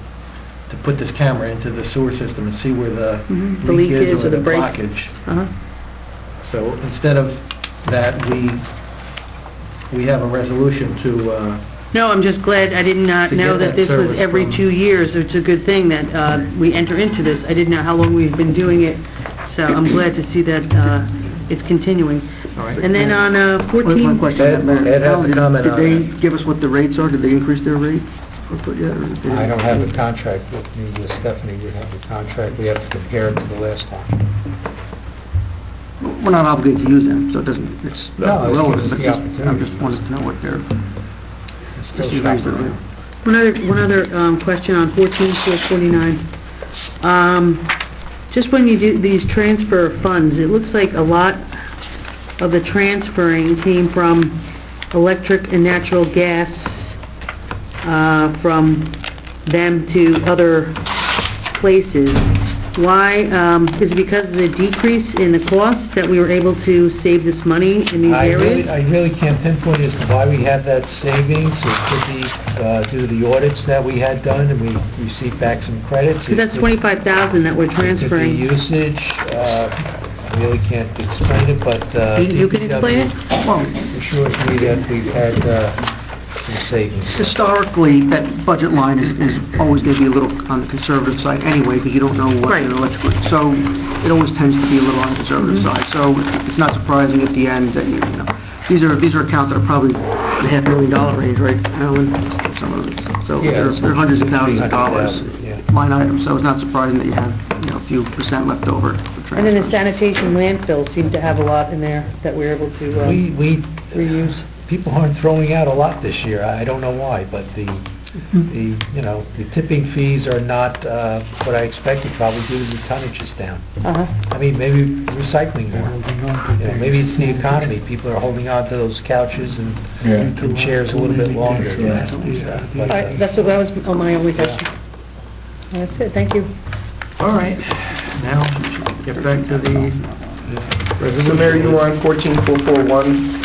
put this camera into the sewer system and see where the leak is or the break. blockage. Uh-huh. So instead of that, we have a resolution to No, I'm just glad, I did not To know get that that this was service every from- 2 years. It's a good thing that we enter into this. I didn't know how long we've been doing it, so I'm glad to see that it's continuing. All right. And then on One 14... question. Ed has a comment on Did they give us what the rates are? Did they increase their rate? I don't have the contract with me. Stephanie would have the contract. We have to compare it to the last time. We're not obligated to use them, so it doesn't, it's No, it relevant, gives us but the I opportunity. just wanted to know what their... It's still Just raised shopping their around. One other question on 14449. Just when you do these transfer funds, it looks like a lot of the transferring came from electric and natural gas, from them to other places. Why, is it because of the decrease in the cost that we were able to save this money in these areas? I really can't pinpoint as to why we had that savings. It could be due to the audits that we had done, and we received back some credits. Because that's $25,000 that we're It could transferring. be usage. I really can't explain it, but... You can explain it? Well, assures me that we've had some savings. historically, that budget line is always going to be a little on the conservative side anyway, because you don't know what Right. your electrical... So it always tends to be a little on the conservative side. So it's not surprising at the end that, you know, these are accounts that are probably in the $500,000 range, right, Alan? Some of them. So Yeah, they're hundreds of thousands of dollars yeah. line items, so it's not surprising that you have, you know, a few percent left over for And then the transfers. sanitation landfill seemed to have a lot in there that we're able to We reuse. people aren't throwing out a lot this year. I don't know why, but the The tipping fees are not what I expected, probably due to the tonnage is down. I mean, maybe recycling more. Maybe it's the economy. People are holding on to those couches and chairs a little bit longer. All right, that was my only question. That's it, thank you. All right, now get back to the So Mayor, you were on 14441.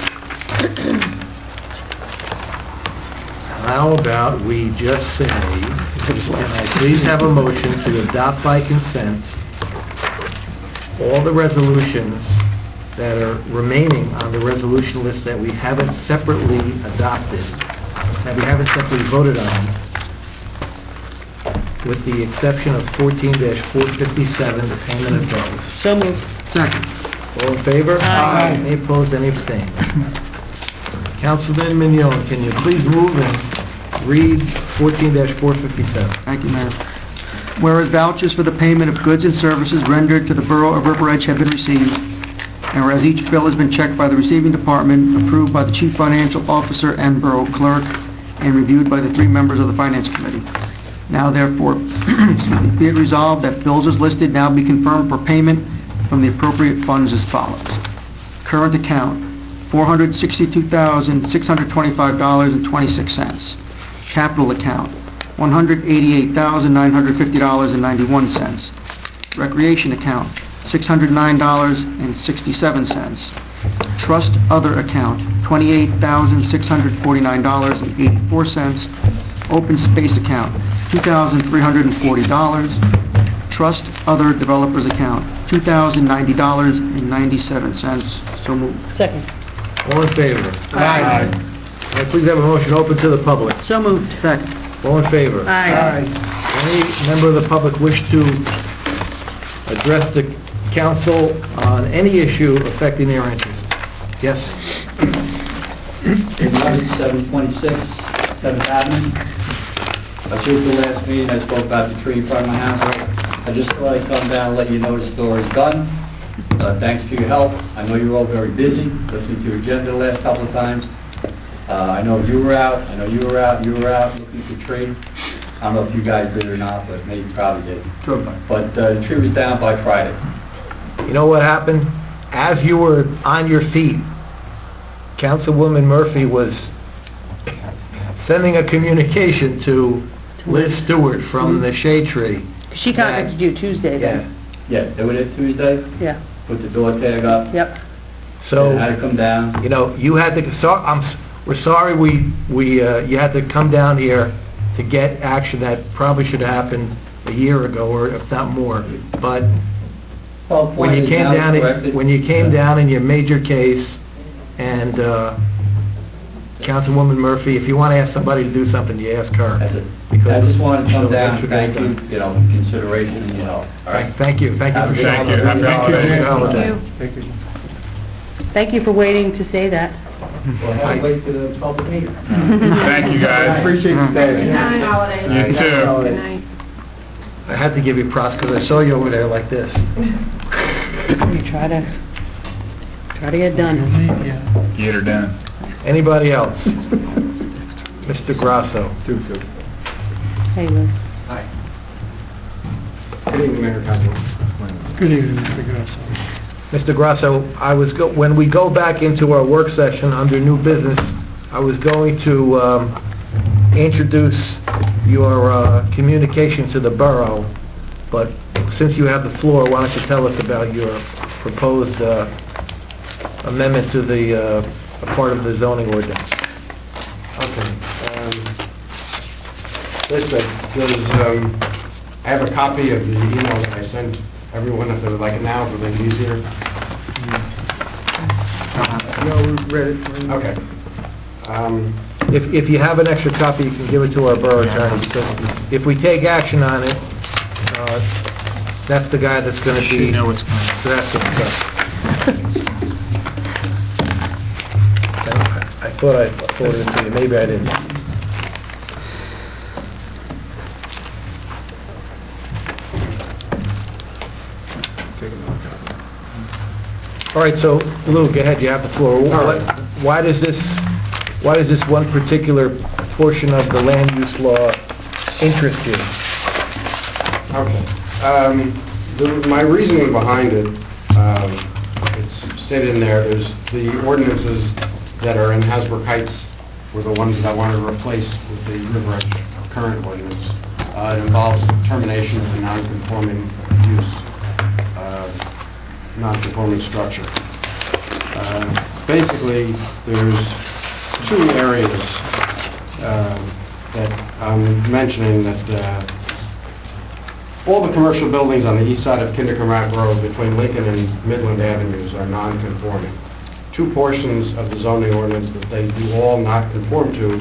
How about we just say, can I please have a motion to adopt by consent all the resolutions that are remaining on the resolution list that we haven't separately adopted, that we haven't separately voted on, with the exception of 14-457, the payment of bills. So moved. Second. All in favor? Aye. Any opposed, any abstained? Councilman Mignon, can you please move and read 14-457? Thank you, Mayor. Whereas vouchers for the payment of goods and services rendered to the Borough of River Edge have been received, and whereas each bill has been checked by the receiving department, approved by the Chief Financial Officer and Borough Clerk, and reviewed by the 3 members of the Finance Committee. Now therefore, be it resolved that bills as listed now be confirmed for payment from the appropriate funds as follows. Current account, $462,625.26. Capital account, $188,950.91. Recreation account, $609.67. Trust other account, $28,649.84. Open space account, $2,340. Trust other developers account, $2,090.97. So moved. Second. All in favor? Aye. Can I please have a motion open to the public? So moved. Second. All in favor? Aye. Any member of the public wish to address the council on any issue affecting their interest? Yes? Notice 726, 7th Avenue. I was here at the last meeting, I spoke about the tree in front of my house. I just thought I'd come down and let you know the story's done. Thanks for your help. I know you're all very busy, listening to your agenda the last couple of times. I know you were out, you were out looking for the tree. I don't know if you guys did or not, but maybe you probably did. Sure. But the tree was down by Friday. You know what happened? As you were on your feet, Councilwoman Murphy was sending a communication to Liz Stewart from the Shade Tree. She contacted you Tuesday then? Yeah, they were there Tuesday, Yeah. put the door tag up. Yep. So, It had to come down. you had to, we're sorry you had to come down here to get action that probably should have happened a year ago, or if not more. But Well, when point you is came now down, corrected. and you made your case, and Councilwoman Murphy, if you want to ask somebody to do something, you ask her. That's it. Because I just wanted to come she'll down, get thank you, done. consideration and your help. All right? Thank you for Have a good showing holiday. up. Happy holiday. Thank you. Thank you for waiting to say that. Well, have to wait for the public meeting. Thank you, guys. Appreciate you staying. Good night. Holiday. You too. Good night. I had to give you props because I saw you over there like this. You try to get it done. Get her done. Anybody else? Mr. Grasso. Hey, Lou. Good evening, Mayor and Council. Good evening, Mr. Grasso. Mr. Grasso, when we go back into our work session under new business, I was going to introduce your communication to the borough, but since you have the floor, why don't you tell us about your proposed amendment to the part of the zoning ordinance? Okay. Listen, I have a copy of the email that I sent everyone, if they would like it now, for them easier. No, we read it. Okay. If you have an extra copy, you can give it to our borough attorney, because if we take action on it, that's the guy that's going to be... Should know what's coming. That's the stuff. I thought I forwarded it to you, maybe I didn't. All right, so Lou, go ahead, you have the floor. Why does this one particular portion of the land use law interest you? Okay. My reasoning behind it, it's stated in there, there's the ordinances that are in Hasbrook Heights were the ones that I wanted to replace with the River Edge current ordinance. It involves termination of the non-conforming use, non-conforming structure. Basically, there's two areas that I'm mentioning that all the commercial buildings on the east side of Kindercamack Road between Lincoln and Midland Avenues are non-conforming. Two portions of the zoning ordinance that they do all not conform to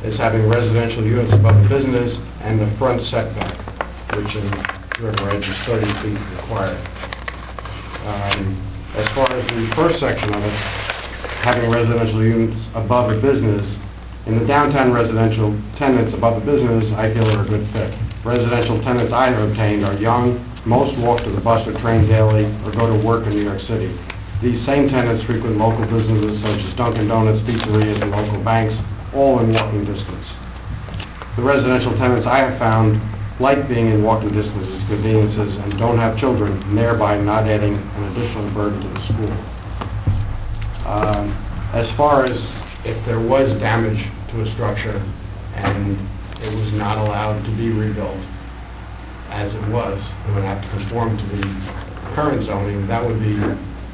is having residential units above the business and the front setback, which in River Edge is 30 feet required. As far as the first section of it, having residential units above a business, in the downtown residential tenants above the business, I feel are a good fit. Residential tenants I have obtained are young, most walk to the bus or train daily or go to work in New York City. These same tenants frequent local businesses such as Dunkin' Donuts, pizzerias, and local banks, all in walking distance. The residential tenants I have found like being in walking distances, conveniences, and don't have children, and thereby not adding an additional burden to the school. As far as if there was damage to a structure and it was not allowed to be rebuilt as it was, it would have to conform to the current zoning. That would be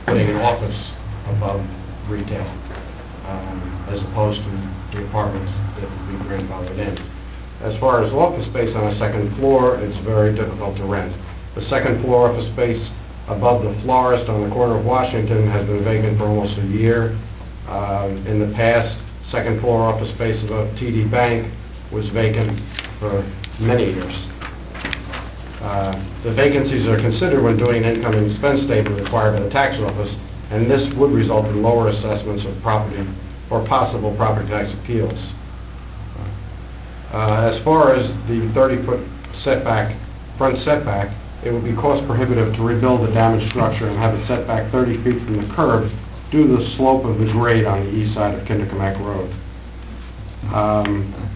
putting an office above retail, as opposed to the apartments that would be grandfathered in. As far as office space on a second floor, it's very difficult to rent. The second floor office space above the florist on the corner of Washington has been vacant for almost a year. In the past, second floor office space above TD Bank was vacant for many years. The vacancies are considered when doing an income and expense statement required by the tax office, and this would result in lower assessments of property or possible property tax appeals. As far as the 30-foot setback, front setback, it would be cost prohibitive to rebuild the damaged structure and have it set back 30 feet from the curb due to the slope of the grade on the east side of Kindercamack Road.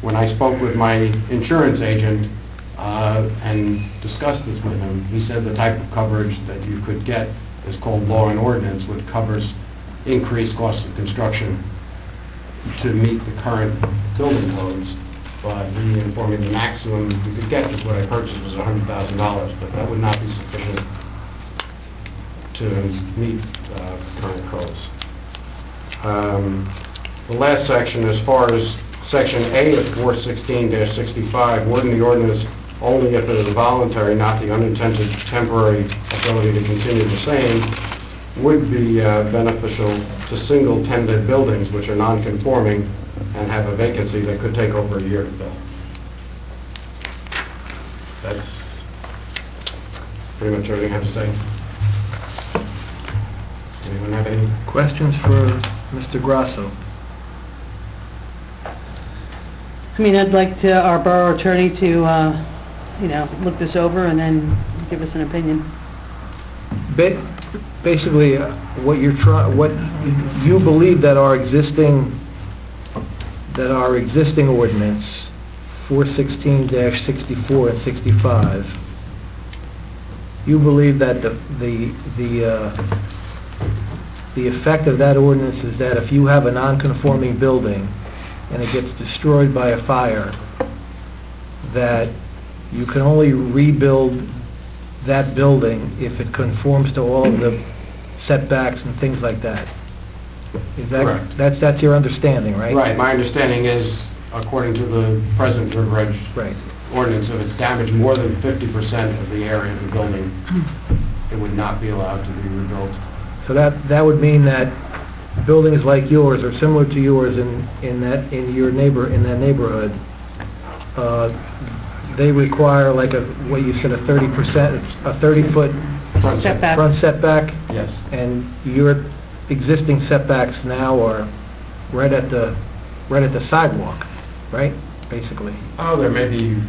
When I spoke with my insurance agent and discussed this with him, he said the type of coverage that you could get is called law and ordinance, which covers increased costs of construction to meet the current building codes. But he informed me the maximum you could get is what I purchased was $100,000, but that would not be sufficient to meet current codes. The last section, as far as Section A of 416-65, wording the ordinance only if it is voluntary, not the unintended temporary ability to continue the same, would be beneficial to single-tenanted buildings which are non-conforming and have a vacancy that could take over a year to fill. That's pretty much everything I have to say. Anyone have any questions for Mr. Grasso? I mean, I'd like our borough attorney to, look this over and then give us an opinion. Basically, what you believe that our existing ordinance 416-64 and 65, you believe that the effect of that ordinance is that if you have a non-conforming building and it gets destroyed by a fire, that you can only rebuild that building if it conforms to all of the setbacks and things like that. Is that correct? That's your understanding, right? Right. My understanding is, according to the present River Edge ordinance, if it's damaged more than 50% of the area of the building, it would not be allowed to be rebuilt. So that would mean that buildings like yours or similar to yours in that neighborhood, they require like what you said, a 30-foot front setback. Yes. And your existing setbacks now are right at the sidewalk, right? Basically. Oh, there may be,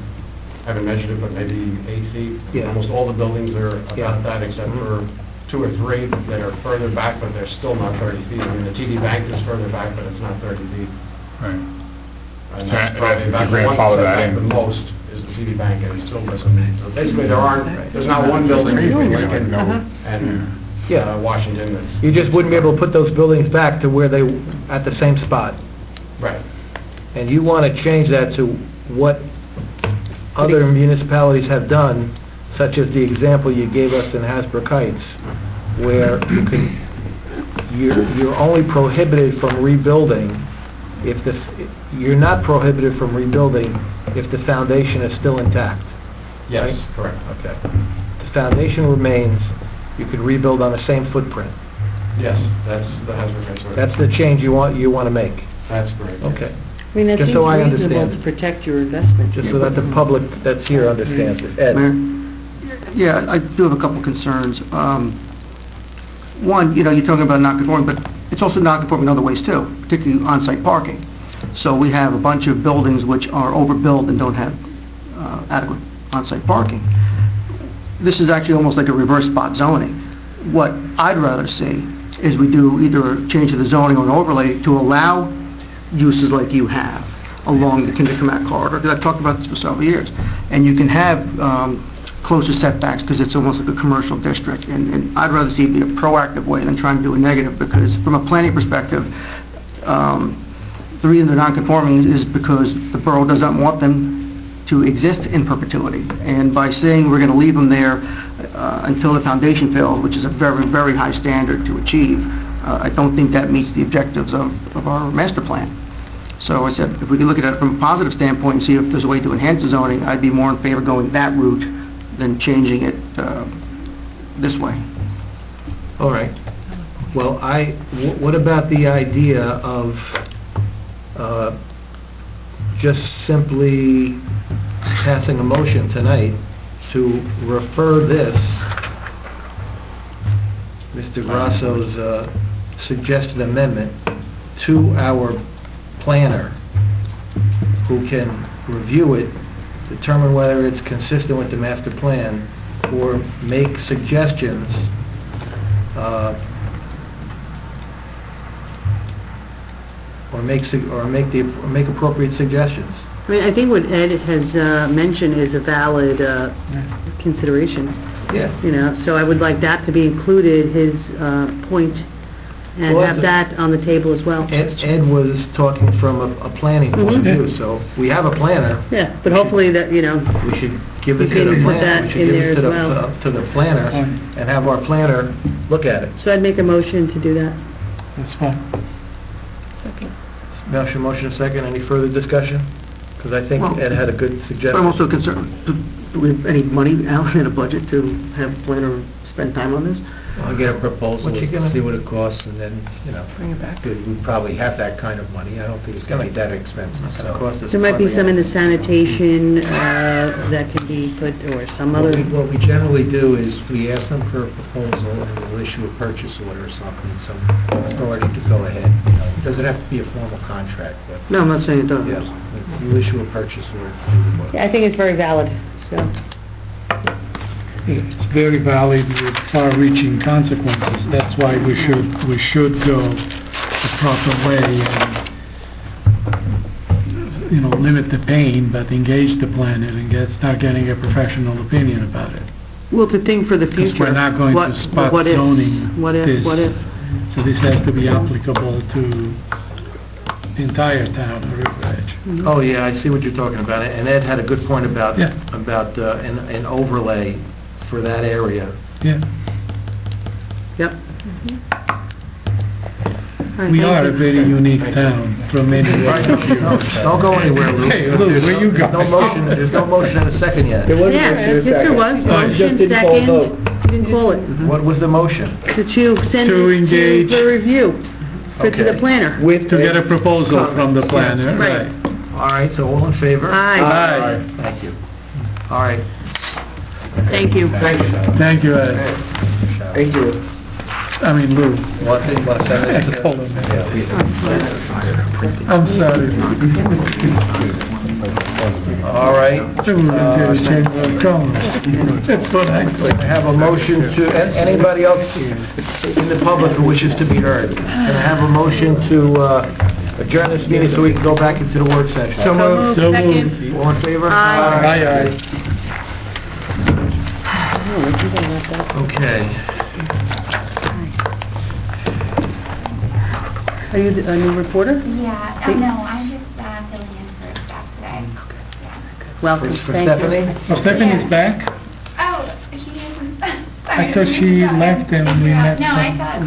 I haven't measured it, but maybe 8 feet. Yeah. Almost all the buildings are about that, except for 2 or 3 that are further back, but they're still not 30 feet. I mean, the TD Bank is further back, but it's not 30 feet. Right. And So that's that- probably that's about your the one grandfather that setback in. the most is the TD Bank, and it still doesn't meet. So basically, there's not one building between Lincoln and Washington that's... You just wouldn't be able to put those buildings back to where they, at the same spot. Right. And you want to change that to what other municipalities have done, such as the example you gave us in Hasbrook Heights, where you're only prohibited from rebuilding you're not prohibited from rebuilding if the foundation is still intact. Yes, right? correct. Okay. The foundation remains, you could rebuild on the same footprint. Yes, that's the Hasbrook Heights ordinance. That's the change you want to make. That's correct. Okay. I mean, that Just seems so I reasonable understand. to protect your investment. Just so that the public that's here understands it. Ed? Mayor? Yeah, I do have a couple concerns. One, you're talking about non-conforming, but it's also non-conforming in other ways too, particularly on-site parking. So we have a bunch of buildings which are overbuilt and don't have adequate on-site parking. This is actually almost like a reverse spot zoning. What I'd rather see is we do either a change of the zoning or an overlay to allow uses like you have along the Kinder-Comac corridor, because I've talked about this for several years. And you can have closer setbacks because it's almost like a commercial district. And I'd rather see it be a proactive way than trying to do a negative, because from a planning perspective, the reason they're non-conforming is because the borough doesn't want them to exist in perpetuity. And by saying we're going to leave them there until the foundation fails, which is a very, very high standard to achieve, I don't think that meets the objectives of our master plan. So I said, if we can look at it from a positive standpoint and see if there's a way to enhance the zoning, I'd be more in favor of going that route than changing it this way. All right. Well, what about the idea of just simply passing a motion tonight to refer this, Mr. Grasso's suggested amendment, to our planner, who can review it, determine whether it's consistent with the master plan, or make suggestions or make appropriate suggestions. I mean, I think what Ed has mentioned is a valid consideration. Yeah. So I would like that to be included, his point, and Well, have that on the table as well. Ed was talking from a planning point of view, so we have a planner. Yeah, but hopefully that, We should give it We to the can put planner. that We should in give there it as well. to the planner and have our planner look at it. So I'd make a motion to do that. That's fine. Motion a second. Any further discussion? Because I think Ed had a good suggestion. But I'm also concerned, do we have any money out in a budget to have a planner spend time on this? I'll get a proposal, What you gonna- see what it costs, and then, Bring it back. we probably have that kind of money. I don't think it's going to be that expensive. It's gonna cost us There might be hardly some in the anything. sanitation that can be put, or some other... What we generally do is we ask them for a proposal, and we'll issue a purchase order or something, some authority to go ahead. It doesn't have to be a formal contract, but No, I'm not saying it does. yes, you issue a purchase order to do the work. Yeah, I think it's very valid, so... It's very valid with far-reaching consequences. That's why we should go the proper way and, limit the pain, but engage the planner and start getting a professional opinion about it. Well, to think for the future... Because we're not going to spot what ifs? zoning What if, this. what if? So this has to be applicable to the entire town of River Edge. Oh, yeah, I see what you're talking about. And Ed had a good point about Yeah. an overlay for that area. Yeah. Yep. We are a very unique town from many Right, points of view. don't go anywhere, Lou. Hey, Lou, where you going? There's no motion and a second yet. Yeah, yes, there was. Motion, second. You didn't call it. What was the motion? To send To it engage. to review, to the Okay. planner. To get a proposal from the planner, Right. right. All right, so all in favor? Aye. Thank you. All right. Thank you. Thank you, Ed. Thank you. I mean, Lou. Want to send this to the... Hold on. Yeah, we- I'm sorry. All right. Chamber of Commerce. That's what I I thought. have a motion to, anybody else in the public who wishes to be heard? Can I have a motion to adjourn this meeting so we can go back into the work session. So moved. Second. All in favor? Aye. Okay. Are you a new reporter? Yeah, oh, no, I'm just filling in for staff today. Welcome. For Thank Stephanie? you. Stephanie's back? Oh, she isn't. I thought she left and we met. No, I thought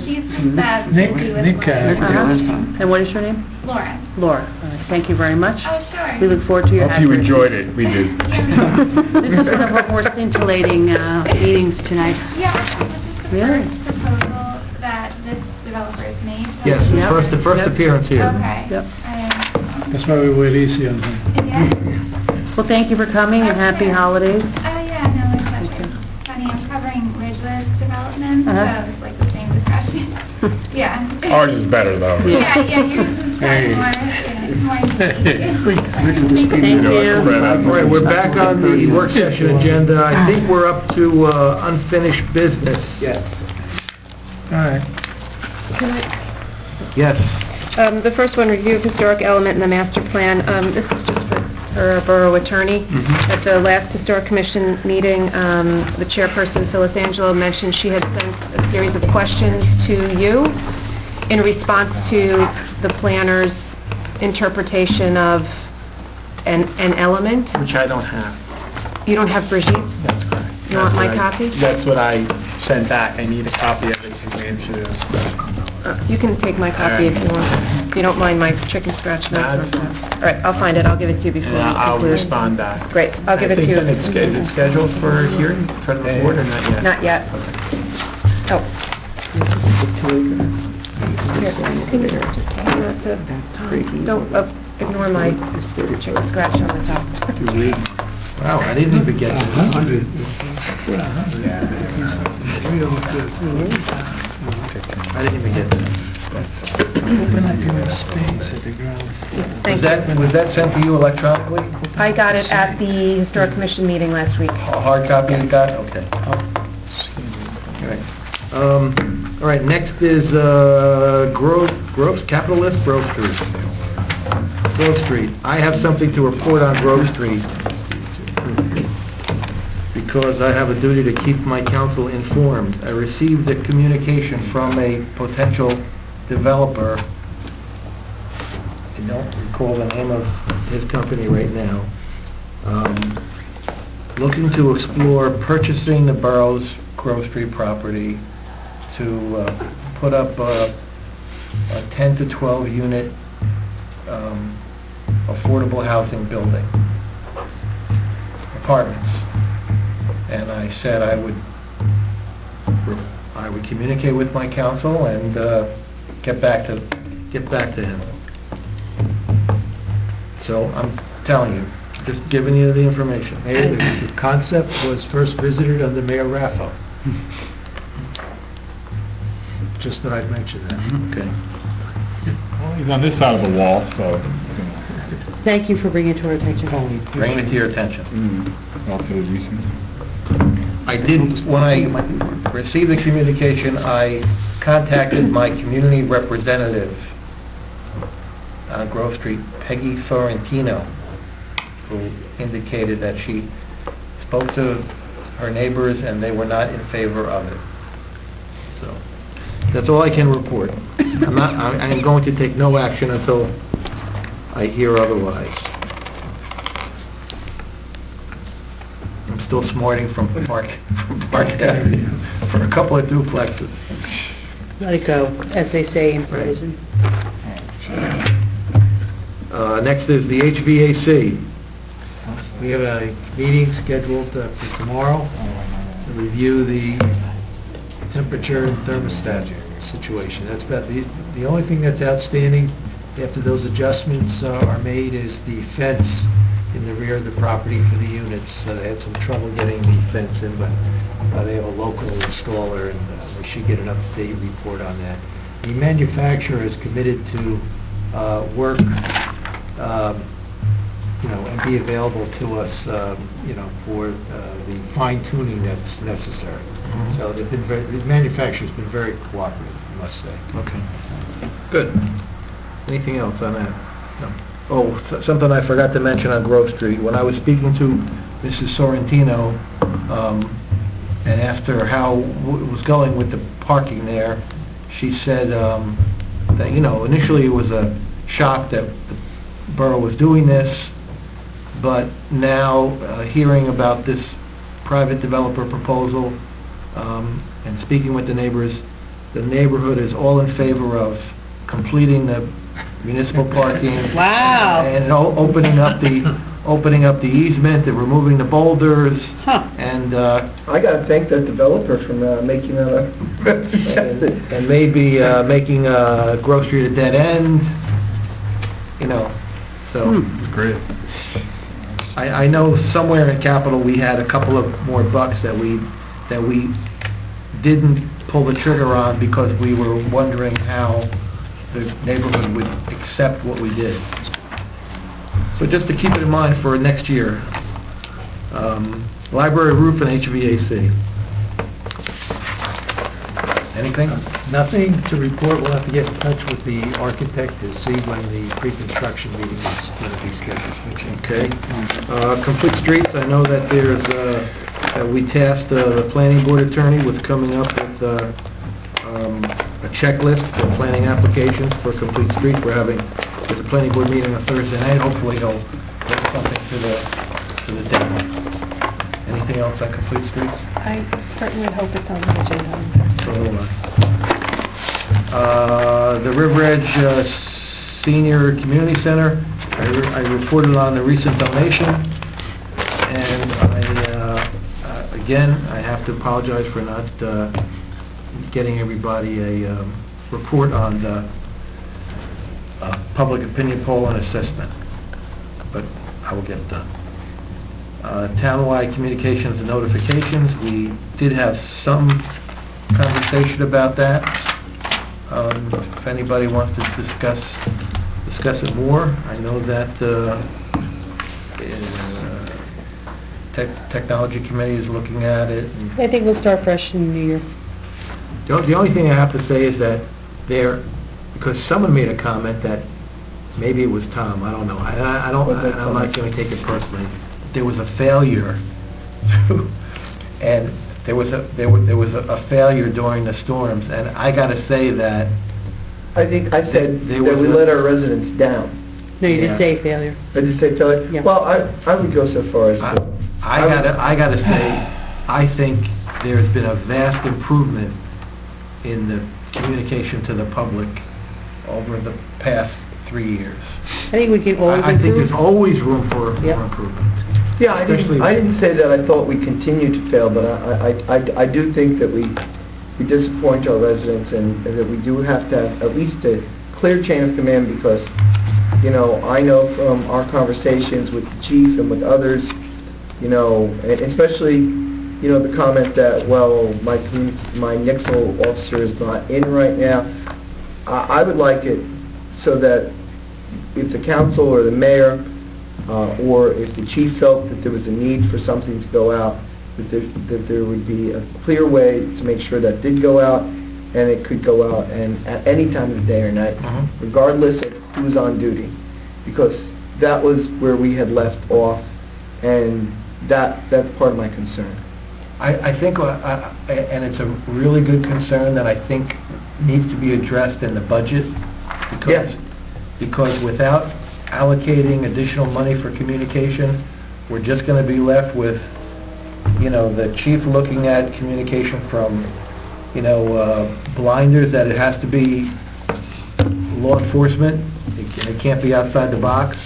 she's just Nick, busy with Nick, work. And what is your name? Laura. Laura. All right. Thank you very much. Oh, sure. We look forward to your Hope you advertising. enjoyed it. We did. This is one of our more scintillating meetings tonight. Yeah, this is the Really? first proposal that this developer has made. So Yes, it's the first appearance here. Okay. Yep. That's why we were easy on him. Yeah. Well, thank you for coming and happy holidays. Oh, yeah, no, it's actually funny. I'm covering Ridgewood Development, so it's like the same discussion. Yeah. Ours is better, though. Yeah, yours is more Thank you. All right, we're back on the work session agenda. I think we're up to unfinished business. Yes. All right. Yes. The first one, review of historic element in the master plan. This is just for our borough attorney. At the last Historic Commission meeting, the chairperson, Phyllis Angelo, mentioned she had sent a series of questions to you in response to the planner's interpretation of an element. Which I don't have. You don't have Brigitte's? That's correct. You want my copy? That's what I sent back. I need a copy of it to answer the You can take my copy if you want. If you don't mind my chicken scratch notes. All right, I'll find it. I'll give it to you before we and I'll conclude. respond back. Great, I'll give it to you. I think is it scheduled for hearing for the board or not yet? Not yet. Oh. Don't ignore my chicken scratch on the top. Wow, I didn't even get this. I didn't even get this. Open up your space at the ground floor. Was that sent to you electronically? I got it at the Historic Commission meeting last week. A hard copy you got? Okay. All right, next is capital list, Grove Street. Grove Street. I have something to report on Grove Street because I have a duty to keep my council informed. I received a communication from a potential developer. I don't recall the name of his company right now. Looking to explore purchasing the borough's Grove Street property to put up a 10 to 12 unit affordable housing building, apartments. And I said I would communicate with my council and get back to him. So I'm telling you, just giving you the information. The concept was first visited under Mayor Raffo. Just thought I'd mention that. Okay. Well, he's on this side of the wall, so... Thank you for bringing it to our attention. Bring it to your attention. Relatively recent. When I received the communication, I contacted my community representative on Grove Street, Peggy Sorrentino, who indicated that she spoke to her neighbors and they were not in favor of it. So, that's all I can report. I am going to take no action until I hear otherwise. I'm still smarting from Park Avenue for a couple of duplexes. Let it go, as they say in prison. Next is the HVAC. We have a meeting scheduled for tomorrow to review the temperature and thermostat situation. That's about the only thing that's outstanding after those adjustments are made is the fence in the rear of the property for the units. They had some trouble getting the fence in, but they have a local installer and we should get an up-to-date report on that. The manufacturer is committed to work and be available to us, for the fine-tuning that's necessary. So the manufacturer's been very cooperative, I must say. Okay. Good. Anything else on that? No. Oh, something I forgot to mention on Grove Street. When I was speaking to Mrs. Sorrentino, and asked her how it was going with the parking there, she said that, initially it was a shock that the borough was doing this, but now hearing about this private developer proposal and speaking with the neighbors, the neighborhood is all in favor of completing the municipal parking. Wow. And opening up the easement and removing the boulders. And I got to thank that developer for making that and maybe making Grove Street a dead end. So It's great. I know somewhere in Capitol we had a couple of more bucks that we didn't pull the trigger on because we were wondering how the neighborhood would accept what we did. So just to keep it in mind for next year. Library roof and HVAC. Anything? Nothing to report. We'll have to get in touch with the architect to see when the pre-construction meeting is going to be scheduled. Okay. Complete streets, I know that there's, we tasked the planning board attorney with coming up with a checklist for planning applications for complete streets. There's a planning board meeting on Thursday night. Hopefully he'll bring something to the table. Anything else on complete streets? I certainly hope it's on the agenda. So do I. The River Edge Senior Community Center, I reported on the recent donation, and again, I have to apologize for not getting everybody a report on the public opinion poll and assessment, but I will get it done. Townwide communications and notifications, we did have some conversation about that. If anybody wants to discuss it more, I know that Technology Committee is looking at it. I think we'll start fresh in the new year. The only thing I have to say is that because someone made a comment that maybe it was Tom, I don't know. I'm not going to take it personally. There was a failure, and there was a failure during the storms, and I got to say that I think I said that we let our residents down. No, you did say failure. I did say failure? Yeah. Well, I would go so far as to... I gotta say, I think there's been a vast improvement in the communication to the public over the past 3 years. I think we can always I think improve. there's always room for improvement. Yeah, I didn't say that I thought we continue to fail, but I do think that we disappoint our residents, and that we do have to have at least a clear chain of command, because, I know from our conversations with the chief and with others, and especially, the comment that, well, my Nixle officer is not in right now. I would like it so that if the council or the mayor or if the chief felt that there was a need for something to go out, that there would be a clear way to make sure that did go out, and it could go out and at any time of the day or night, regardless of who's on duty, because that was where we had left off, and that's part of my concern. I think, and it's a really good concern that I think needs to be addressed in the budget, because without allocating additional money for communication, we're just going to be left with, the chief looking at communication from, blinders, that it has to be law enforcement, it can't be outside the box,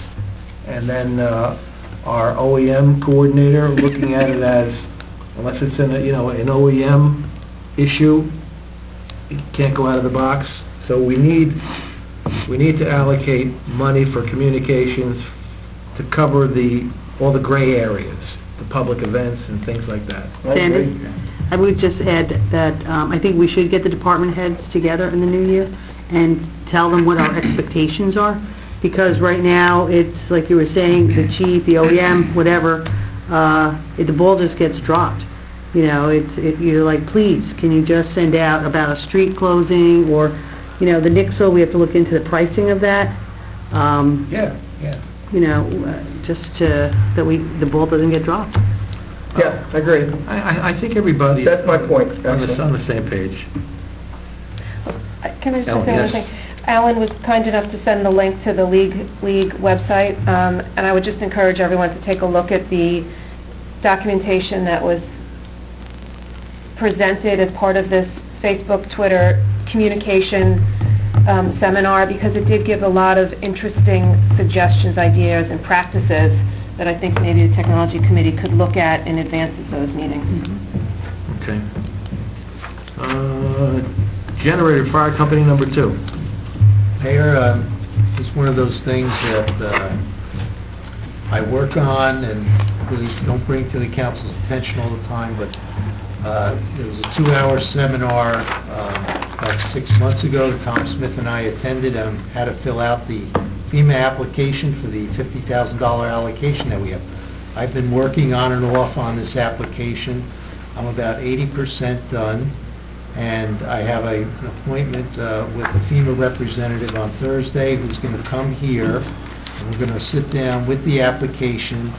and then our OEM coordinator looking at it as, unless it's in an OEM issue, it can't go out of the box. So we need to allocate money for communications to cover all the gray areas, the public events and things like that. Sandy, I would just add that I think we should get the department heads together in the new year and tell them what our expectations are, because right now it's like you were saying, the chief, the OEM, whatever, the ball just gets dropped. You're like, please, can you just send out about a street closing, or You know, the Nixle, we have to look into the pricing of that. Yeah. You know, just that the ball doesn't get dropped. Yeah, I agree. I think everybody... That's my point, On actually. the same page. Can I just say Ellen, one yes. thing? Alan was kind enough to send the link to the league website, and I would just encourage everyone to take a look at the documentation that was presented as part of this Facebook, Twitter communication seminar, because it did give a lot of interesting suggestions, ideas, and practices that I think maybe the Technology Committee could look at in advance of those meetings. Okay. Generator fire company number 2. Mayor, it's one of those things that I work on and really don't bring to the council's attention all the time, but there was a 2-hour seminar about 6 months ago that Tom Smith and I attended on how to fill out the FEMA application for the $50,000 allocation that we have. I've been working on and off on this application. I'm about 80% done, and I have an appointment with the FEMA representative on Thursday who's going to come here, and we're going to sit down with the application,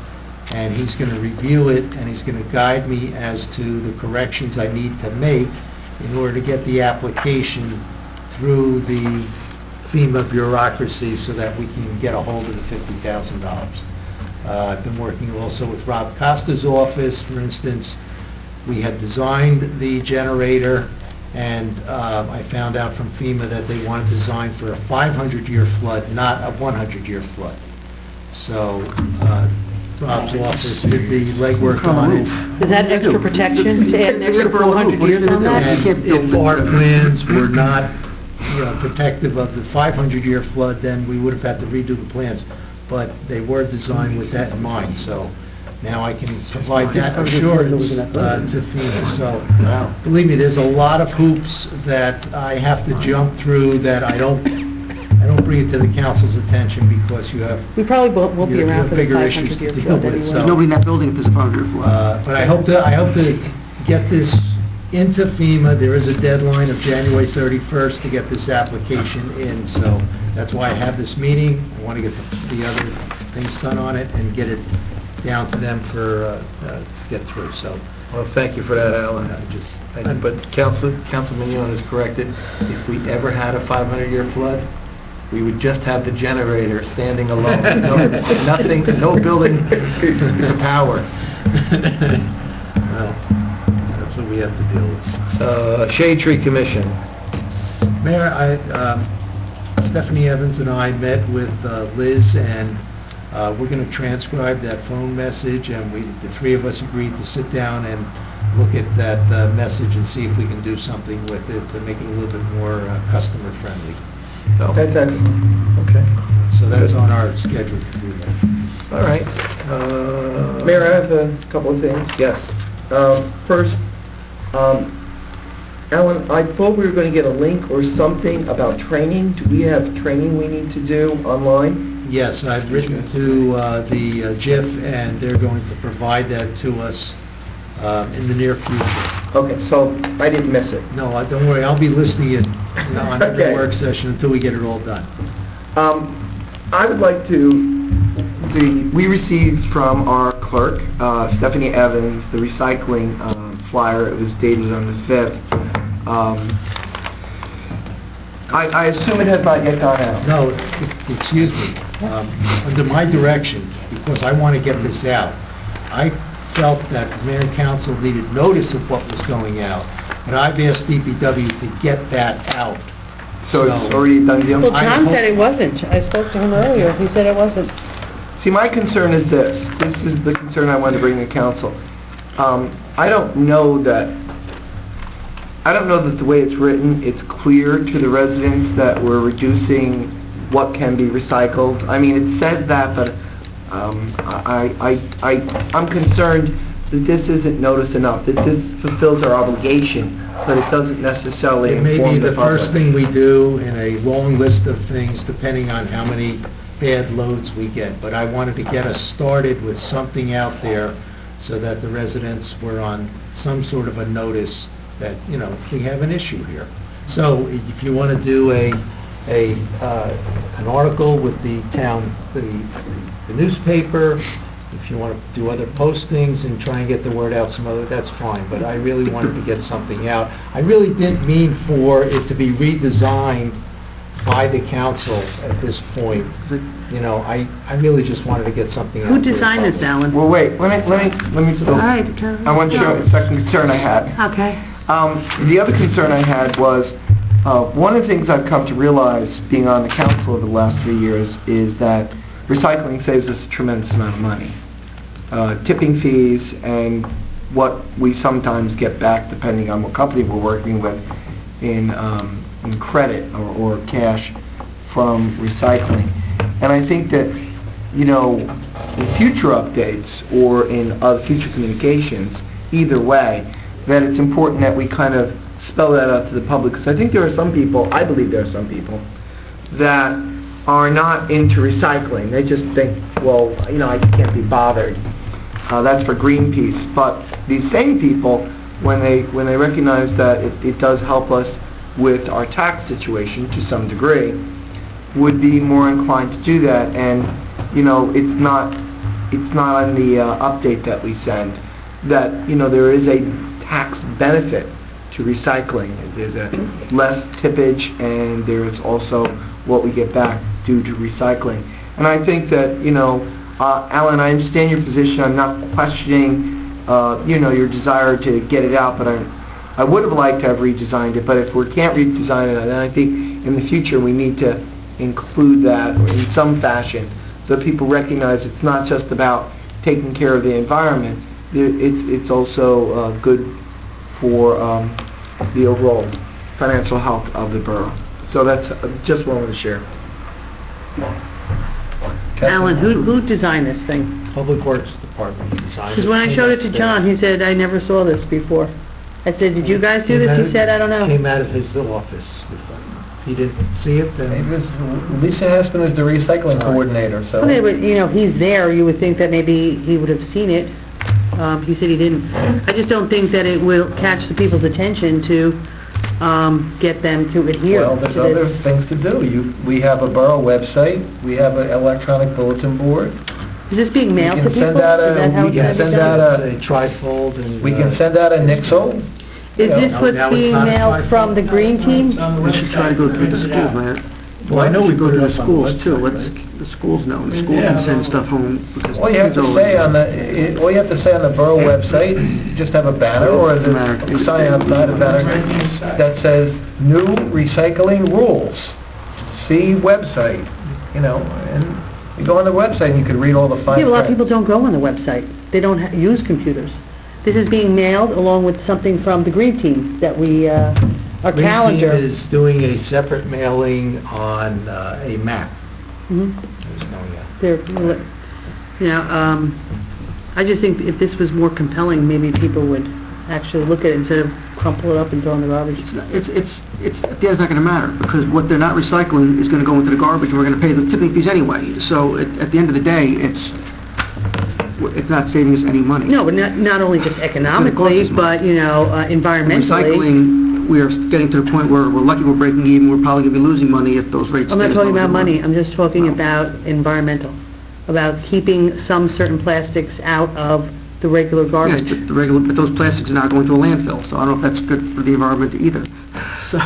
and he's going to review it, and he's going to guide me as to the corrections I need to make in order to get the application through the FEMA bureaucracy so that we can get a hold of the $50,000. I've been working also with Rob Costa's office. For instance, we had designed the generator, and I found out from FEMA that they want to design for a 500-year flood, not a 100-year flood. So Rob's office did the legwork on it. Is that extra protection to add an extra 400 years on that? And if our plans were not protective of the 500-year flood, then we would have had to redo the plans. But they were designed with that in mind, so now I can provide that assurance to FEMA. So, believe me, there's a lot of hoops that I have to jump through that I don't bring it to the council's attention because you have... We probably won't be around for the bigger issues 500-year to deal flood with. anyway. So, There's nobody in that building if there's a 500-year flood. but I hope to get this into FEMA. There is a deadline of January 31st to get this application in, so that's why I have this meeting. I want to get the other things done on it and get it down to them for get through. So, Well, thank you for that, Alan. But Councilman Young is corrected. If we ever had a 500-year flood, we would just have the generator standing alone. Nothing, no building power. well, that's what we have to deal with. Shade Tree Commission. Mayor, Stephanie Evans and I met with Liz, and we're going to transcribe that phone message, and the three of us agreed to sit down and look at that message and see if we can do something with it to make it a little bit more customer friendly. So, That's excellent. Okay. so that's on our schedule to do that. All right. Mayor, I have a couple of things. Yes. First, Alan, I thought we were going to get a link or something about training. Do we have training we need to do online? Yes, I've written to the JIF, and they're going to provide that to us in the near future. Okay, so I didn't miss it. No, don't worry, I'll be listening in on every Okay. work session until we get it all done. I would like to, we received from our clerk, Stephanie Evans, the recycling flyer. It was dated on the 5th. I assume it has not yet gone out. No, excuse me. Under my direction, because I want to get this out, I felt that mayor and council needed notice of what was going out, but I've asked DPW to get that out. So it's already done deal? Well, Tom said it wasn't. I spoke to him earlier. He said it wasn't. See, my concern is this. This is the concern I wanted to bring to council. I don't know that the way it's written, it's clear to the residents that we're reducing what can be recycled. I mean, it says that, but I'm concerned that this isn't noticed enough, that this fulfills our obligation, but it doesn't necessarily It may be inform the the first public. thing we do in a long list of things, depending on how many bad loads we get. But I wanted to get us started with something out there so that the residents were on some sort of a notice that, we have an issue here. So if you want to do an article with the town, the newspaper, if you want to do other postings and try and get the word out some other, that's fine. But I really wanted to get something out. I really didn't mean for it to be redesigned by the council at this point. You know, I really just wanted to get something out. Who designed this, Alan? Well, wait, let me still... All right. I want to show you a second concern I had. Okay. The other concern I had was, one of the things I've come to realize, being on the council over the last 3 years, is that recycling saves us a tremendous amount of money. Tipping fees and what we sometimes get back, depending on what company we're working with, in credit or cash from recycling. And I think that, you know, in future updates or in future communications, either way, that it's important that we kind of spell that out to the public. Because I think there are some people, I believe there are some people, that are not into recycling. They just think, well, you know, I can't be bothered. That's for Greenpeace. But these same people, when they recognize that it does help us with our tax situation to some degree, would be more inclined to do that. And you know, it's not on the update that we send that, you know, there is a tax benefit to recycling. There's a less tippage, and there's also what we get back due to recycling. And I think that, you know, Alan, I understand your position. I'm not questioning, you know, your desire to get it out, but I would have liked to have redesigned it. But if we can't redesign it, then I think in the future we need to include that in some fashion so that people recognize it's not just about taking care of the environment. It's also good for the overall financial health of the borough. So that's just what I wanted to share. Alan, who designed this thing? Public Works Department designed it. Because when I showed it to John, he said, I never saw this before. I said, did you guys do this? He said, I don't know. Came out of his office. If he didn't see it, then... It was, Lisa Haspin is the recycling coordinator, so... Okay, but, you know, he's there. You would think that maybe he would have seen it. He said he didn't. I just don't think that it will catch the people's attention to get them to adhere Well, there's to other this. things to do. We have a borough website, we have an electronic bulletin board. Is this being mailed to We can people? send out Is that how it's can gonna be send done? out a trifold and... We can send out a nixle. Is this what's now it's being not a mailed trifold. from the green team? We should try to go through the schools, man. Well, I know we go put to it the up on the schools too. website, Let right? the schools know. The schools can send stuff home. Because All you have to say on the borough website, just have a banner or the sign outside a banner that says "New Recycling Rules." See website, you know, and you go on the website and you can read all the fine Yeah, a lot of print. people don't go on the website. They don't use computers. This is being mailed along with something from the green team that we, our Green calendar. Team is doing a separate mailing on a map. Mhm. There's no, They're, you know, I just think if this was more compelling, maybe people would actually look at it instead of crumple it up and throw in the garbage. It's at the end, it's not going to matter, because what they're not recycling is going to go into the garbage, and we're going to pay the tipping fees anyway. So at the end of the day, it's not saving us any money. No, but not only just economically, but, you know, environmentally. Recycling, we are getting to the point where we're lucky we're breaking even. We're probably going to be losing money if those rates I'm not stay as talking low as about they money, were. I'm just talking about environmental, about keeping some certain plastics out of the regular Yes, garbage. but those plastics are not going to a landfill, so I don't know if that's good for the environment either. So,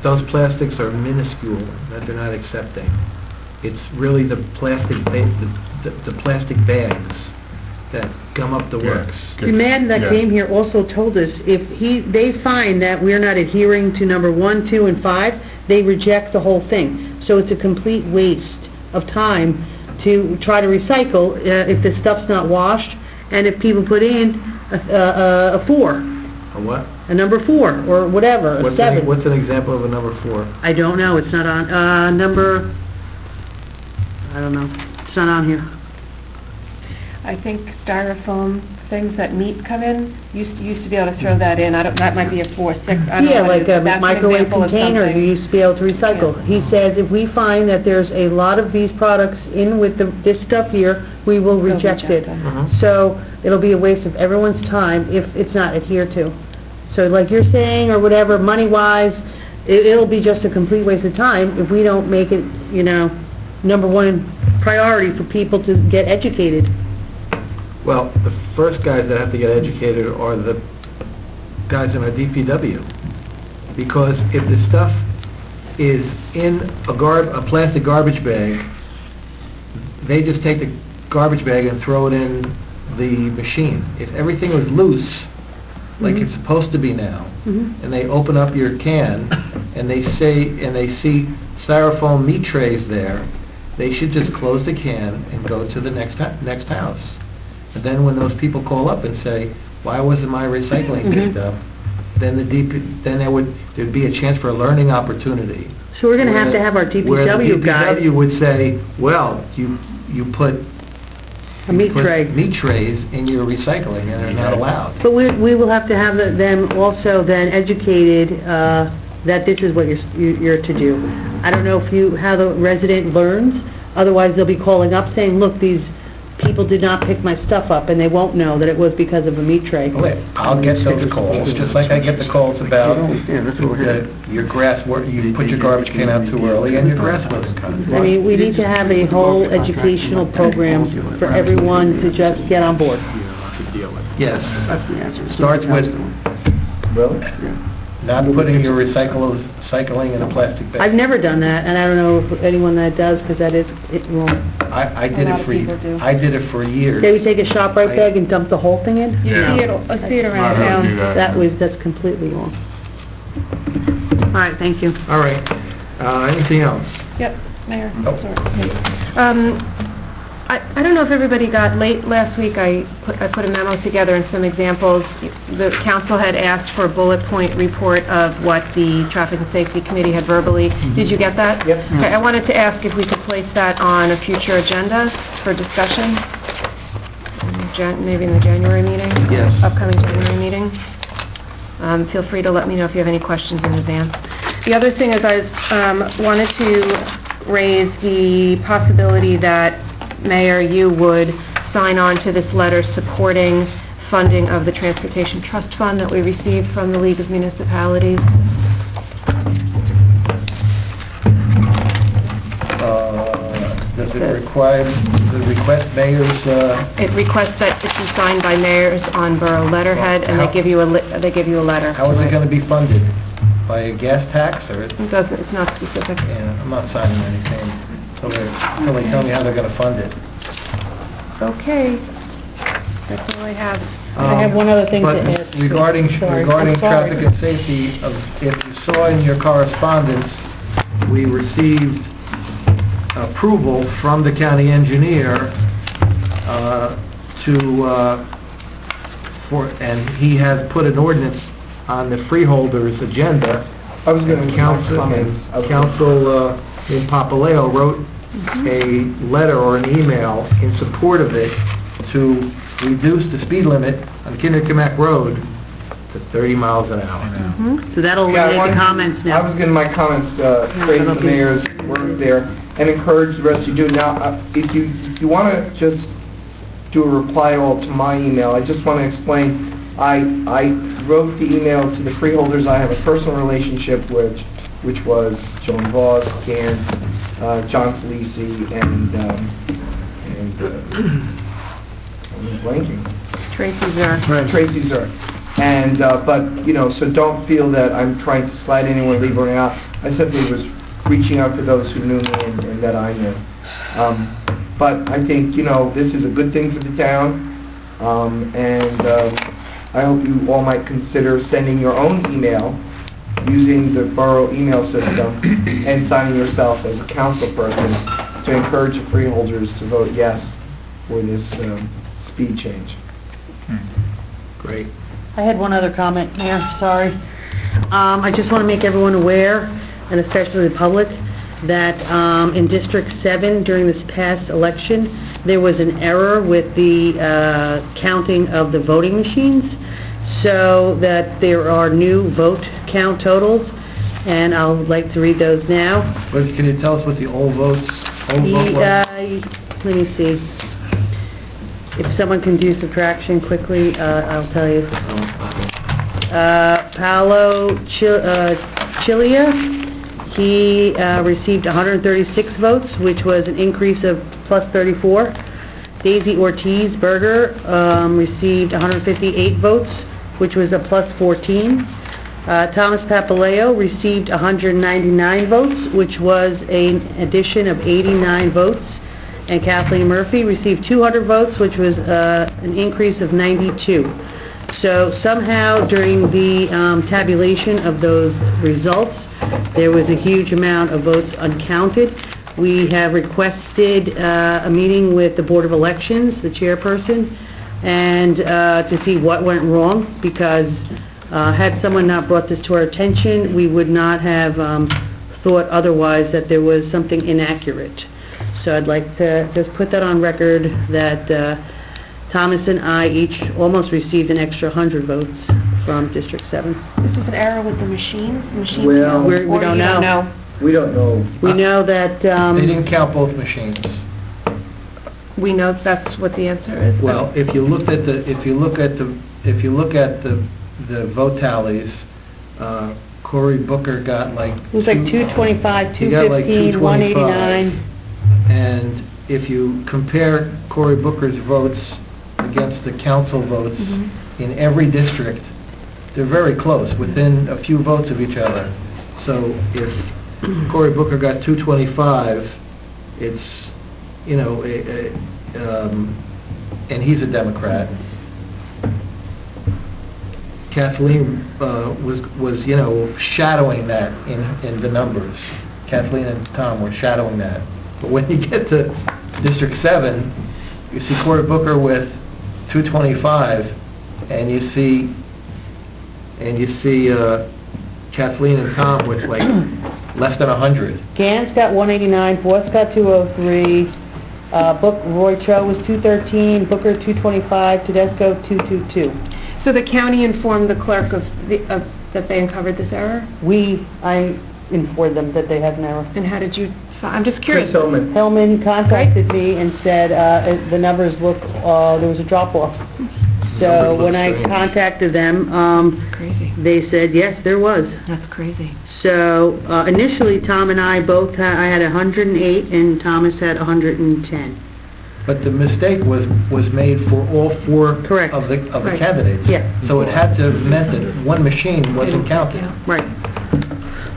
Those plastics are minuscule that they're not accepting. It's really the plastic bags that gum up the works. The man that came here also told us if they find that we're not adhering to number 1, 2, and 5, they reject the whole thing. So it's a complete waste of time to try to recycle if the stuff's not washed, and if people put in a 4, A what? a number 4, or whatever, a 7. What's an example of a number 4? I don't know, it's not on, number, I don't know, it's not on here. I think styrofoam things that meat come in, used to be able to throw that in. That might be a 4, 6. I don't know Yeah, what it like is, a but that's an microwave example of container something. you used to be able to recycle. He says if we find that there's a lot of these products in with this stuff here, we will reject it. Mhm. So it'll be a waste of everyone's time if it's not adhered to. So like you're saying, or whatever, money-wise, it'll be just a complete waste of time if we don't make it, number one priority for people to get educated. Well, the first guys that have to get educated are the guys in our DPW. Because if the stuff is in a plastic garbage bag, they just take the garbage bag and throw it in the machine. If everything was loose, like it's supposed to be now, and they open up your can and they see styrofoam meat trays there, they should just close the can and go to the next house. And then when those people call up and say, "Why wasn't my recycling picked up?" then there'd be a chance for a learning opportunity. So we're going to have our DPW guys... Where the DPW would say, "Well, you put meat trays in your recycling, and they're not allowed." But we will have to have them also then educated that this is what you're to do. I don't know how the resident learns. Otherwise, they'll be calling up saying, "Look, these people did not pick my stuff up," and they won't know that it was because of a meat tray. I'll get those calls, just like I get the calls about your grass, you put your garbage can out too early and your grass wasn't cut. I mean, we need to have a whole educational program for everyone to just get on board. Yes. Starts with not putting your recycling in a plastic bag. I've never done that, and I don't know if anyone that does, because that is wrong. I did it for years. They would take a ShopRite bag and dump the whole thing in? I see it around town. That's completely wrong. All right, thank you. All right. Anything else? Yep, Mayor. Sorry. I don't know if everybody got late last week. I put a memo together and some examples. The council had asked for a bullet point report of what the Traffic and Safety Committee had verbally. Did you get that? Yep. Okay, I wanted to ask if we could place that on a future agenda for discussion, maybe in the January meeting? Yes. Upcoming January meeting. Feel free to let me know if you have any questions in advance. The other thing is I wanted to raise the possibility that Mayor, you would sign on to this letter supporting funding of the Transportation Trust Fund that we received from the League of Municipalities. Does it request mayors? It requests that it be signed by mayors on borough letterhead, and they give you a letter. How is it going to be funded? By a gas tax, or? It doesn't. It's not specific. Yeah, I'm not signing anything until they tell me how they're going to fund it. Okay. That's all I have. I have one other thing to add. Regarding traffic and safety, if you saw in your correspondence, we received approval from the county engineer and he has put an ordinance on the freeholders' agenda. I was going to Council in Papaleo wrote a letter or an email in support of it to reduce the speed limit on Kinderkamack Road to 30 miles an hour. So that'll eliminate the comments now. I was getting my comments straight to the mayor's work there and encourage the rest of you. Now, if you want to just do a reply all to my email, I just want to explain. I wrote the email to the freeholders I have a personal relationship with, which was Joan Voss, Gans, John Felici, and I'm blanking. Tracy Zurich. Tracy Zurich. And, so don't feel that I'm trying to slide anyone legally out. I simply was reaching out to those who knew me and that I knew. But I think, this is a good thing for the town, I hope you all might consider sending your own email using the borough email system and signing yourself as a council person to encourage the freeholders to vote yes for this speed change. Great. I had one other comment, Mayor, sorry. I just want to make everyone aware, and especially the public, that in District 7 during this past election, there was an error with the counting of the voting machines, so that there are new vote count totals, and I'll like to read those now. But can you tell us what the old vote was? Let me see. If someone can do subtraction quickly, I'll tell you. Paolo Chilia, he received 136 votes, which was an increase of plus 34. Daisy Ortiz Berger received 158 votes, which was a plus 14. Thomas Papaleo received 199 votes, which was an addition of 89 votes. And Kathleen Murphy received 200 votes, which was an increase of 92. So somehow during the tabulation of those results, there was a huge amount of votes uncounted. We have requested a meeting with the Board of Elections, the chairperson, and to see what went wrong, because had someone not brought this to our attention, we would not have thought otherwise that there was something inaccurate. So I'd like to just put that on record that Thomas and I each almost received an extra 100 votes from District 7. This was an error with the machines? The machines Well, count, we or don't you know. We don't know. We know that... They didn't count both machines. We know that's what the answer is? Well, if you look at the vote tallies, Cory Booker got like... It was like 225, He got like 215, 189. And if you compare Cory Booker's votes against the council votes in every district, they're very close, within a few votes of each other. So if Cory Booker got 225, it's, you know, and he's a Democrat. Kathleen was, you know, shadowing that in the numbers. Kathleen and Tom were shadowing that. But when you get to District 7, you see Cory Booker with 225, and you see Kathleen and Tom with like less than 100. Gans got 189, Voss got 203, Roy Cho was 213, Booker 225, Tedesco 222. So the county informed the clerk that they uncovered this error? I informed them that they had an error. And how did you... I'm just curious. Chris Hillman. Hillman contacted me and said the numbers look, there was a drop-off. So when I contacted them, That's crazy. they said, yes, there was. That's crazy. So initially, Tom and I both had, I had 108 and Thomas had 110. But the mistake was made for all four Correct. of the Right. candidates. Yeah. So it had to have meant that one machine wasn't counted. Right.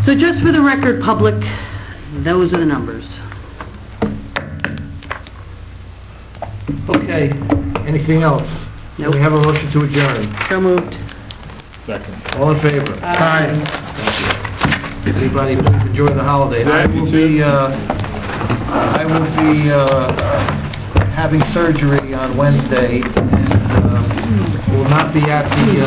So just for the record, public, those are the numbers. Okay, anything else? Nope. We have a motion to adjourn. So moved. Second. All in favor? Aye. Thank you. Everybody, please enjoy the holiday. I will be having surgery on Wednesday, and will not be at the